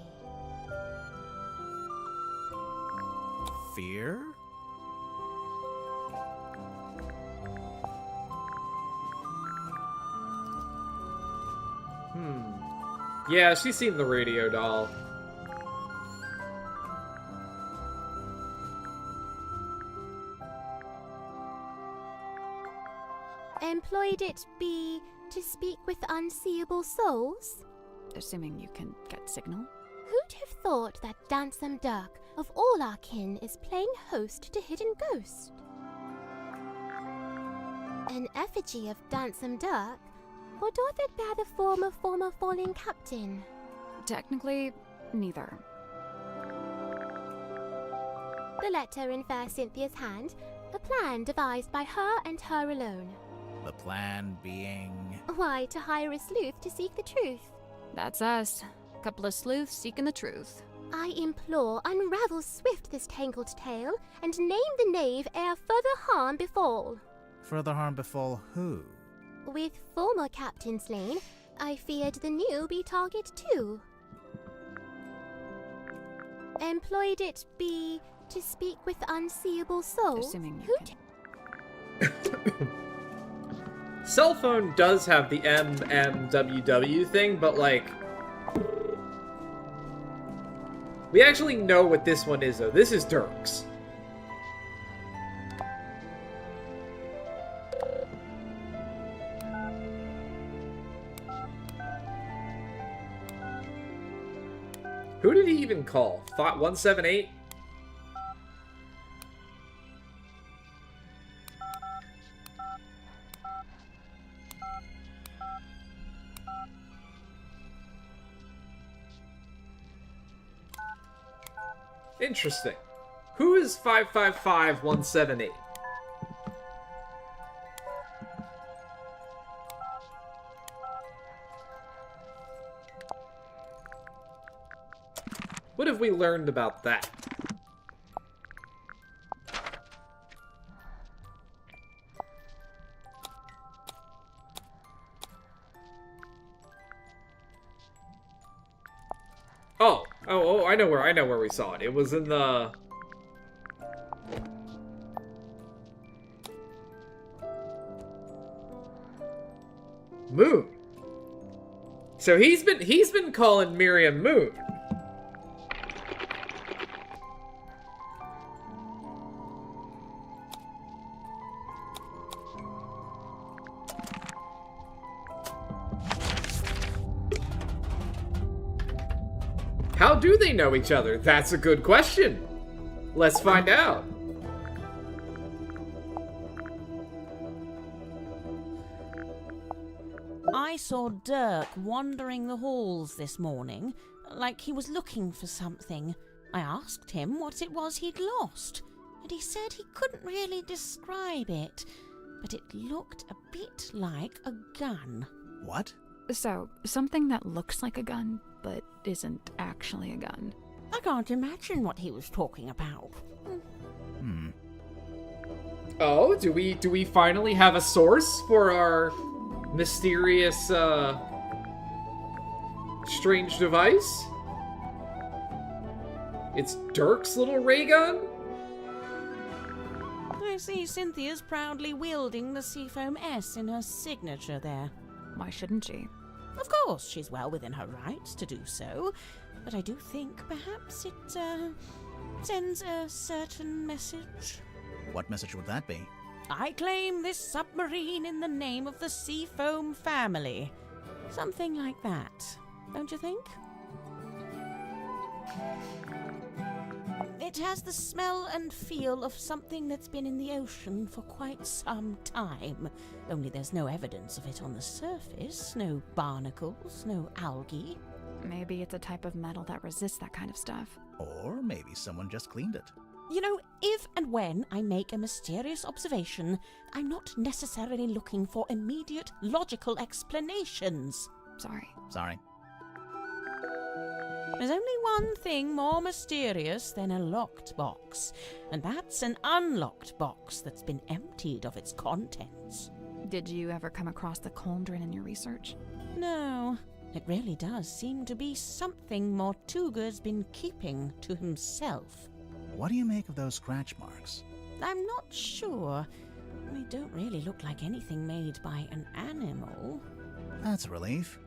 Fear? Yeah, she's seen the radio doll. Employed it be to speak with unseeable souls? Assuming you can get signal. Who'd have thought that Dansome Dirk, of all our kin, is playing host to Hidden Ghost? An effigy of Dansome Dirk? Or doth it bear the form of former fallen captain? Technically, neither. The letter in fair Cynthia's hand, a plan devised by her and her alone. The plan being... Why, to hire a sleuth to seek the truth. That's us. A couple of sleuths seeking the truth. I implore, unravel swift this tangled tale, and name the knave ere further harm befall. Further harm befall who? With former captain slain, I feared the new be target too. Employed it be to speak with unseeable souls? Assuming you can. Cell phone does have the MMWW thing, but like... We actually know what this one is, though. This is Dirk's. Who did he even call? Thought 178? Interesting. Who is 555178? What have we learned about that? Oh, I know where we saw it. It was in the Moon. So he's been calling Miriam Moon. How do they know each other? That's a good question. Let's find out. I saw Dirk wandering the halls this morning, like he was looking for something. I asked him what it was he'd lost, and he said he couldn't really describe it, but it looked a bit like a gun. What? So, something that looks like a gun, but isn't actually a gun. I can't imagine what he was talking about. Oh, do we finally have a source for our mysterious, strange device? It's Dirk's little ray gun? I see Cynthia's proudly wielding the Seafoam S in her signature there. Why shouldn't she? Of course, she's well within her rights to do so, but I do think perhaps it, sends a certain message. What message would that be? I claim this submarine in the name of the Seafoam family. Something like that, don't you think? It has the smell and feel of something that's been in the ocean for quite some time. Only there's no evidence of it on the surface. No barnacles, no algae. Maybe it's a type of metal that resists that kind of stuff. Or maybe someone just cleaned it. You know, if and when I make a mysterious observation, I'm not necessarily looking for immediate logical explanations. Sorry. Sorry. There's only one thing more mysterious than a locked box, and that's an unlocked box that's been emptied of its contents. Did you ever come across the cauldron in your research? No, it really does seem to be something Mortuga's been keeping to himself. What do you make of those scratch marks? I'm not sure. They don't really look like anything made by an animal. That's a relief.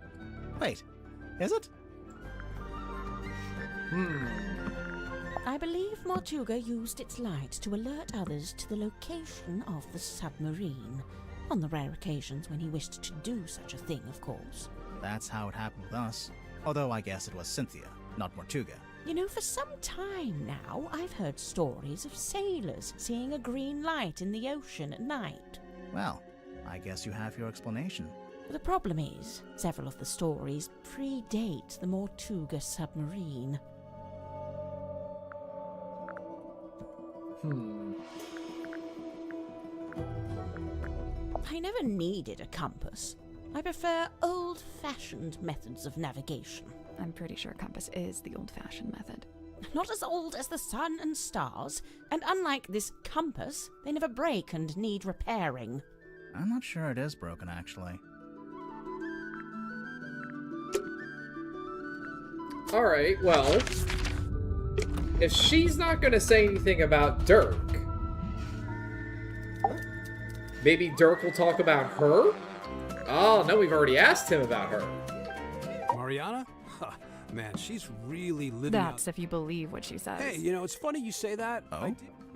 Wait, is it? I believe Mortuga used its light to alert others to the location of the submarine. On the rare occasions when he wished to do such a thing, of course. That's how it happened with us. Although I guess it was Cynthia, not Mortuga. You know, for some time now, I've heard stories of sailors seeing a green light in the ocean at night. Well, I guess you have your explanation. The problem is, several of the stories predate the Mortuga submarine. I never needed a compass. I prefer old-fashioned methods of navigation. I'm pretty sure a compass is the old-fashioned method. Not as old as the sun and stars, and unlike this compass, they never break and need repairing. I'm not sure it is broken, actually. Alright, well, if she's not gonna say anything about Dirk, maybe Dirk will talk about her? Oh, no, we've already asked him about her. Mariana? Huh, man, she's really living That's out... if you believe what she says. Hey, you know, it's funny you say that. Oh?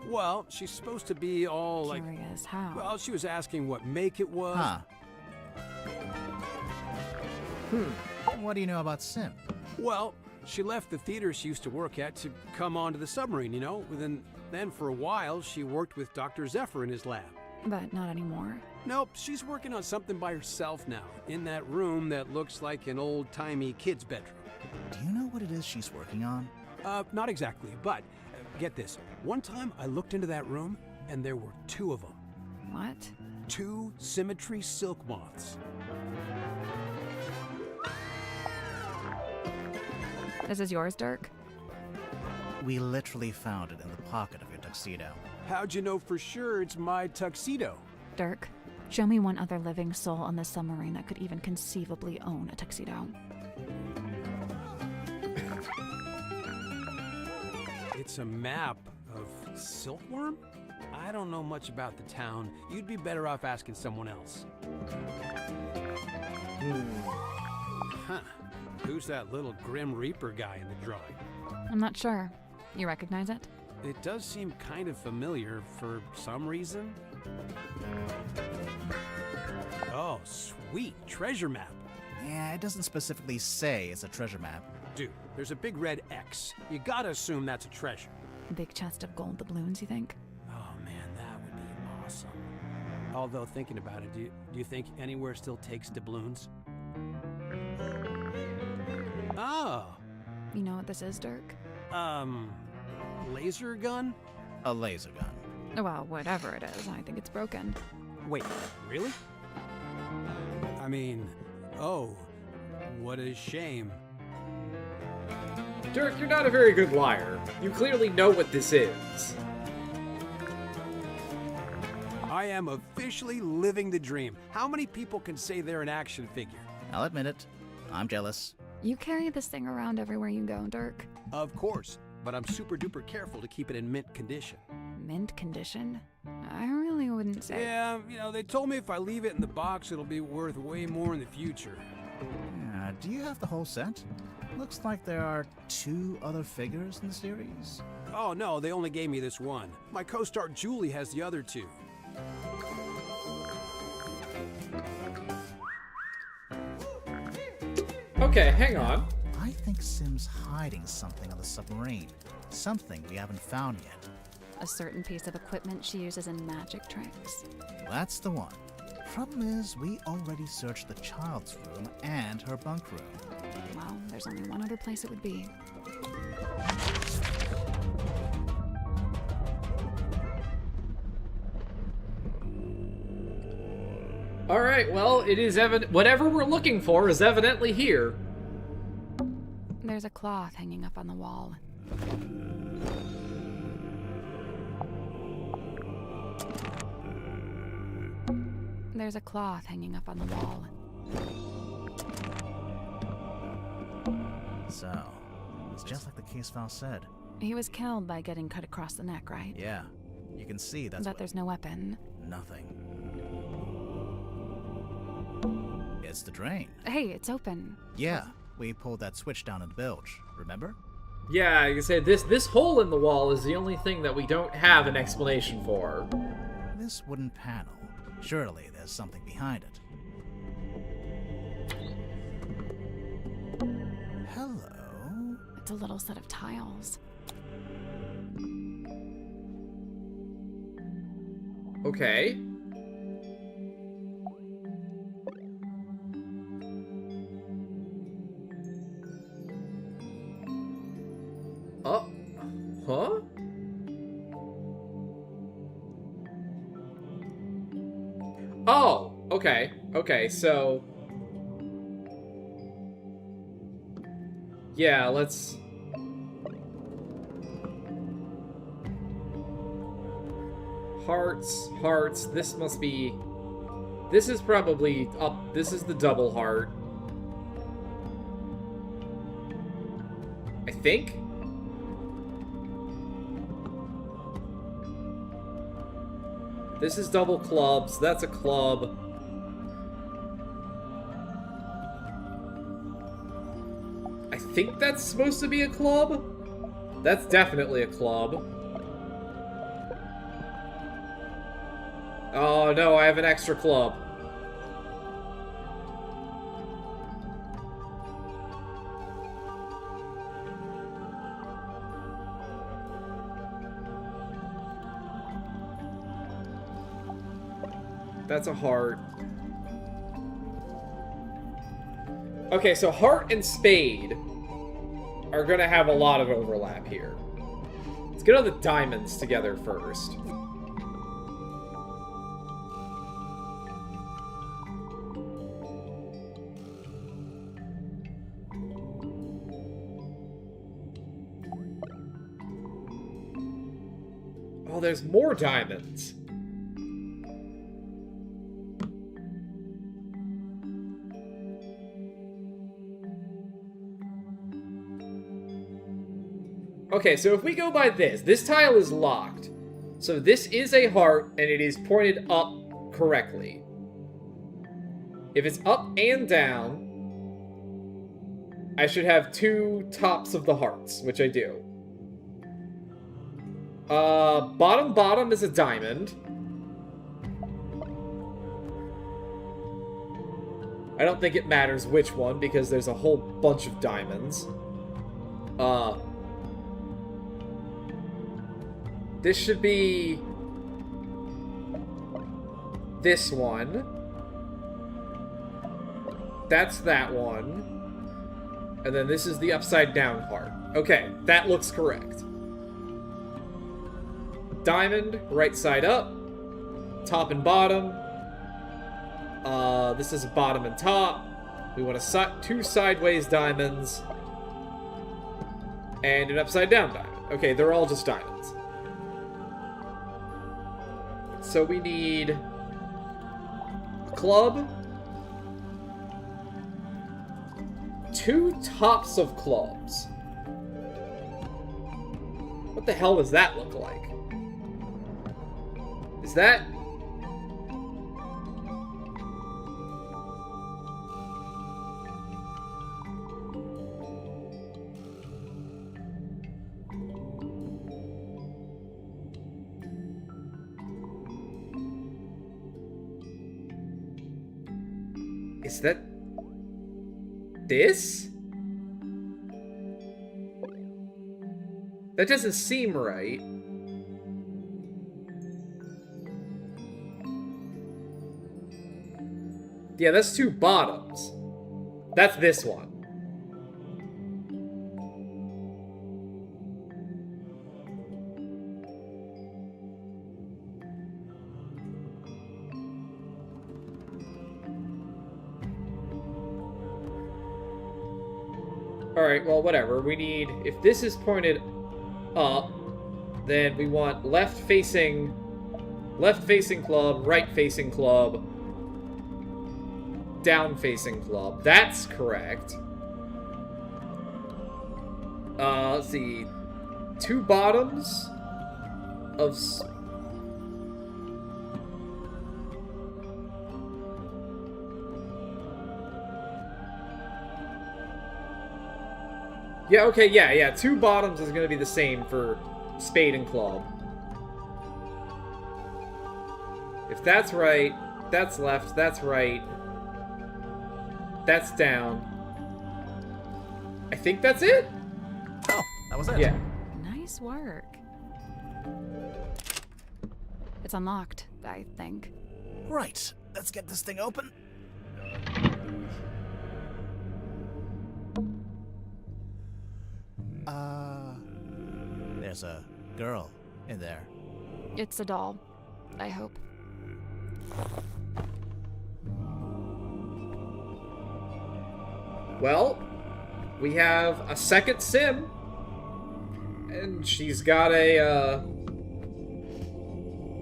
Well, she's supposed to be all like... Curious how? Well, she was asking what make it was. Huh. What do you know about Sim? Well, she left the theater she used to work at to come onto the submarine, you know? Then for a while, she worked with Dr. Zephyr in his lab. But not anymore. Nope, she's working on something by herself now, in that room that looks like an old-timey kid's bedroom. Do you know what it is she's working on? Not exactly, but get this. One time I looked into that room, and there were 2 of them. What? 2 symmetry silk moths. This is yours, Dirk? We literally found it in the pocket of your tuxedo. How'd you know for sure it's my tuxedo? Dirk, show me one other living soul on this submarine that could even conceivably own a tuxedo. It's a map of Silkworm? I don't know much about the town. You'd be better off asking someone else. Huh. Who's that little Grim Reaper guy in the drawing? I'm not sure. You recognize it? It does seem kind of familiar for some reason. Oh, sweet. Treasure map. Yeah, it doesn't specifically say it's a treasure map. Dude, there's a big red X. You gotta assume that's a treasure. Big chest of gold doubloons, you think? Oh man, that would be awesome. Although, thinking about it, do you think anywhere still takes doubloons? Oh. You know what this is, Dirk? Laser gun? A laser gun. Well, whatever it is, I think it's broken. Wait, really? I mean, oh, what a shame. Dirk, you're not a very good liar. You clearly know what this is. I am officially living the dream. How many people can say they're an action figure? I'll admit it. I'm jealous. You carry this thing around everywhere you go, Dirk. Of course, but I'm super duper careful to keep it in mint condition. Mint condition? I really wouldn't say. Yeah, you know, they told me if I leave it in the box, it'll be worth way more in the future. Yeah, do you have the whole set? Looks like there are 2 other figures in the series. Oh no, they only gave me this one. My co-star Julie has the other 2. Okay, hang on. I think Sim's hiding something on the submarine. Something we haven't found yet. A certain piece of equipment she uses in magic tricks. That's the one. Problem is, we already searched the child's room and her bunk room. Well, there's only one other place it would be. Alright, well, it is evident. Whatever we're looking for is evidently here. There's a cloth hanging up on the wall. There's a cloth hanging up on the wall. So, it's just like the case file said. He was killed by getting cut across the neck, right? Yeah, you can see that's But there's no weapon. Nothing. It's the drain. Hey, it's open. Yeah, we pulled that switch down in the bilge, remember? Yeah, like I said, this hole in the wall is the only thing that we don't have an explanation for. This wooden panel. Surely there's something behind it. Hello? It's a little set of tiles. Okay. Oh. Huh? Oh, okay. Okay, so... Yeah, let's... Hearts, hearts, this must be... This is probably up... This is the double heart. I think? This is double clubs. That's a club. I think that's supposed to be a club. That's definitely a club. Oh no, I have an extra club. That's a heart. Okay, so heart and spade are gonna have a lot of overlap here. Let's get all the diamonds together first. Oh, there's more diamonds. Okay, so if we go by this tile is locked. So this is a heart, and it is pointed up correctly. If it's up and down, I should have two tops of the hearts, which I do. Bottom is a diamond. I don't think it matters which one, because there's a whole bunch of diamonds. This should be this one. That's that one. And then this is the upside down heart. Okay, that looks correct. Diamond, right side up. Top and bottom. This is bottom and top. We want two sideways diamonds. And an upside down diamond. Okay, they're all just diamonds. So we need a club, two tops of clubs. What the hell does that look like? Is that... Is that... this? That doesn't seem right. Yeah, that's 2 bottoms. That's this one. Alright, well, whatever. We need... If this is pointed up, then we want left-facing club, right-facing club, down-facing club. That's correct. Let's see. 2 bottoms of... Yeah, okay, yeah. 2 bottoms is gonna be the same for spade and club. If that's right, that's left, that's right. That's down. I think that's it? Oh, that was it. Yeah. Nice work. It's unlocked, I think. Right, let's get this thing open. There's a girl in there. It's a doll, I hope. Well, we have a second sim. And she's got a,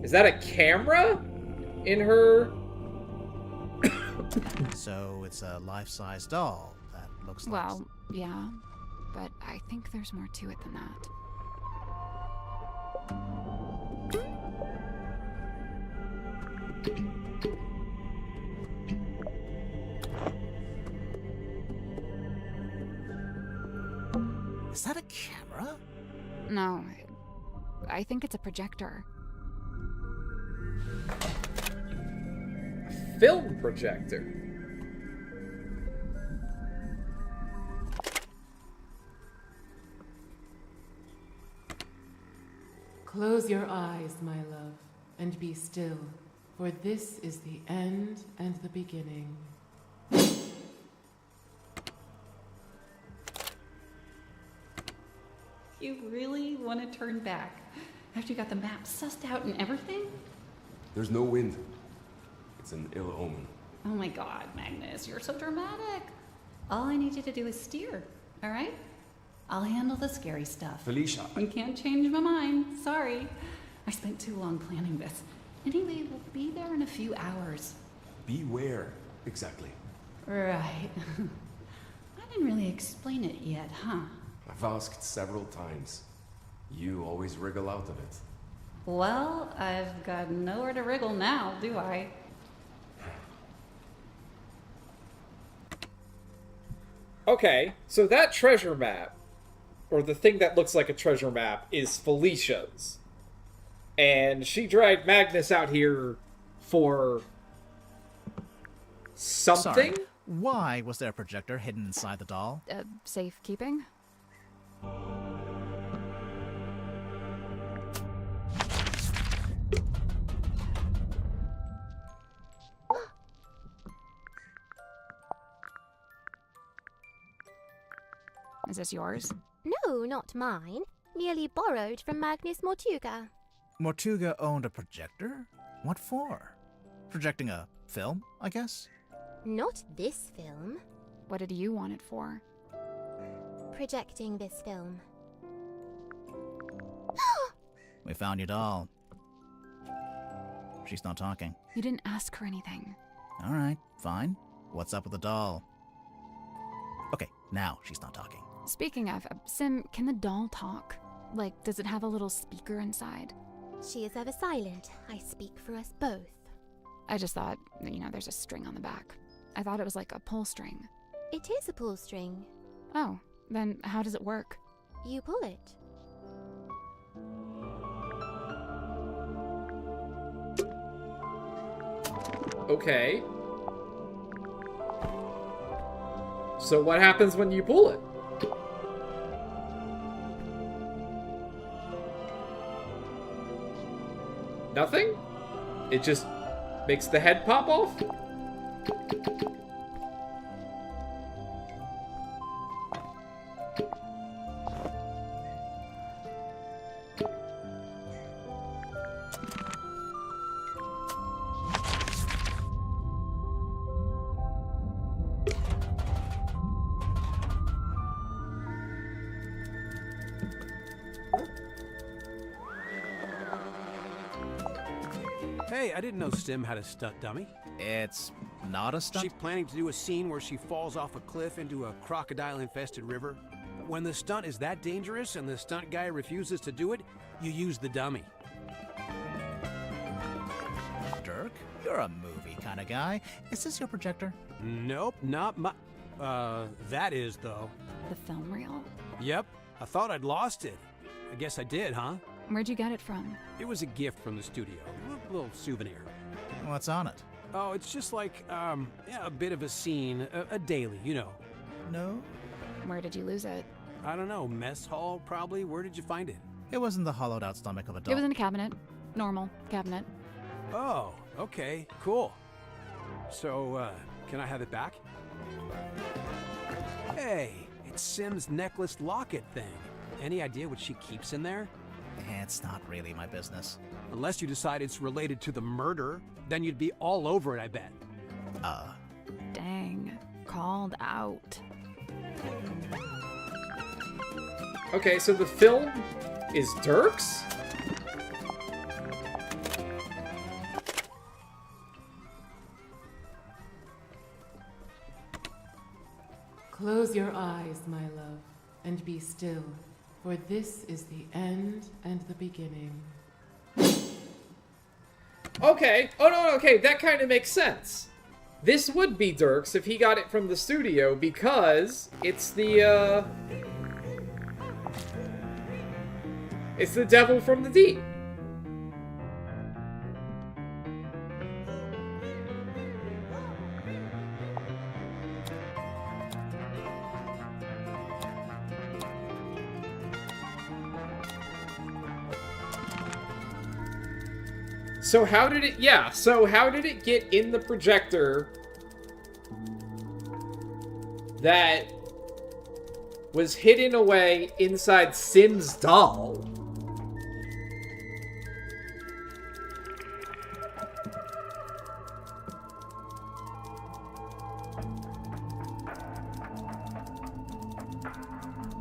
Is that a camera in her? So it's a life-size doll that looks like... Well, yeah, but I think there's more to it than that. Is that a camera? No, I think it's a projector. Film projector. Close your eyes, my love, and be still, for this is the end and the beginning. You really want to turn back after you got the map sussed out and everything? There's no wind. It's an ill omen. Oh my god, Magnus, you're so dramatic. All I need you to do is steer, all right? I'll handle the scary stuff. Felicia, You can't change my mind. Sorry. I spent too long planning this. Anyway, we'll be there in a few hours. beware. Exactly. Right. I didn't really explain it yet, huh? I've asked several times. You always wriggle out of it. Well, I've got nowhere to wriggle now, do I? Okay, so that treasure map, or the thing that looks like a treasure map, is Felicia's. And she dragged Magnus out here for... something? Sorry. Why was there a projector hidden inside the doll? Safekeeping? Is this yours? No, not mine. Merely borrowed from Magnus Mortuga. Mortuga owned a projector? What for? Projecting a film, I guess? Not this film. What did you want it for? Projecting this film. We found your doll. She's not talking. You didn't ask her anything. Alright, fine. What's up with the doll? Okay, now she's not talking. Speaking of, Sim, can the doll talk? Like, does it have a little speaker inside? She is ever silent. I speak for us both. I just thought, there's a string on the back. I thought it was like a pull string. It is a pull string. Oh, then how does it work? You pull it. Okay. So what happens when you pull it? Nothing? It just makes the head pop off? Hey, I didn't know Sim had a stunt dummy. It's not a stunt? She's planning to do a scene where she falls off a cliff into a crocodile-infested river. When the stunt is that dangerous and the stunt guy refuses to do it, you use the dummy. Dirk, you're a movie kind of guy. Is this your projector? Nope, not my... that is, though. The film reel? Yep, I thought I'd lost it. I guess I did, huh? Where'd you get it from? It was a gift from the studio. A little souvenir. What's on it? Oh, it's just like, yeah, a bit of a scene. A daily, you know. No? Where did you lose it? I don't know. Mess hall, probably? Where did you find it? It was in the hollowed out stomach of a dog. It was in a cabinet. Normal cabinet. Oh, okay. Cool. So, can I have it back? Hey, it's Sim's necklace locket thing. Any idea what she keeps in there? It's not really my business. Unless you decide it's related to the murder, then you'd be all over it, I bet. Dang. Called out. Okay, so the film is Dirk's? Close your eyes, my love, and be still, for this is the end and the beginning. Okay. Oh, no, okay, that kind of makes sense. This would be Dirk's if he got it from the studio, because it's the, it's the devil from the deep. So how did it, yeah, so how did it get in the projector that was hidden away inside Sim's doll?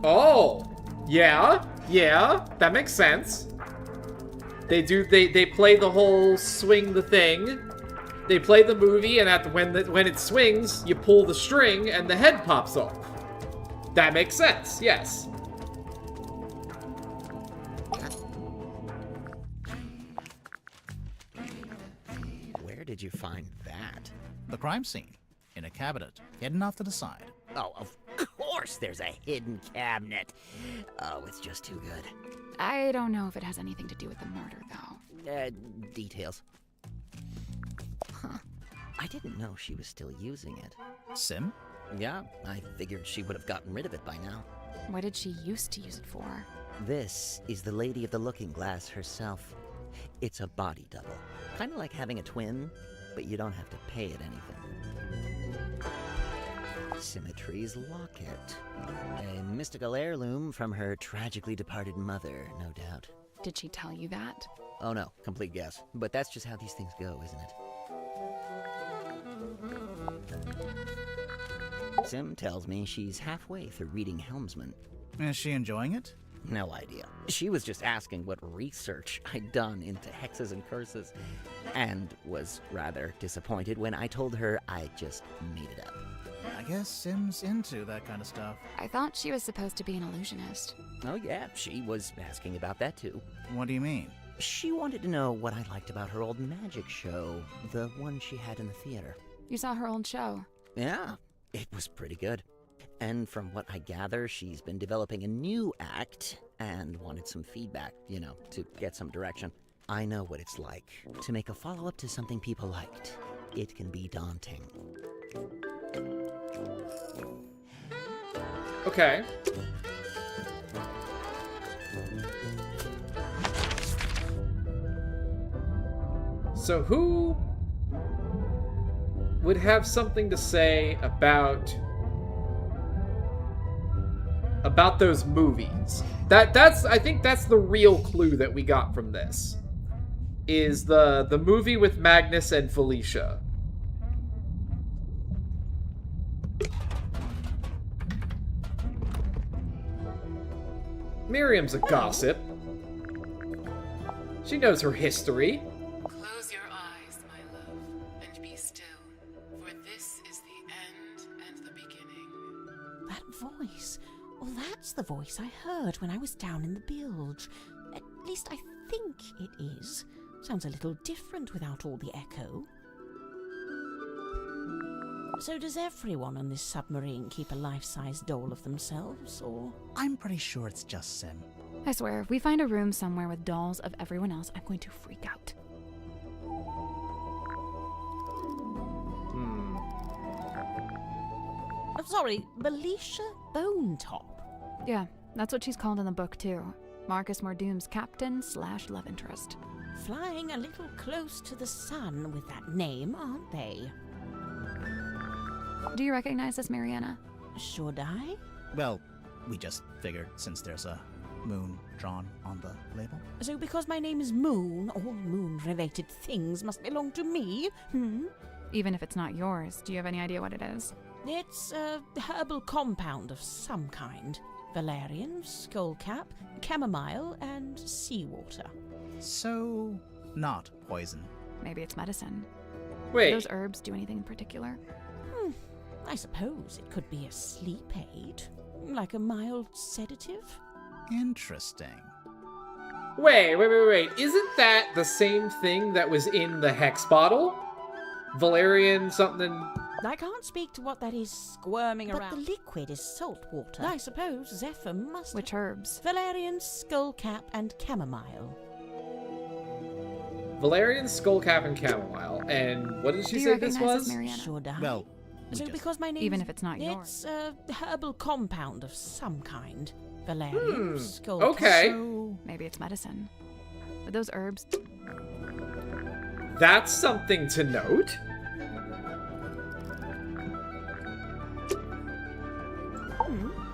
Oh, yeah, that makes sense. They play the whole swing the thing. They play the movie, and when it swings, you pull the string and the head pops off. That makes sense, yes. Where did you find that? The crime scene. In a cabinet, hidden off to the side. Oh, of course there's a hidden cabinet. Oh, it's just too good. I don't know if it has anything to do with the murder, though. Details. Huh. I didn't know she was still using it. Sim? Yeah, I figured she would have gotten rid of it by now. What did she used to use it for? This is the Lady of the Looking Glass herself. It's a body double. Kind of like having a twin, but you don't have to pay it anything. Symmetry's locket. A mystical heirloom from her tragically departed mother, no doubt. Did she tell you that? Oh no, complete guess. But that's just how these things go, isn't it? Sim tells me she's halfway through reading Helmsman. Is she enjoying it? No idea. She was just asking what research I'd done into hexes and curses, and was rather disappointed when I told her I just made it up. I guess Sim's into that kind of stuff. I thought she was supposed to be an illusionist. Oh yeah, she was asking about that too. What do you mean? She wanted to know what I liked about her old magic show, the one she had in the theater. You saw her old show? Yeah, it was pretty good. And from what I gather, she's been developing a new act and wanted some feedback, to get some direction. I know what it's like to make a follow-up to something people liked. It can be daunting. Okay. So who would have something to say about those movies? That's I think that's the real clue that we got from this. Is the movie with Magnus and Felicia. Miriam's a gossip. She knows her history. Close your eyes, my love, and be still, for this is the end and the beginning. That voice. Well, that's the voice I heard when I was down in the bilge. At least I think it is. Sounds a little different without all the echo. So does everyone on this submarine keep a life-size doll of themselves, or...? I'm pretty sure it's just Sim. I swear, if we find a room somewhere with dolls of everyone else, I'm going to freak out. I'm sorry, Felicia Bonetop? Yeah, that's what she's called in the book, too. Marcus Mordoom's captain/love interest. Flying a little close to the sun with that name, aren't they? Do you recognize this, Mariana? Should I? Well, we just figured since there's a moon drawn on the label. So because my name is Moon, all moon-related things must belong to me? Even if it's not yours, do you have any idea what it is? It's a herbal compound of some kind. Valerian, skullcap, chamomile, and seawater. So, not poison. Maybe it's medicine. Wait. Do those herbs do anything in particular? I suppose it could be a sleep aid. Like a mild sedative? Interesting. Wait. Isn't that the same thing that was in the Hex bottle? Valerian something... I can't speak to what that is squirming But around. But the liquid is salt water. I suppose Zephyr must... Which herbs? Valerian, skullcap, and chamomile. Valerian, skullcap, and chamomile. And what did she say this was? Should I? Well, so because my name even if it's not yours. It's a herbal compound of some kind. Hmm, Valerian, skullcap. okay. So... Maybe it's medicine. But those herbs... That's something to note.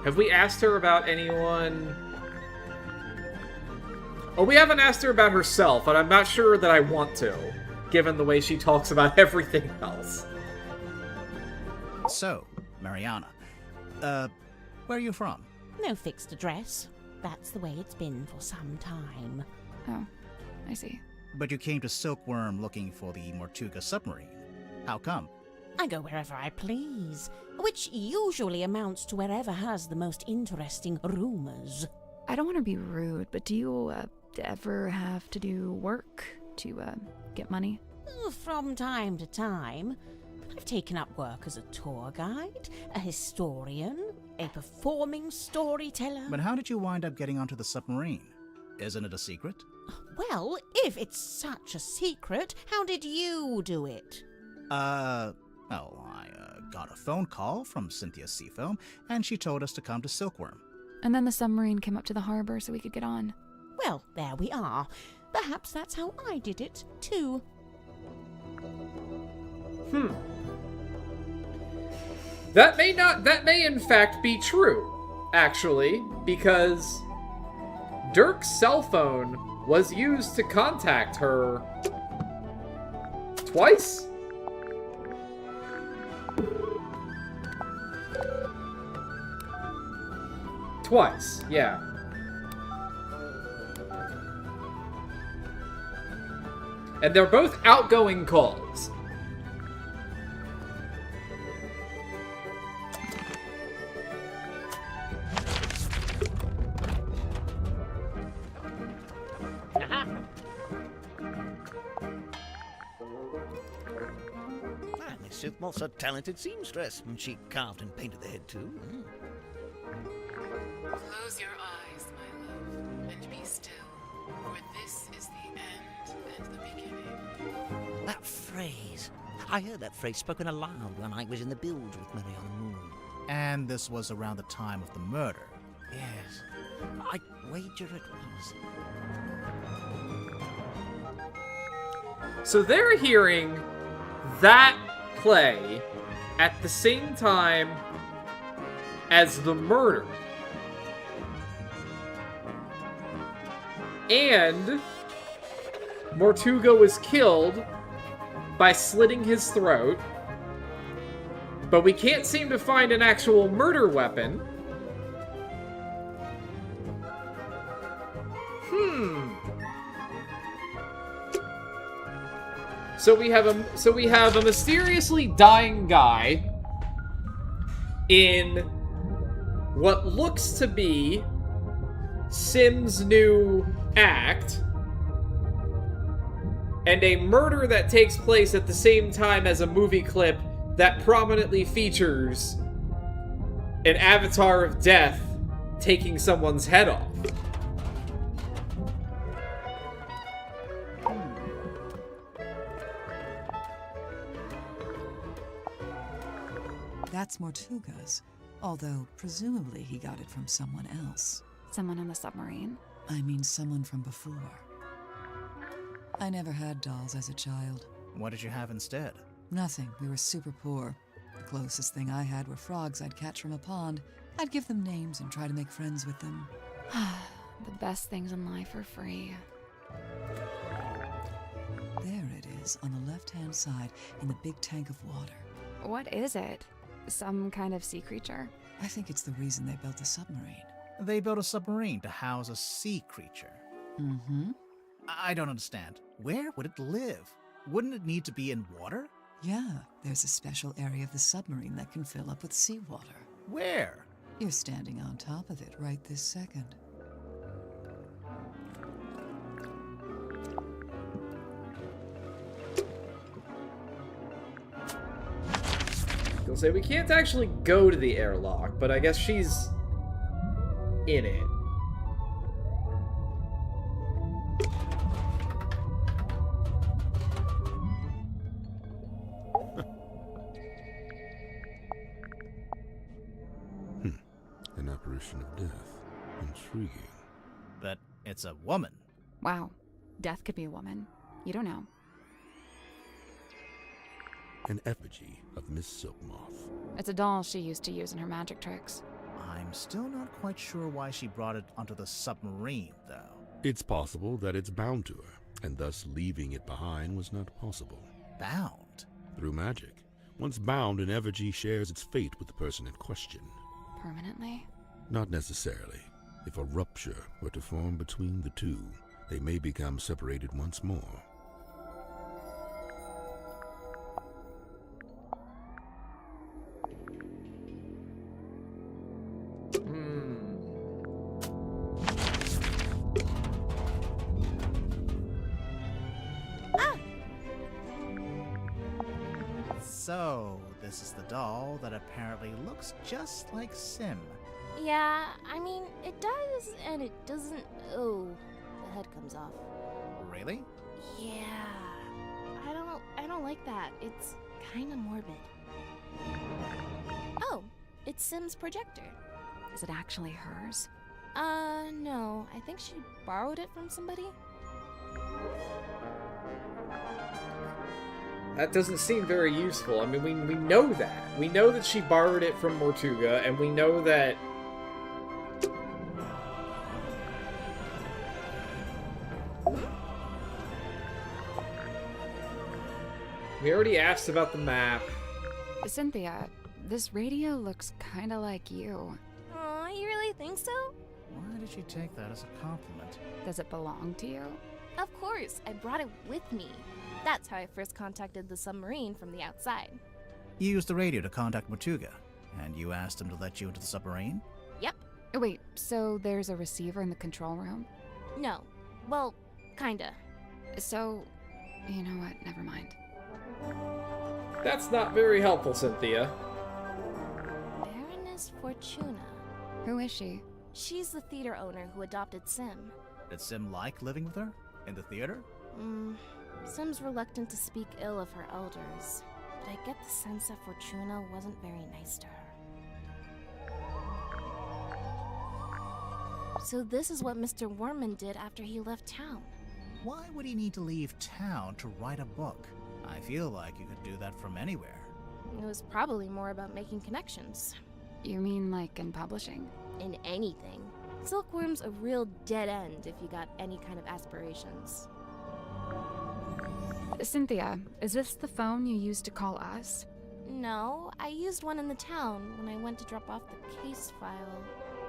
Have we asked her about anyone... Oh, we haven't asked her about herself, and I'm not sure that I want to, given the way she talks about everything else. So, Mariana, where are you from? No fixed address. That's the way it's been for some time. Oh, I see. But you came to Silkworm looking for the Mortuga submarine. How come? I go wherever I please, which usually amounts to wherever has the most interesting rumors. I don't want to be rude, but do you ever have to do work to get money? From time to time. I've taken up work as a tour guide, a historian, a performing storyteller. But how did you wind up getting onto the submarine? Isn't it a secret? Well, if it's such a secret, how did you do it? Well, I got a phone call from Cynthia Seafoam, and she told us to come to Silkworm. And then the submarine came up to the harbor so we could get on. Well, there we are. Perhaps that's how I did it, too. That may in fact be true, actually, because Dirk's cell phone was used to contact her twice? Twice, yeah. And they're both outgoing calls. Miss Silkmoth's a talented seamstress, and she carved and painted the head too. Close your eyes, my love, and be still, for this is the end and the beginning. That phrase. I heard that phrase spoken aloud when I was in the bilge with Mary on the Moon. And this was around the time of the murder. Yes. I wager it was. So they're hearing that play at the same time as the murder. And Mortuga was killed by slitting his throat. But we can't seem to find an actual murder weapon. So we have a mysteriously dying guy in what looks to be Sim's new act, and a murder that takes place at the same time as a movie clip that prominently features an avatar of death taking someone's head off. That's Mortuga's, although presumably he got it from someone else. Someone on the submarine? I mean someone from before. I never had dolls as a child. What did you have instead? Nothing. We were super poor. The closest thing I had were frogs I'd catch from a pond. I'd give them names and try to make friends with them. The best things in life are free. There it is, on the left-hand side, in the big tank of water. What is it? Some kind of sea creature? I think it's the reason they built the submarine. They built a submarine to house a sea creature. Mm-hmm. I don't understand. Where would it live? Wouldn't it need to be in water? Yeah, there's a special area of the submarine that can fill up with seawater. Where? You're standing on top of it right this second. They'll say we can't actually go to the airlock, but I guess she's in it. An apparition of death. Intriguing. But it's a woman. Wow. Death could be a woman. You don't know. An effigy of Miss Silkmoth. It's a doll she used to use in her magic tricks. I'm still not quite sure why she brought it onto the submarine, though. It's possible that it's bound to her, and thus leaving it behind was not possible. Bound? Through magic. Once bound, an effigy shares its fate with the person in question. Permanently? Not necessarily. If a rupture were to form between the two, they may become separated once more. So, this is the doll that apparently looks just like Sim. Yeah, I mean, it does and it doesn't. Oh, the head comes off. Really? Yeah. I don't like that. It's kind of morbid. Oh, it's Sim's projector. Is it actually hers? No. I think she borrowed it from somebody. That doesn't seem very useful. I mean, we know that. We know that she borrowed it from Mortuga, and we know that... We already asked about the map. Cynthia, this radio looks kinda like you. Aw, you really think so? Why did she take that as a compliment? Does it belong to you? Of course, I brought it with me. That's how I first contacted the submarine from the outside. You used the radio to contact Mortuga, and you asked him to let you into the submarine? Yep. Wait, so there's a receiver in the control room? No. Well, kinda. So, you know what? Never mind. That's not very helpful, Cynthia. Baroness Fortuna. Who is she? She's the theater owner who adopted Sim. Did Sim like living with her? In the theater? Sim's reluctant to speak ill of her elders, but I get the sense that Fortuna wasn't very nice to her. So this is what Mr. Worman did after he left town. Why would he need to leave town to write a book? I feel like you could do that from anywhere. It was probably more about making connections. You mean like in publishing? In anything. Silkworm's a real dead end if you got any kind of aspirations. Cynthia, is this the phone you used to call us? No, I used one in the town when I went to drop off the case file.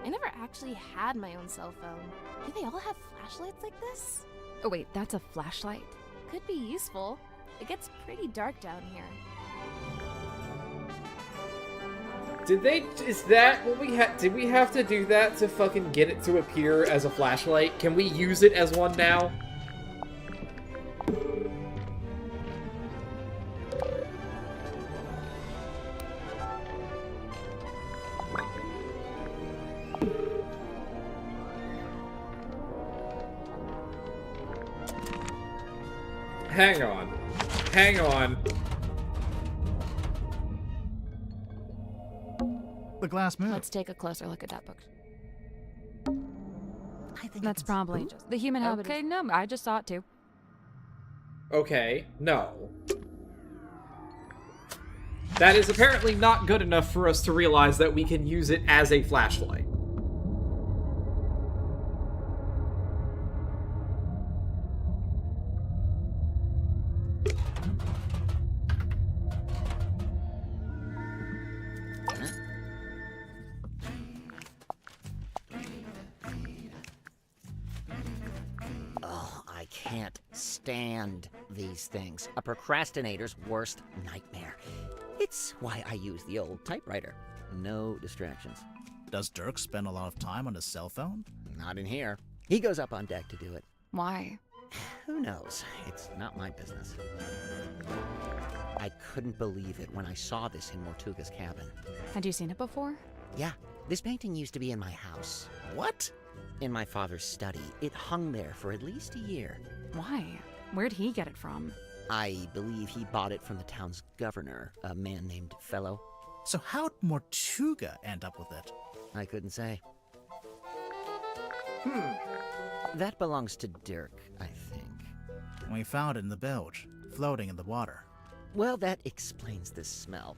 I never actually had my own cell phone. Do they all have flashlights like this? Oh wait, that's a flashlight? Could be useful. It gets pretty dark down here. Did we have to do that to fucking get it to appear as a flashlight? Can we use it as one now? Hang on. Hang on. The glass moved. Let's take a closer look at that book. I think That's probably just the human habit. Okay, no, I just saw it too. Okay, no. That is apparently not good enough for us to realize that we can use it as a flashlight. Can't stand these things. A procrastinator's worst nightmare. It's why I use the old typewriter. No distractions. Does Dirk spend a lot of time on his cell phone? Not in here. He goes up on deck to do it. Why? Who knows? It's not my business. I couldn't believe it when I saw this in Mortuga's cabin. Had you seen it before? Yeah, this painting used to be in my house. What? In my father's study. It hung there for at least a year. Why? Where'd he get it from? I believe he bought it from the town's governor, a man named Fellow. So how'd Mortuga end up with it? I couldn't say. That belongs to Dirk, I think. We found it in the bilge, floating in the water. Well, that explains the smell.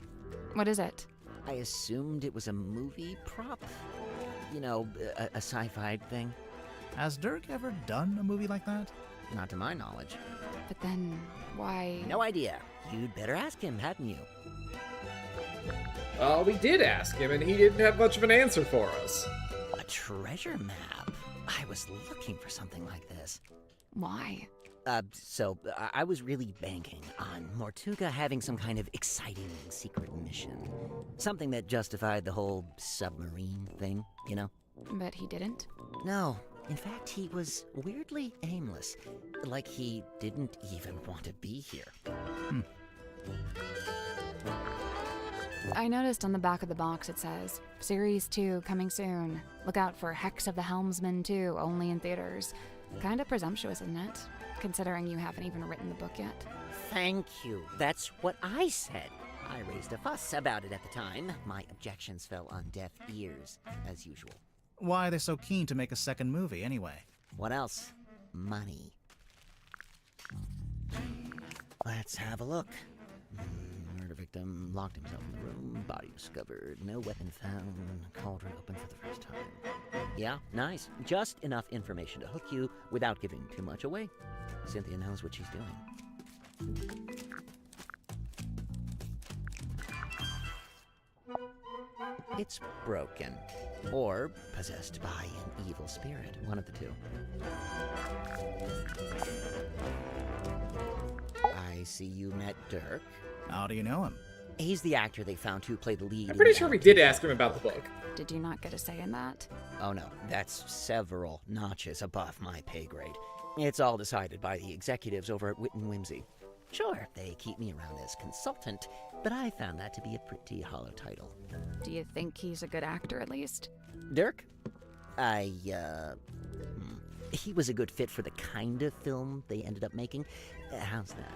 What is it? I assumed it was a movie prop. You know, a sci-fi thing. Has Dirk ever done a movie like that? Not to my knowledge. But then, why? No idea. You'd better ask him, hadn't you? We did ask him, and he didn't have much of an answer for us. A treasure map? I was looking for something like this. Why? So I was really banking on Mortuga having some kind of exciting secret mission. Something that justified the whole submarine thing, you know? But he didn't? No. In fact, he was weirdly aimless. Like he didn't even want to be here. I noticed on the back of the box it says, Series 2 coming soon. Look out for Hex of the Helmsman 2, only in theaters. Kinda presumptuous, isn't it? Considering you haven't even written the book yet. Thank you. That's what I said. I raised a fuss about it at the time. My objections fell on deaf ears, as usual. Why are they so keen to make a second movie, anyway? What else? Money. Let's have a look. Murder victim locked himself in the room. Body discovered. No weapon found. Cauldron open for the first time. Yeah, nice. Just enough information to hook you without giving too much away. Cynthia knows what she's doing. It's broken. Or possessed by an evil spirit. One of the two. I see you met Dirk. How do you know him? He's the actor they found to play the lead. I'm pretty sure we did ask him about the book. Did you not get a say in that? Oh no, that's several notches above my pay grade. It's all decided by the executives over at Wit and Whimsy. Sure, they keep me around as consultant, but I found that to be a pretty hollow title. Do you think he's a good actor, at least? Dirk? He was a good fit for the kind of film they ended up making. How's that?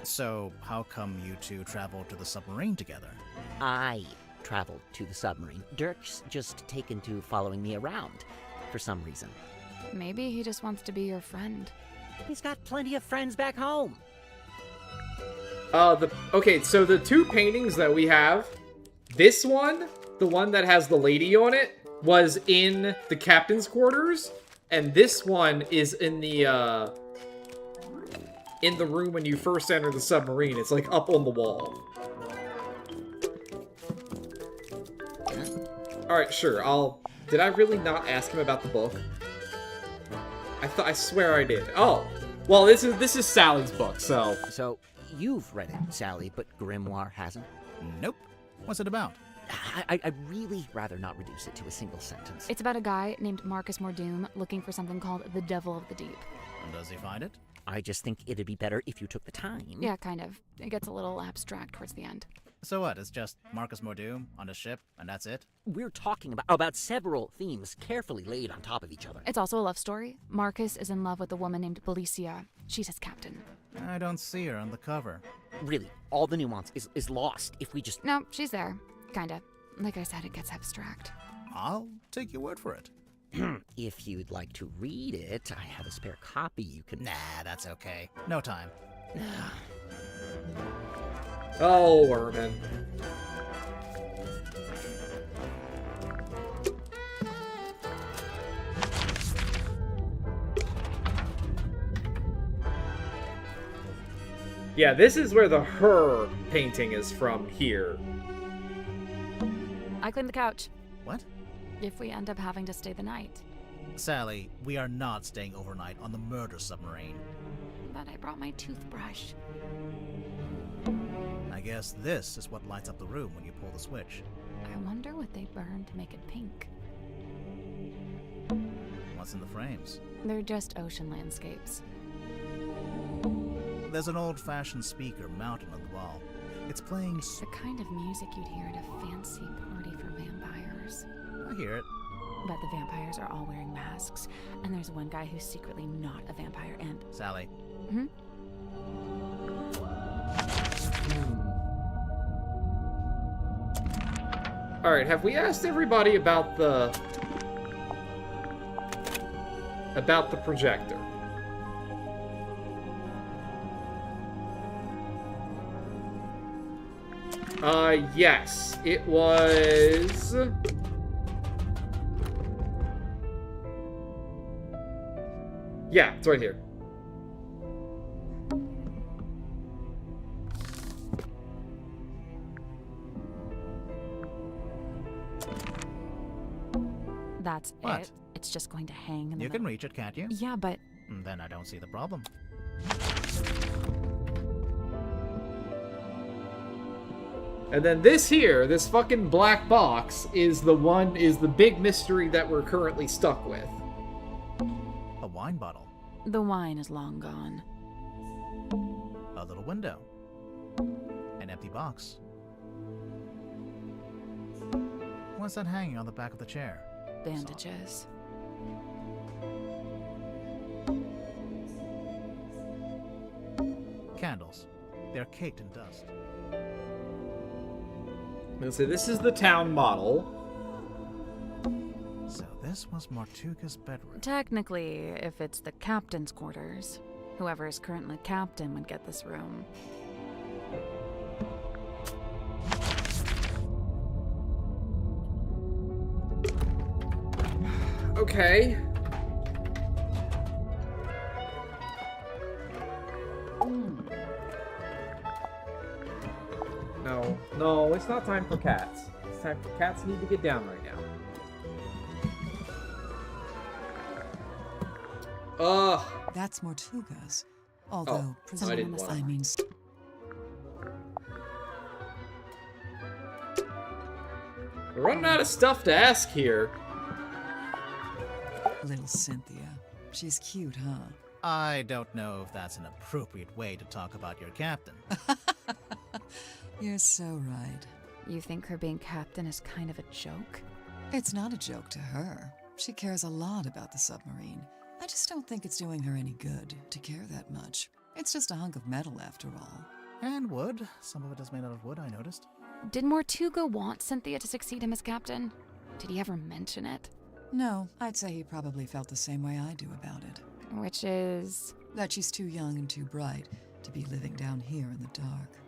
So, how come you two traveled to the submarine together? I traveled to the submarine. Dirk's just taken to following me around. for some reason. Maybe he just wants to be your friend. He's got plenty of friends back home. Okay, so the two paintings that we have, this one, the one that has the lady on it, was in the captain's quarters, and this one is in the room when you first enter the submarine. It's like up on the wall. Alright, sure, did I really not ask him about the book? I swear I did. Oh, well, this is Sally's book, so... So, you've read it, Sally, but Grimoire hasn't? Nope. What's it about? I'd really rather not reduce it to a single sentence. It's about a guy named Marcus Mordoom looking for something called the Devil of the Deep. And does he find it? I just think it'd be better if you took the time. Yeah, kind of. It gets a little abstract towards the end. So what, it's just Marcus Mordoom on a ship, and that's it? We're talking about several themes carefully laid on top of each other. It's also a love story. Marcus is in love with a woman named Belicia. She's his captain. I don't see her on the cover. Really, all the nuance is lost if we just... No, she's there. Kinda. Like I said, it gets abstract. I'll take your word for it. If you'd like to read it, I have a spare copy you can... Nah, that's okay. No time. Oh, Werman. Yeah, this is where the her painting is from here. I cleaned the couch. What? If we end up having to stay the night. Sally, we are not staying overnight on the murder submarine. But I brought my toothbrush. I guess this is what lights up the room when you pull the switch. I wonder what they burned to make it pink. What's in the frames? They're just ocean landscapes. There's an old-fashioned speaker mounted on the wall. It's playing... The kind of music you'd hear at a fancy party for vampires. I hear it. But the vampires are all wearing masks, and there's one guy who's secretly not a vampire, and... Sally. Hmm? Alright, have we asked everybody about the projector? Yes. It was... Yeah, it's right here. That's what? it. It's just going to hang in the You can reach it, can't you? Yeah, but... Then I don't see the problem. And then this here, this fucking black box, is the big mystery that we're currently stuck with. A wine bottle. The wine is long gone. A little window. An empty box. What's that hanging on the back of the chair? Bandages. Candles. They're caked in dust. So this is the town model. So this was Martuga's bedroom. Technically, if it's the captain's quarters, whoever is currently captain would get this room. Okay. No, it's not time for cats. It's time for cats need to get down right now. That's Mortuga's. Although, I didn't want I mean... We're running out of stuff to ask here. Little Cynthia. She's cute, huh? I don't know if that's an appropriate way to talk about your captain. You're so right. You think her being captain is kind of a joke? It's not a joke to her. She cares a lot about the submarine. I just don't think it's doing her any good to care that much. It's just a hunk of metal after all. And wood. Some of it is made out of wood, I noticed. Did Mortuga want Cynthia to succeed him as captain? Did he ever mention it? No, I'd say he probably felt the same way I do about it. Which is... That she's too young and too bright to be living down here in the dark.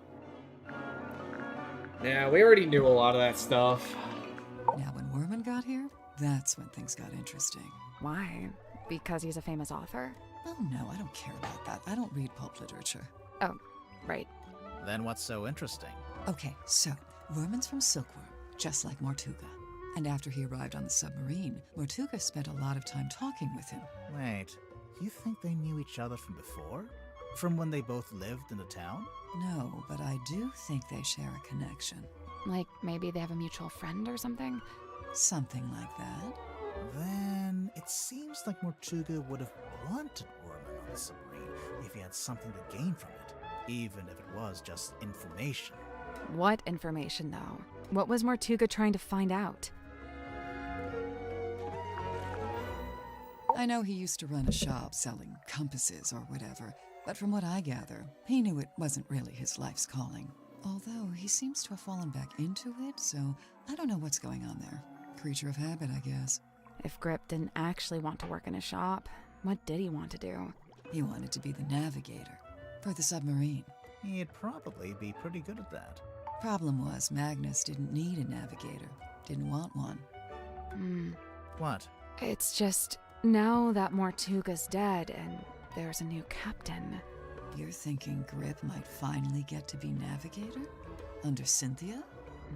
Yeah, we already knew a lot of that stuff. Now, when Werman got here, that's when things got interesting. Why? Because he's a famous author? Oh no, I don't care about that. I don't read pulp literature. Oh, right. Then what's so interesting? Okay, so, Werman's from Silkworm, just like Mortuga. And after he arrived on the submarine, Mortuga spent a lot of time talking with him. Wait, you think they knew each other from before? From when they both lived in the town? No, but I do think they share a connection. Like, maybe they have a mutual friend or something? Something like that. Then it seems like Mortuga would have wanted Werman on the submarine if he had something to gain from it, even if it was just information. What information, though? What was Mortuga trying to find out? I know he used to run a shop selling compasses or whatever, but from what I gather, he knew it wasn't really his life's calling. Although he seems to have fallen back into it, so I don't know what's going on there. Creature of habit, I guess. If Grip didn't actually want to work in a shop, what did he want to do? He wanted to be the navigator for the submarine. He'd probably be pretty good at that. Problem was, Magnus didn't need a navigator. Didn't want one. What? It's just, now that Mortuga's dead and there's a new captain. You're thinking Grip might finally get to be navigator? Under Cynthia?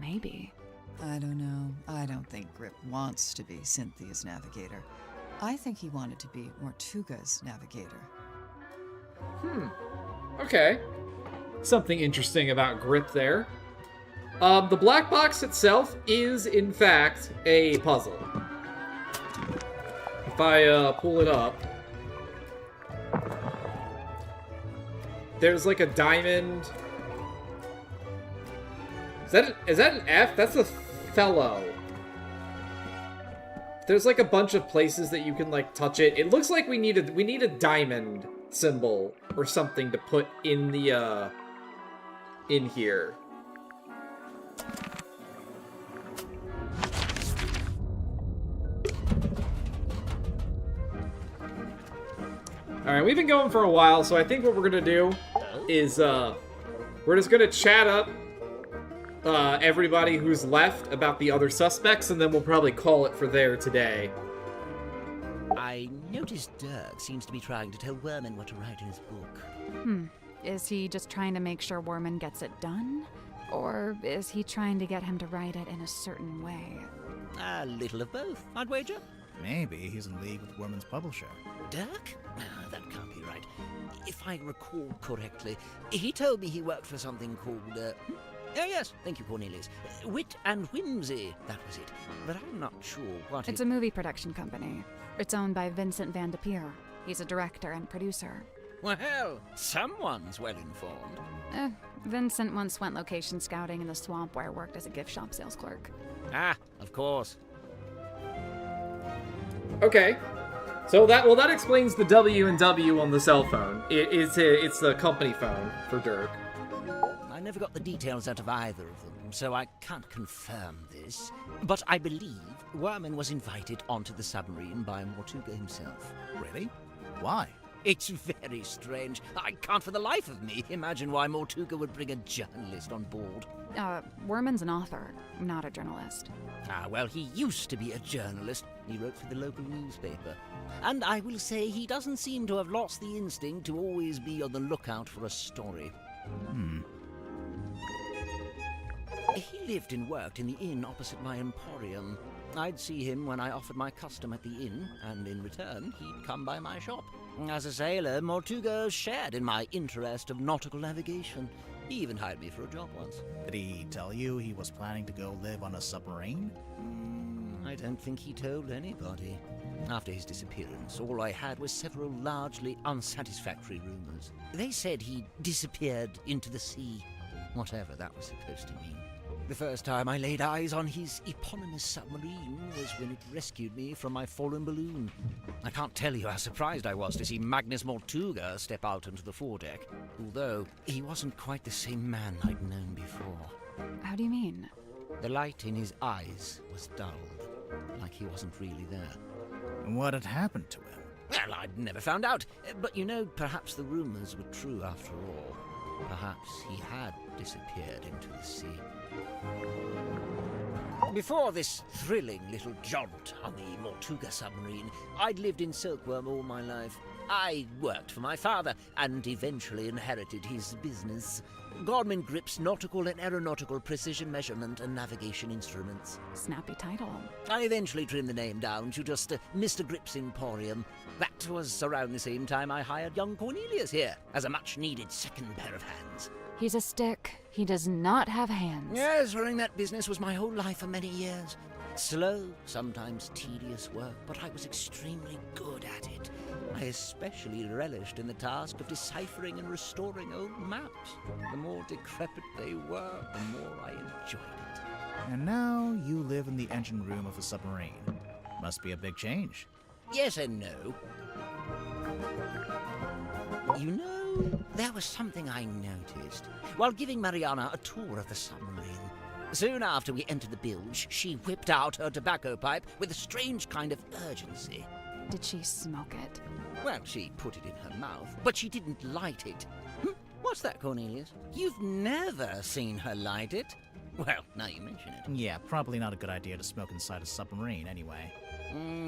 Maybe. I don't know. I don't think Grip wants to be Cynthia's navigator. I think he wanted to be Mortuga's navigator. Okay. Something interesting about Grip there. The black box itself is, in fact, a puzzle. If I pull it up, there's like a diamond. Is that an F? That's a fellow. There's like a bunch of places that you can like touch it. It looks like we need a diamond symbol or something to put in the in here. Alright, we've been going for a while, so I think what we're gonna do is, we're just gonna chat up, everybody who's left about the other suspects, and then we'll probably call it for there today. I noticed Dirk seems to be trying to tell Werman what to write in his book. Is he just trying to make sure Werman gets it done? Or is he trying to get him to write it in a certain way? A little of both, I'd wager. Maybe he's in league with Werman's publisher. Dirk? That can't be right. If I recall correctly, he told me he worked for something called, oh yes, thank you, Cornelius. Wit and Whimsy, that was it. But I'm not sure what It's a movie production company. It's owned by Vincent Van de Peer. He's a director and producer. Well, someone's well informed. Vincent once went location scouting in the swamp where I worked as a gift shop sales clerk. Ah, of course. Okay. So that explains the W and W on the cell phone. It's the company phone for Dirk. I never got the details out of either of them, so I can't confirm this. But I believe Werman was invited onto the submarine by Mortuga himself. Really? Why? It's very strange. I can't for the life of me imagine why Mortuga would bring a journalist on board. Werman's an author, not a journalist. Ah, well, he used to be a journalist. He wrote for the local newspaper. And I will say he doesn't seem to have lost the instinct to always be on the lookout for a story. He lived and worked in the inn opposite my emporium. I'd see him when I offered my custom at the inn, and in return, he'd come by my shop. As a sailor, Mortuga shared in my interest of nautical navigation. He even hired me for a job once. Did he tell you he was planning to go live on a submarine? I don't think he told anybody. After his disappearance, all I had was several largely unsatisfactory rumors. They said he disappeared into the sea, whatever that was supposed to mean. The first time I laid eyes on his eponymous submarine was when it rescued me from my fallen balloon. I can't tell you how surprised I was to see Magnus Mortuga step out onto the foredeck, although he wasn't quite the same man I'd known before. How do you mean? The light in his eyes was dulled. like he wasn't really there. What had happened to him? Well, I'd never found out. But you know, perhaps the rumors were true after all. Perhaps he had disappeared into the sea. Before this thrilling little jaunt on the Mortuga submarine, I'd lived in Silkworm all my life. I worked for my father and eventually inherited his business. Gorman Grip's nautical and aeronautical precision measurement and navigation instruments. Snappy title. I eventually trimmed the name down to just Mr. Grip's Emporium. That was around the same time I hired young Cornelius here as a much-needed second pair of hands. He's a stick. He does not have hands. Yes, running that business was my whole life for many years. Slow, sometimes tedious work, but I was extremely good at it. I especially relished in the task of deciphering and restoring old maps. The more decrepit they were, the more I enjoyed it. And now you live in the engine room of a submarine. Must be a big change. Yes and no. You know, there was something I noticed while giving Mariana a tour of the submarine. Soon after we entered the bilge, she whipped out her tobacco pipe with a strange kind of urgency. Did she smoke it? Well, she put it in her mouth, but she didn't light it. What's that, Cornelius? You've never seen her light it? Well, now you mention it. Yeah, probably not a good idea to smoke inside a submarine anyway.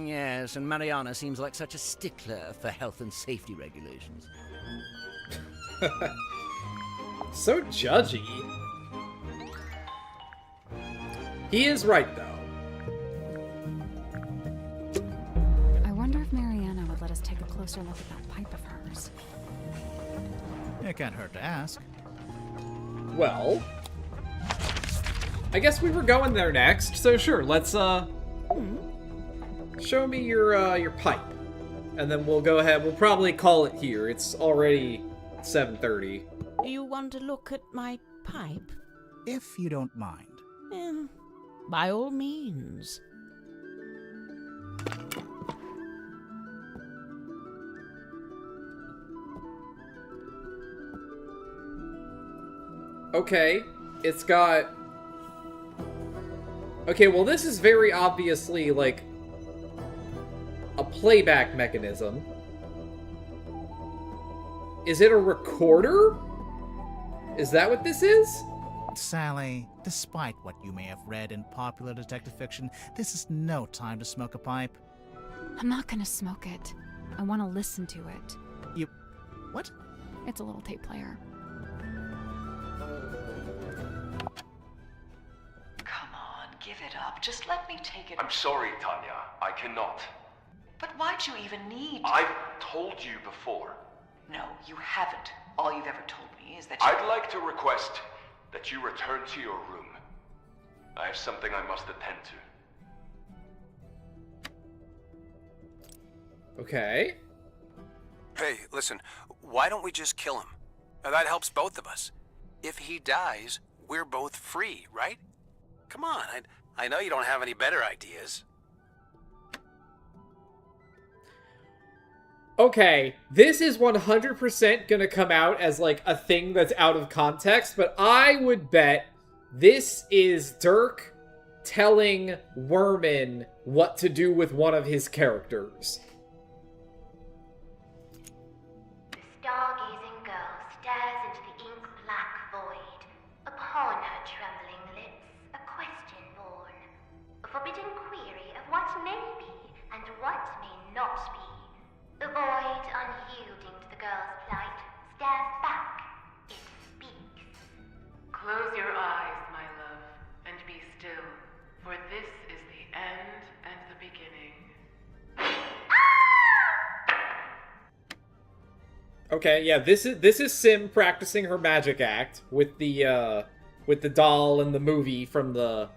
Yes, and Mariana seems like such a stickler for health and safety regulations. So judgy. He is right, though. I wonder if Mariana would let us take a closer look at that pipe of hers. It can't hurt to ask. Well, I guess we were going there next, so sure, let's, show me your pipe. And then we'll go ahead, we'll probably call it here. It's already 7:30. You want to look at my pipe? If you don't mind. By all means. Okay, it's got... Okay, well this is very obviously, like, a playback mechanism. Is it a recorder? Is that what this is? Sally, despite what you may have read in popular detective fiction, this is no time to smoke a pipe. I'm not gonna smoke it. I want to listen to it. You... what? It's a little tape player. Come on, give it up. Just let me take it. I'm sorry, Tanya. I cannot. But why'd you even need to? I've told you before. No, you haven't. All you've ever told me is that you... I'd like to request that you return to your room. I have something I must attend to. Okay. Hey, listen, why don't we just kill him? Now, that helps both of us. If he dies, we're both free, right? Come on, I know you don't have any better ideas. Okay, this is 100% gonna come out as, like, a thing that's out of context, but I would bet this is Dirk telling Werman what to do with one of his characters. The stargazing girl stares into the ink-black void. Upon her trembling lips, a question born. A forbidden query of what may be and what may not be. The void, unyielding to the girl's plight, stares back. It speaks. Close your eyes, my love, and be still, for this is the end and the beginning. Okay, yeah, this is Sim practicing her magic act with the doll and the movie from the...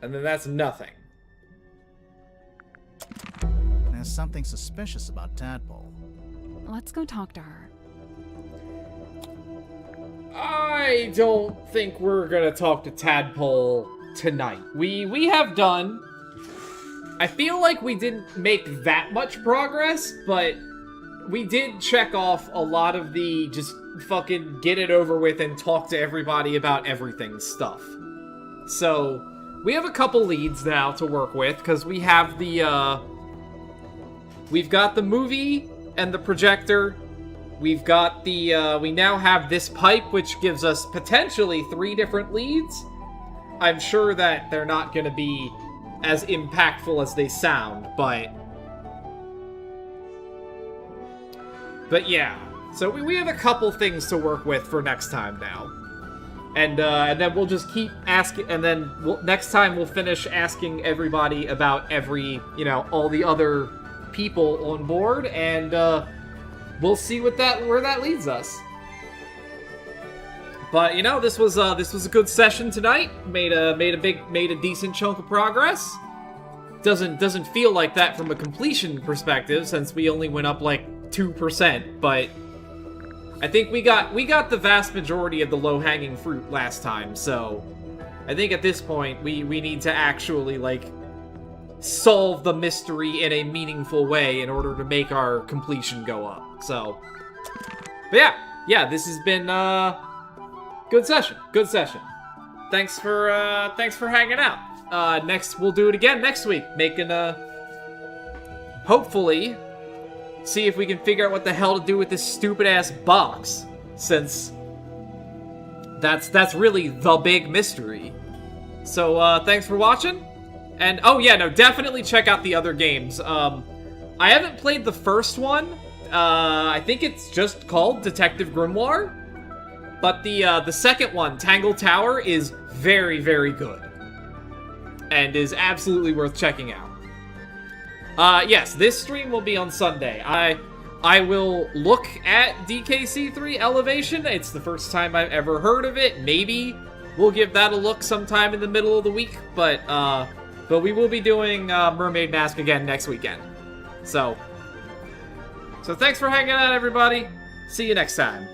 And then that's nothing. There's something suspicious about Tadpole. Let's go talk to her. I don't think we're gonna talk to Tadpole tonight. We have done. I feel like we didn't make that much progress, but we did check off a lot of the just fucking get it over with and talk to everybody about everything stuff. So we have a couple leads now to work with, because we have the, we've got the movie and the projector. We've got the, we now have this pipe, which gives us potentially 3 different leads. I'm sure that they're not going to be as impactful as they sound, but yeah. So we have a couple things to work with for next time now. And then we'll just keep asking, and then next time we'll finish asking everybody about every, all the other people on board, and we'll see where that leads us. But this was a good session tonight. Made a decent chunk of progress. Doesn't feel like that from a completion perspective, since we only went up like 2%, but I think we got the vast majority of the low-hanging fruit last time, so I think at this point we need to actually, like, solve the mystery in a meaningful way in order to make our completion go up. So, but yeah, this has been good session. Thanks for hanging out. Next we'll do it again next week, making hopefully see if we can figure out what the hell to do with this stupid-ass box, since that's really the big mystery. So, thanks for watching, and, oh yeah, no, definitely check out the other games. I haven't played the first one. I think it's just called Detective Grimoire, but the second one, Tangle Tower, is very, very good, and is absolutely worth checking out. Yes, this stream will be on Sunday. I will look at DKC3 Elevation. It's the first time I've ever heard of it. Maybe we'll give that a look sometime in the middle of the week, but we will be doing Mermaid Mask again next weekend. So thanks for hanging out, everybody. See you next time.